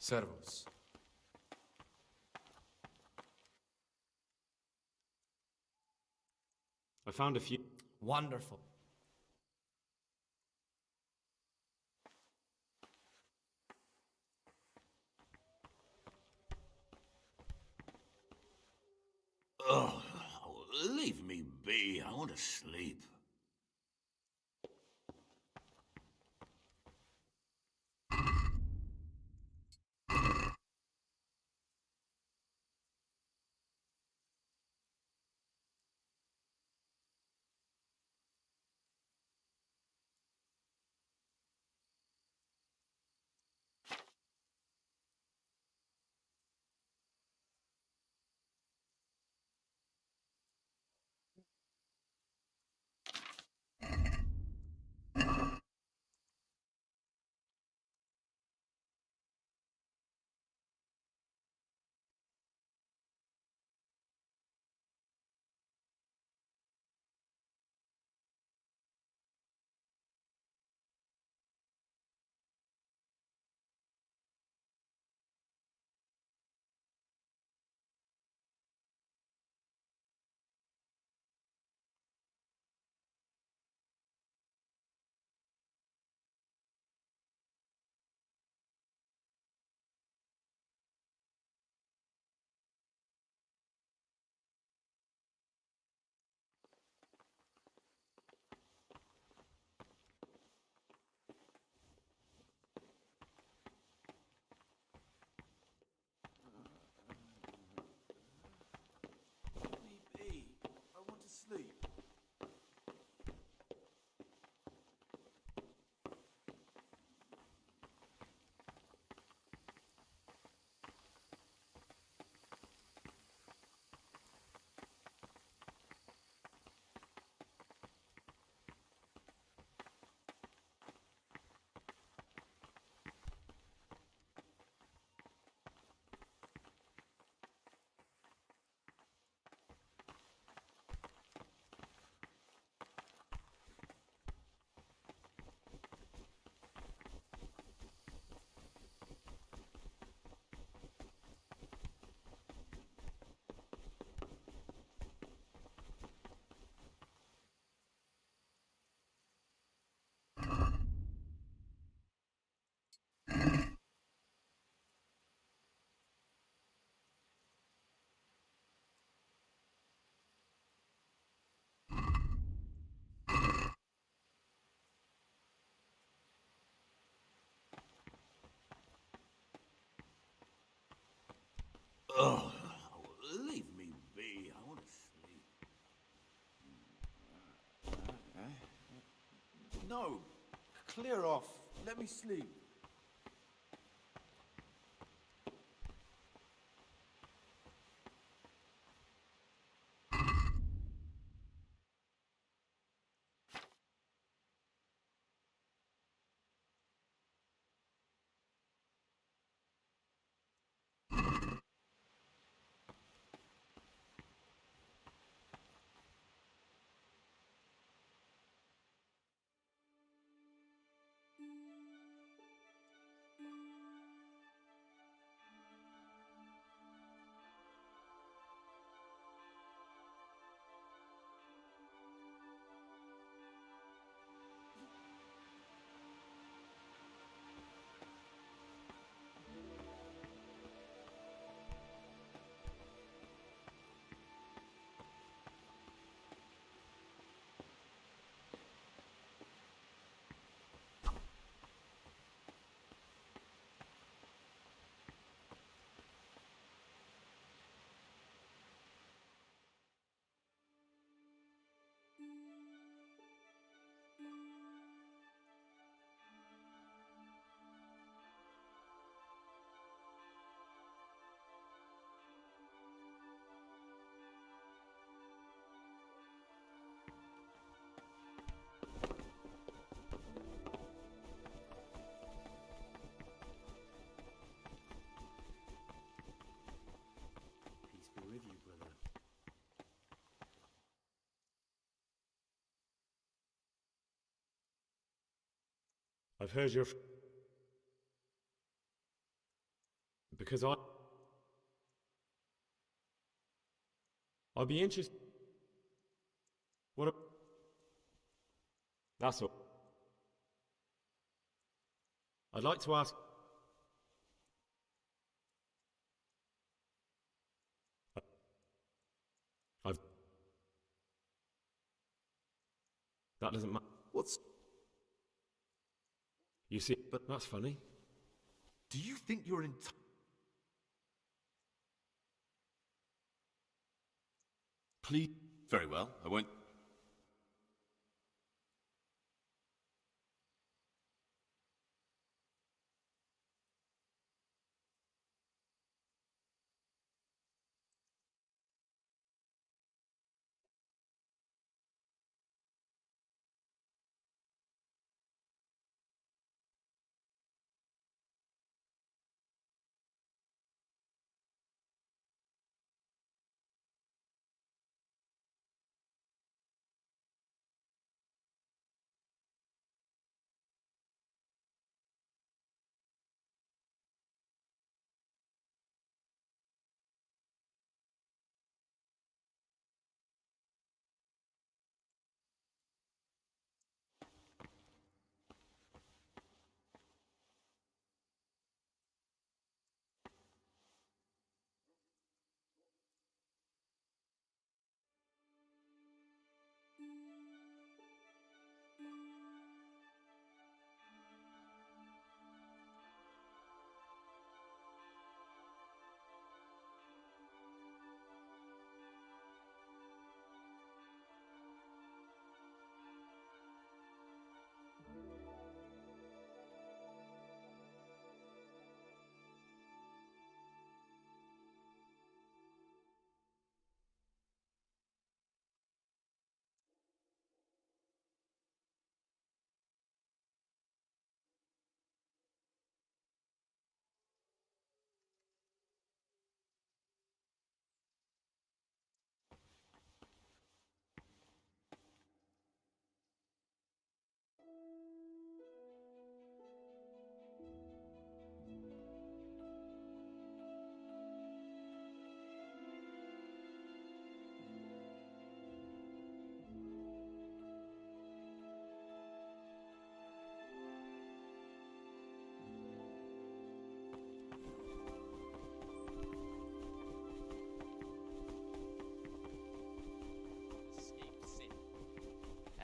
Servus. I found a few. Wonderful. Oh, leave me be. I want to sleep. Sleep. Oh, leave me be. I want to sleep. No, clear off. Let me sleep. I've heard your... Because I'd be interested. That's all. I'd like to ask. That doesn't matter. What's... You see, but that's funny. Do you think you're in... Please. Very well, I won't...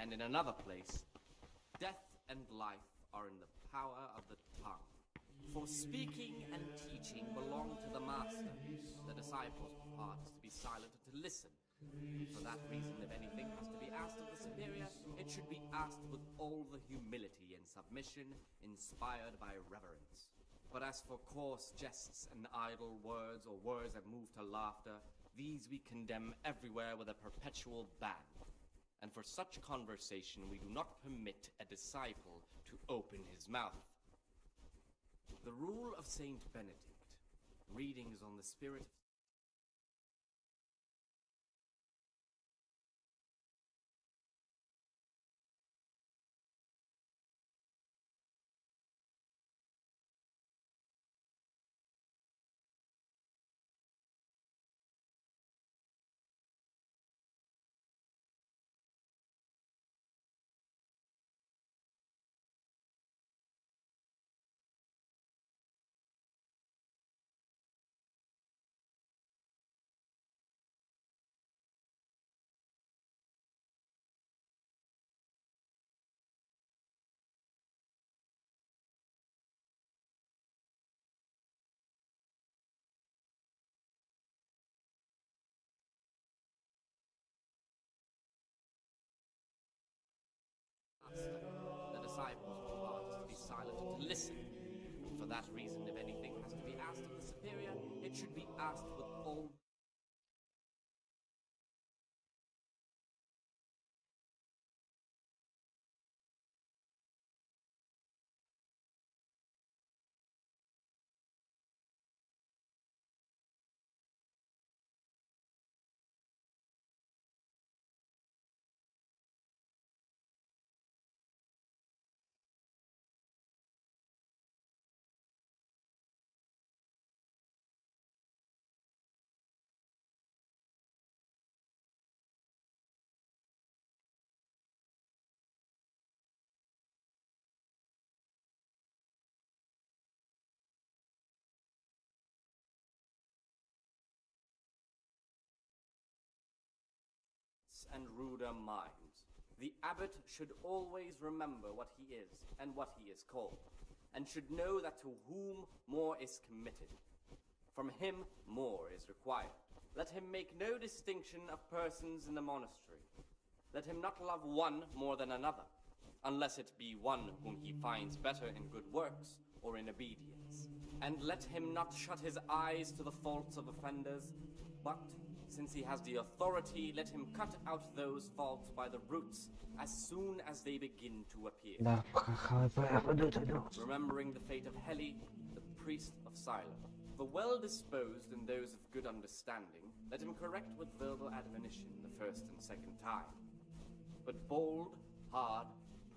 And in another place, death and life are in the power of the tongue. For speaking and teaching belong to the master. The disciples' part is to be silent and to listen. For that reason, if anything has to be asked of the superior, it should be asked with all the humility and submission inspired by reverence. But as for coarse jests and idle words, or words that move to laughter, these we condemn everywhere with a perpetual ban. And for such conversation we do not permit a disciple to open his mouth. The rule of Saint Benedict, readings on the spirit of the disciples' part is to be silent and to listen. For that reason, if anything has to be asked of the superior, it should be asked with all and ruder minds. The abbot should always remember what he is and what he is called, and should know that to whom more is committed, from him more is required. Let him make no distinction of persons in the monastery. Let him not love one more than another, unless it be one whom he finds better in good works or in obedience. And let him not shut his eyes to the faults of offenders, but, since he has the authority, let him cut out those faults by the roots as soon as they begin to appear. Remembering the fate of Heli, the priest of Silo. For well-disposed and those of good understanding, let him correct with verbal admonition the first and second time. But bold, hard,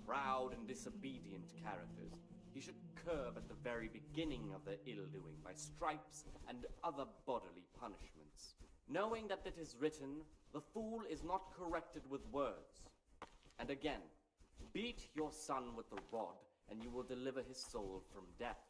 proud, and disobedient characters he should curb at the very beginning of their ill-doing by stripes and other bodily punishments, knowing that it is written, "The fool is not corrected with words." And again, beat your son with the rod, and you will deliver his soul from death.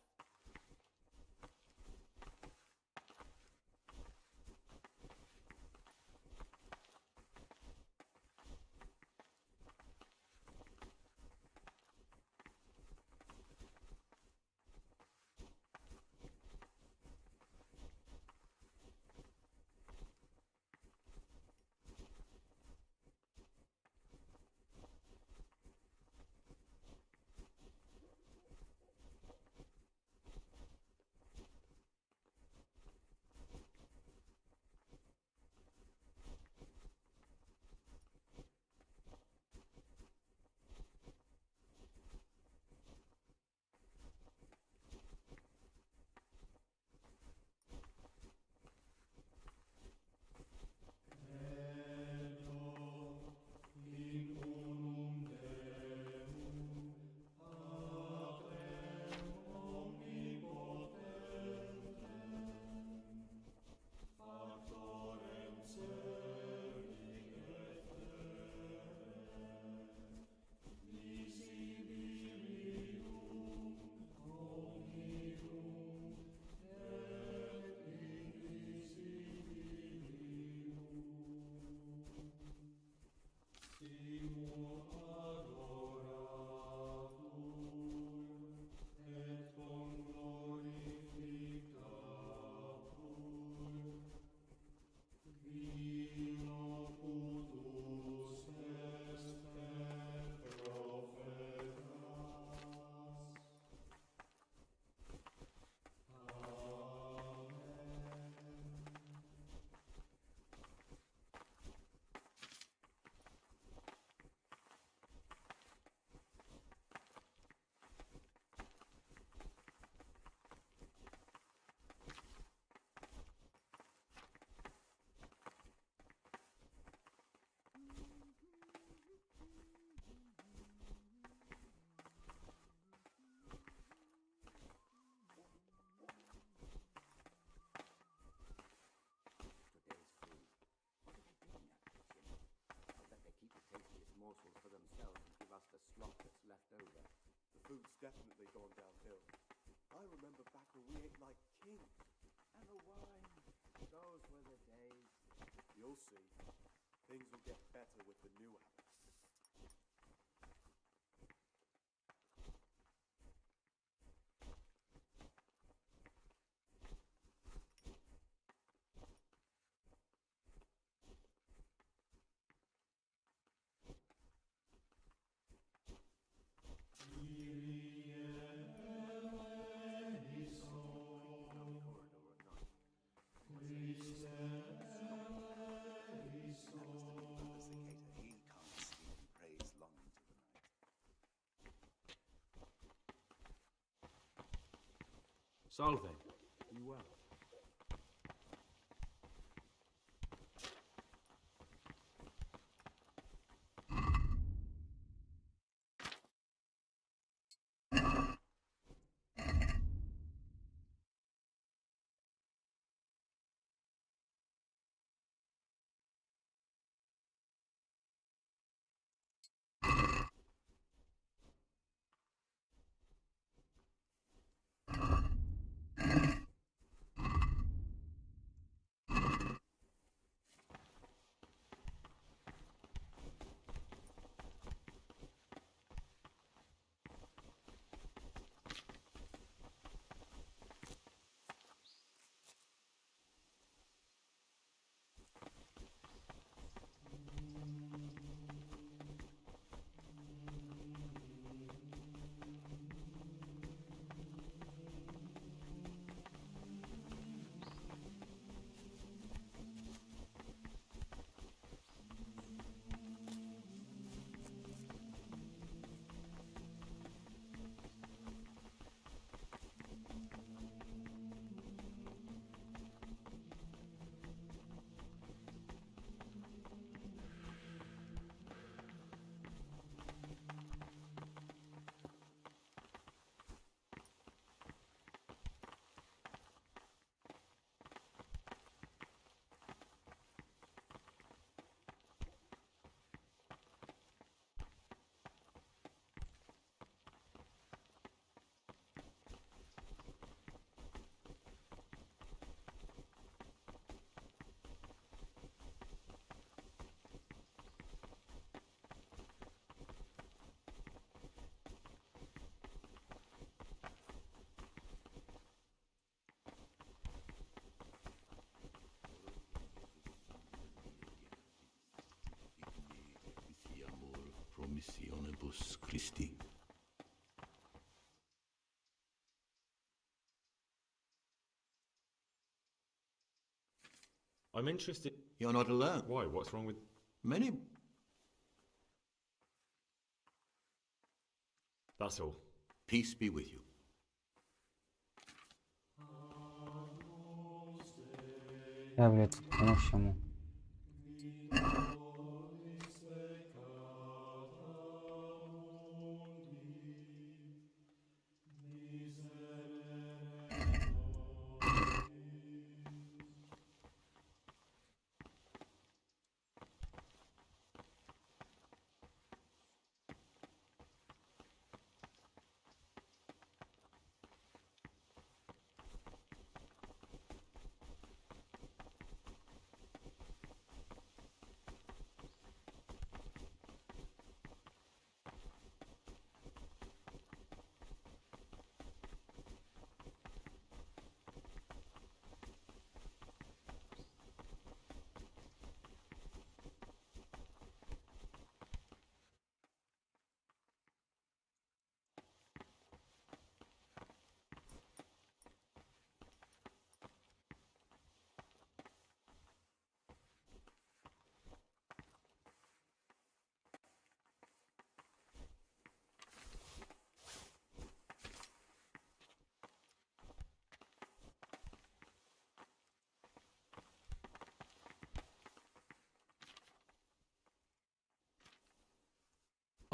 Morsels for themselves and give us the slop that's left over. The food's definitely gone downhill. I remember back when we ate like kings. And the wine. Those were the days. You'll see. Things will get better with the new abbot. Salve. You well? Christi. I'm interested. You're not alone. Why? What's wrong with... Many... That's all. Peace be with you. Я, блядь, помочь ему.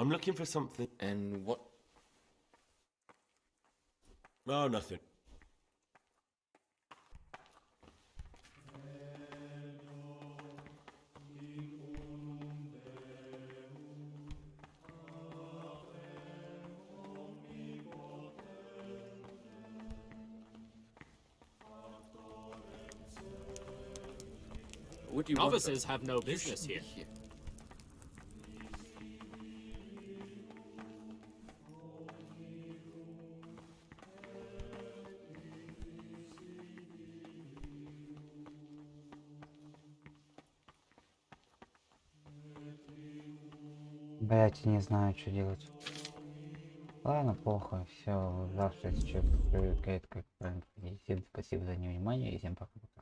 I'm looking for something. And what? Oh, nothing. What do you Novices want? have no business here. Блять, не знаю, что делать. Ладно, плохо. Все, завтра еще гайд, как правильно. Всем спасибо за внимание и всем пока-пока.